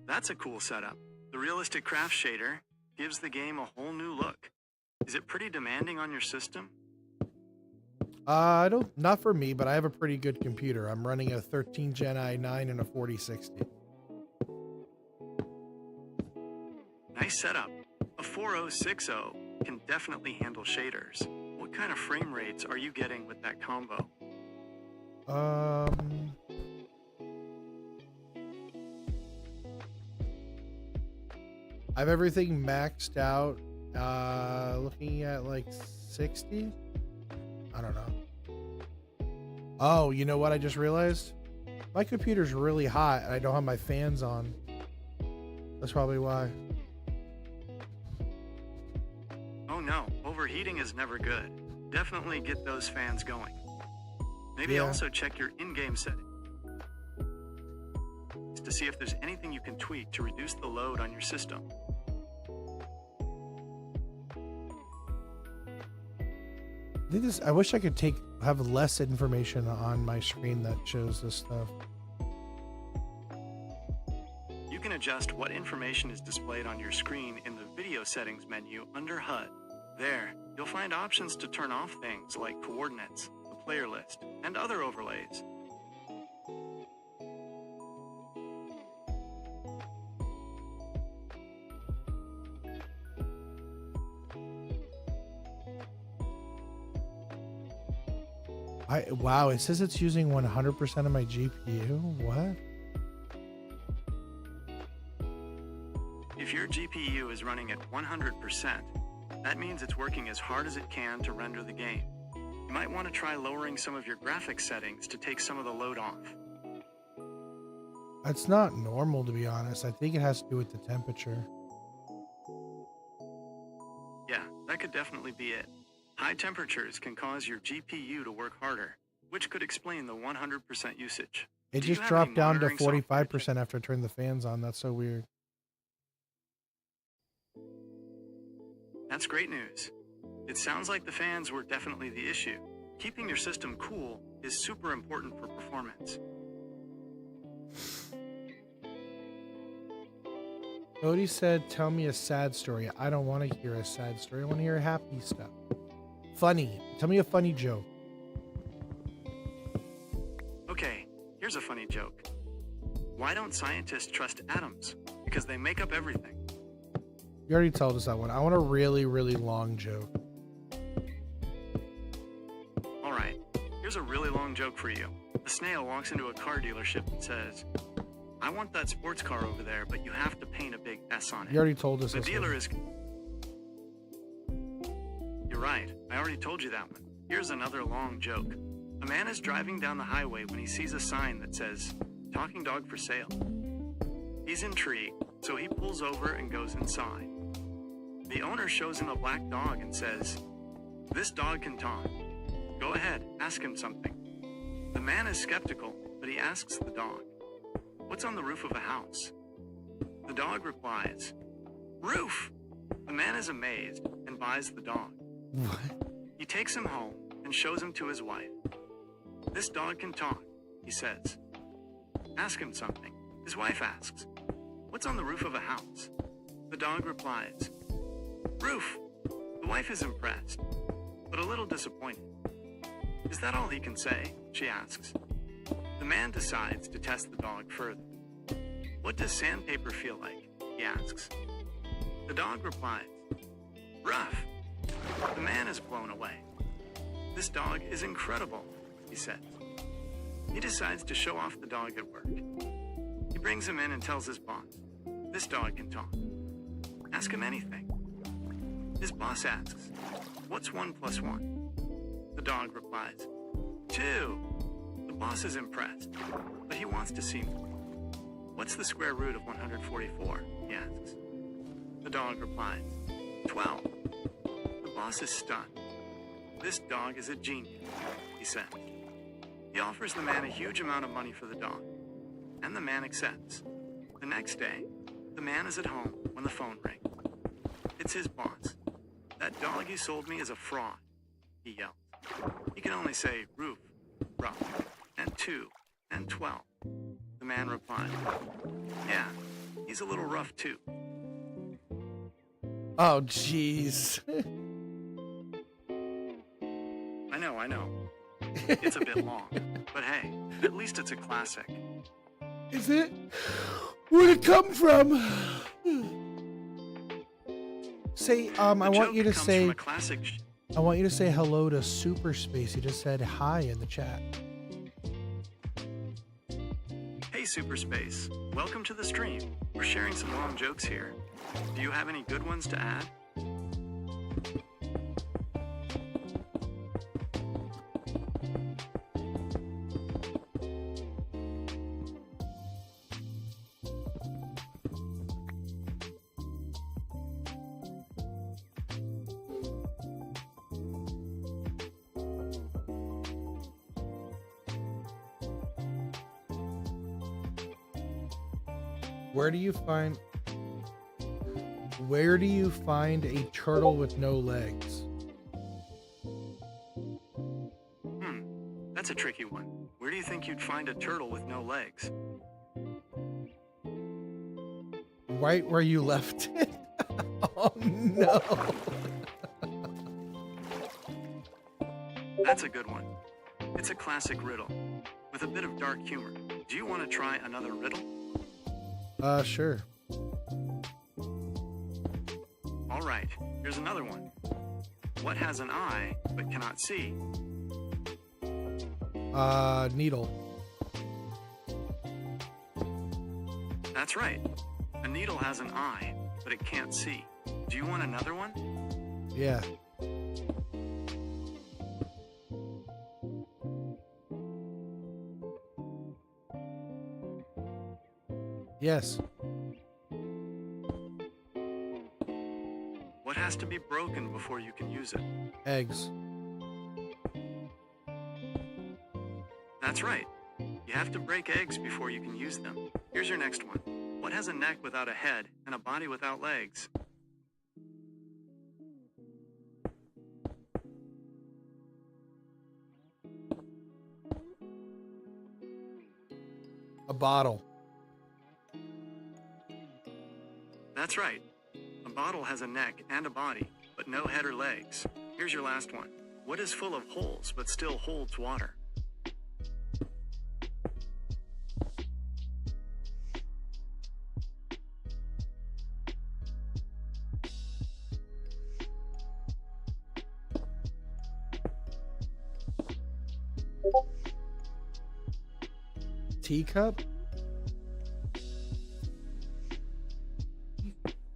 That's a cool setup. The Realistic Craft shader gives the game a whole new look. Is it pretty demanding on your system? Not for me, but I have a pretty good computer. I'm running a 13 Gen i9 and a 4060. Nice setup. A 4060 can definitely handle shaders. What kind of frame rates are you getting with that combo? I have everything maxed out. Looking at like 60. I don't know. Oh, you know what I just realized? My computer's really hot and I don't have my fans on. That's probably why. Oh no, overheating is never good. Definitely get those fans going. Maybe Yeah. also check your in-game settings to see if there's anything you can tweak to reduce the load on your system. I wish I could have less information on my screen that shows this stuff. You can adjust what information is displayed on your screen in the video settings menu under HUD. There, you'll find options to turn off things like coordinates, the player list, and other overlays. Wow, it says it's using 100% of my GPU. What? If your GPU is running at 100%, that means it's working as hard as it can to render the game. You might want to try lowering some of your graphics settings to take some of the load off. It's not normal, to be honest. I think it has to do with the temperature. Yeah, that could definitely be it. High temperatures can cause your GPU to work harder, which could explain the 100% usage. It Do you just have dropped any down to monitoring software 45% after I turned the fans on. That's so weird. That's great news. It sounds like the fans were definitely the issue. Keeping your system cool is super important for performance. Cody said, tell me a sad story. I don't want to hear a sad story. I want to hear happy stuff. Funny. Tell me a funny joke. Okay, here's a funny joke. Why don't scientists trust atoms? Because they make up everything. You already told us that one. I want a really, really long joke. All right, here's a really long joke for you. A snail walks into a car dealership and says, I want that sports car over there, but you have to paint a big S on it. You already told us The this dealer one. is... You're right, I already told you that one. Here's another long joke. A man is driving down the highway when he sees a sign that says, talking dog for sale. He's intrigued, so he pulls over and goes inside. The owner shows him a black dog and says, this dog can talk. Go ahead, ask him something. The man is skeptical, but he asks the dog, what's on the roof of a house? The dog replies, roof! The man is amazed and buys the dog. What? He takes him home and shows him to his wife. This dog can talk, he says. Ask him something. His wife asks, what's on the roof of a house? The dog replies, roof! The wife is impressed, but a little disappointed. Is that all he can say? She asks. The man decides to test the dog further. What does sandpaper feel like? He asks. The dog replies, rough. The man is blown away. This dog is incredible, he says. He decides to show off the dog at work. He brings him in and tells his boss, this dog can talk. Ask him anything. His boss asks, what's 1 + 1? The dog replies, 2. The boss is impressed, but he wants to see more. What's the square root of 144? He asks. The dog replies, 12. The boss is stunned. This dog is a genius, he says. He offers the man a huge amount of money for the dog, and the man accepts. The next day, the man is at home when the phone rings. It's his boss. That dog you sold me is a fraud, he yells. He can only say roof, rough, and 2, and 12. The man replies, yeah, he's a little rough too. Oh, jeez. I know. It's a bit long, but hey, at least it's a classic. Is it? Where'd it come from? Say, I want you to say, I want you to say hello to Super Space. He just said hi in the chat. Hey Super Space, welcome to the stream. We're sharing some long jokes here. Do you have any good ones to add? Where do you find a turtle with no legs? That's a tricky one. Where do you think you'd find a turtle with no legs? Right where you left it. Oh no. That's a good one. It's a classic riddle with a bit of dark humor. Do you want to try another riddle? Sure. All right, here's another one. What has an eye but cannot see? Needle. That's right. A needle has an eye, but it can't see. Do you want another one? Yeah. Yes. What has to be broken before you can use it? Eggs. That's right. You have to break eggs before you can use them. Here's your next one. What has a neck without a head and a body without legs? A bottle. That's right. A bottle has a neck and a body, but no head or legs. Here's your last one. What is full of holes but still holds water? Teacup?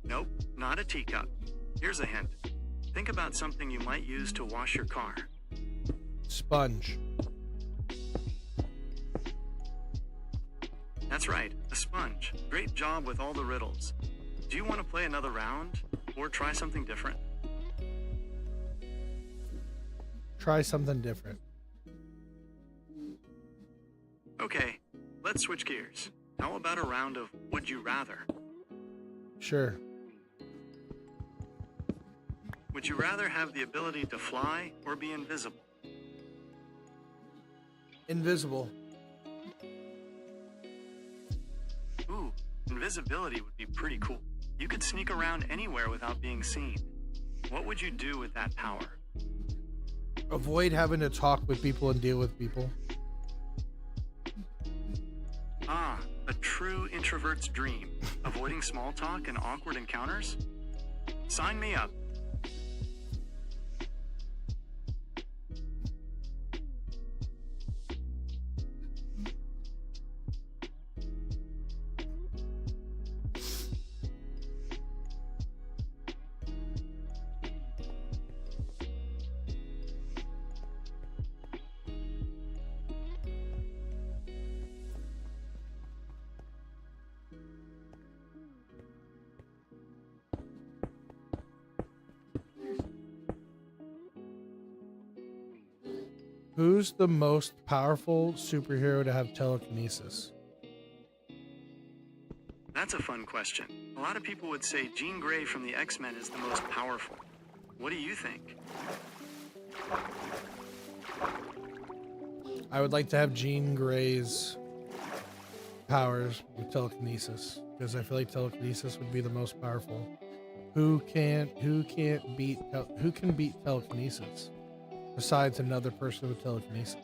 Nope, not a teacup. Here's a hint. Think about something you might use to wash your car. Sponge. That's right, a sponge. Great job with all the riddles. Do you want to play another round or try something different? Try something different. Okay, let's switch gears. How about a round of Would You Rather? Sure. Would you rather have the ability to fly or be invisible? Invisible. Ooh, invisibility would be pretty cool. You could sneak around anywhere without being seen. What would you do with that power? Avoid having to talk with people and deal with people. Ah, a true introvert's dream. Avoiding small talk and awkward encounters? Sign me up. Who's the most powerful superhero to have telekinesis? That's a fun question. A lot of people would say Jean Grey from the X-Men is the most powerful. What do you think? I would like to have Jean Grey's powers with telekinesis because I feel like telekinesis would be the most powerful. Who can beat telekinesis besides another person with telekinesis?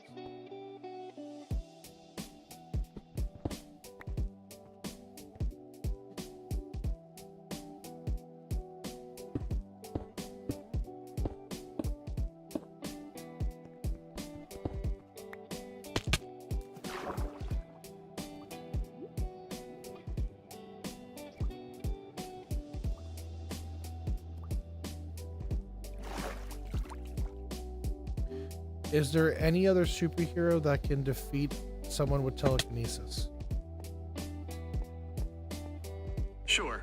Is there any other superhero that can defeat someone with telekinesis? Sure.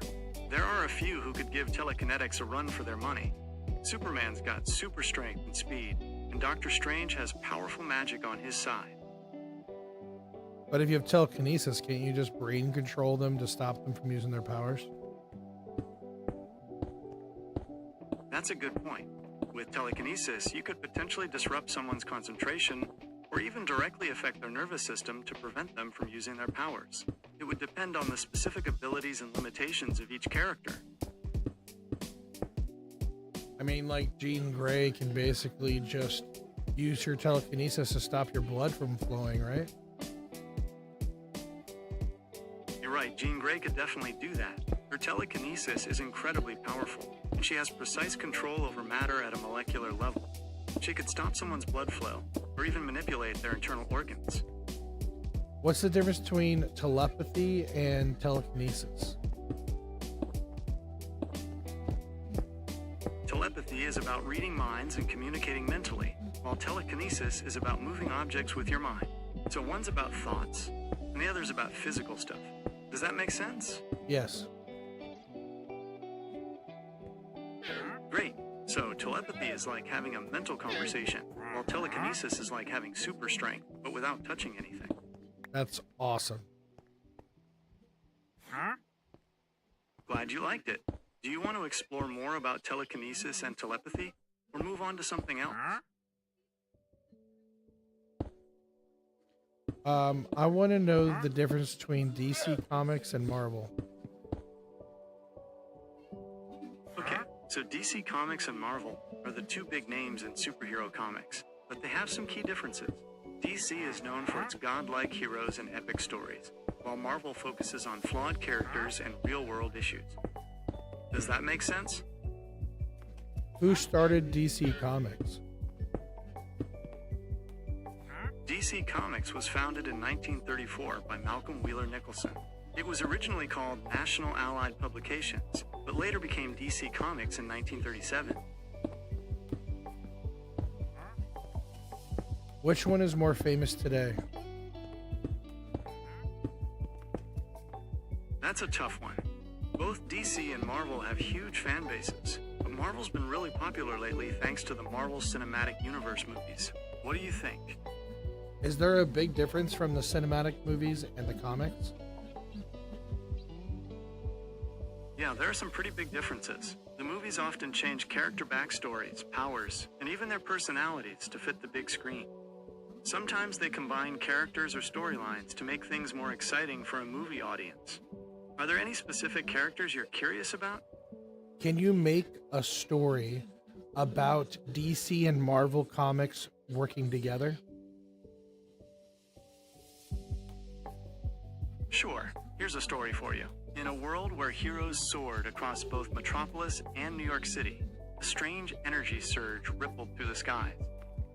There are a few who could give telekinetics a run for their money. Superman's got super strength and speed, and Doctor Strange has powerful magic on his side. But if you have telekinesis, can't you just brain control them to stop them from using their powers? That's a good point. With telekinesis, you could potentially disrupt someone's concentration or even directly affect their nervous system to prevent them from using their powers. It would depend on the specific abilities and limitations of each character. I mean, like Jean Grey can basically just use your telekinesis to stop your blood from flowing, right? You're right, Jean Grey could definitely do that. Her telekinesis is incredibly powerful, and she has precise control over matter at a molecular level. She could stop someone's blood flow, or even manipulate their internal organs. What's the difference between telepathy and telekinesis? Telepathy is about reading minds and communicating mentally, while telekinesis is about moving objects with your mind. So one's about thoughts, and the other's about physical stuff. Does that make sense? Yes. Great. So telepathy is like having a mental conversation, while telekinesis is like having super strength, but without touching anything. That's awesome. Glad you liked it. Do you want to explore more about telekinesis and telepathy, or move on to something else? I want to know the difference between DC Comics and Marvel. Okay, so DC Comics and Marvel are the two big names in superhero comics, but they have some key differences. DC is known for its godlike heroes and epic stories, while Marvel focuses on flawed characters and real-world issues. Does that make sense? Who started DC Comics? DC Comics was founded in 1934 by Malcolm Wheeler Nicholson. It was originally called National Allied Publications, but later became DC Comics in 1937. Which one is more famous today? That's a tough one. Both DC and Marvel have huge fan bases, but Marvel's been really popular lately thanks to the Marvel Cinematic Universe movies. What do you think? Is there a big difference from the cinematic movies and the comics? Yeah, there are some pretty big differences. The movies often change character backstories, powers, and even their personalities to fit the big screen. Sometimes they combine characters or storylines to make things more exciting for a movie audience. Are there any specific characters you're curious about? Can you make a story about DC and Marvel comics working together? Sure, here's a story for you. In a world where heroes soared across both Metropolis and New York City, a strange energy surge rippled through the skies.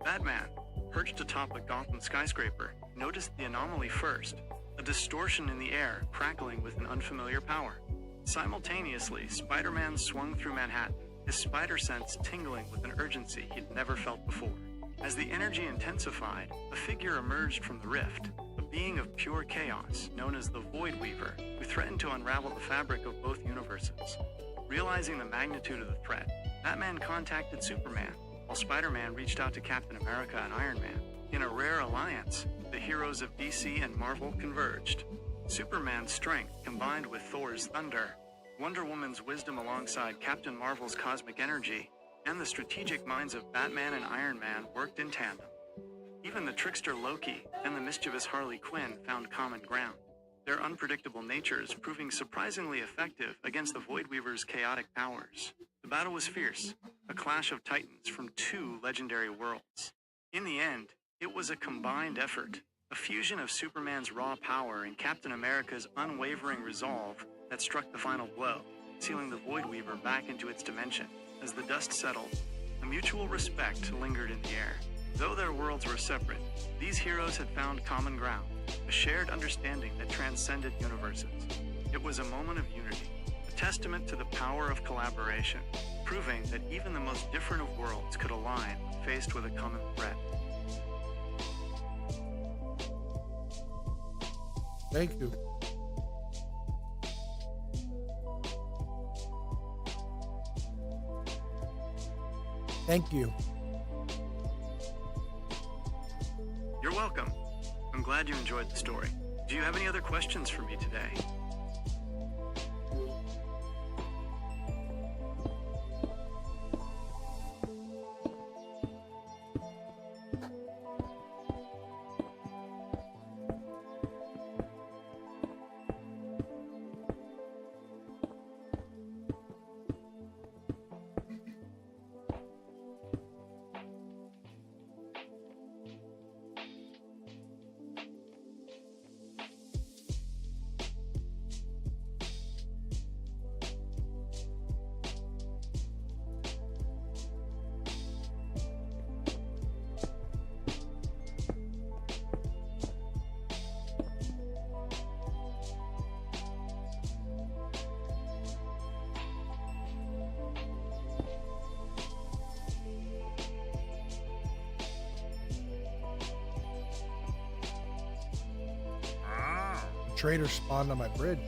Batman, perched atop a Gotham skyscraper, noticed the anomaly first, a distortion in the air crackling with an unfamiliar power. Simultaneously, Spider-Man swung through Manhattan, his spider sense tingling with an urgency he'd never felt before. As the energy intensified, a figure emerged from the rift, a being of pure chaos known as the Void Weaver, who threatened to unravel the fabric of both universes. Realizing the magnitude of the threat, Batman contacted Superman, while Spider-Man reached out to Captain America and Iron Man. In a rare alliance, the heroes of DC and Marvel converged. Superman's strength combined with Thor's thunder, Wonder Woman's wisdom alongside Captain Marvel's cosmic energy, and the strategic minds of Batman and Iron Man worked in tandem. Even the trickster Loki and the mischievous Harley Quinn found common ground, their unpredictable natures proving surprisingly effective against the Void Weaver's chaotic powers. The battle was fierce, a clash of titans from two legendary worlds. In the end, it was a combined effort, a fusion of Superman's raw power and Captain America's unwavering resolve that struck the final blow, sealing the Void Weaver back into its dimension. As the dust settled, a mutual respect lingered in the air. Though their worlds were separate, these heroes had found common ground, a shared understanding that transcended universes. It was a moment of unity, a testament to the power of collaboration, proving that even the most different of worlds could align when faced with a common threat. Thank you. Thank you. You're welcome. I'm glad you enjoyed the story. Do you have any other questions for me today? trader spawned on my bridge.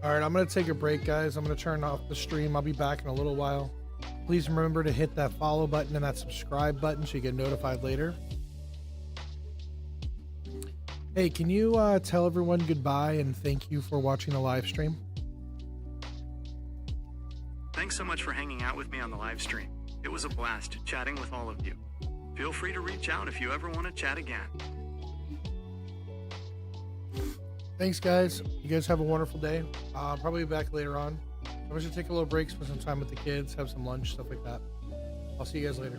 All right, I'm going to take a break, guys. I'm going to turn off the stream. I'll be back in a little while. Please remember to hit that follow button and that subscribe button so you get notified later. Hey, can you tell everyone goodbye and thank you for watching the live stream? Thanks so much for hanging out with me on the live stream. It was a blast chatting with all of you. Feel free to reach out if you ever want to chat again. Thanks, guys. You guys have a wonderful day. Probably be back later on. I'm going to take a little break, spend some time with the kids, have some lunch, stuff like that. I'll see you guys later.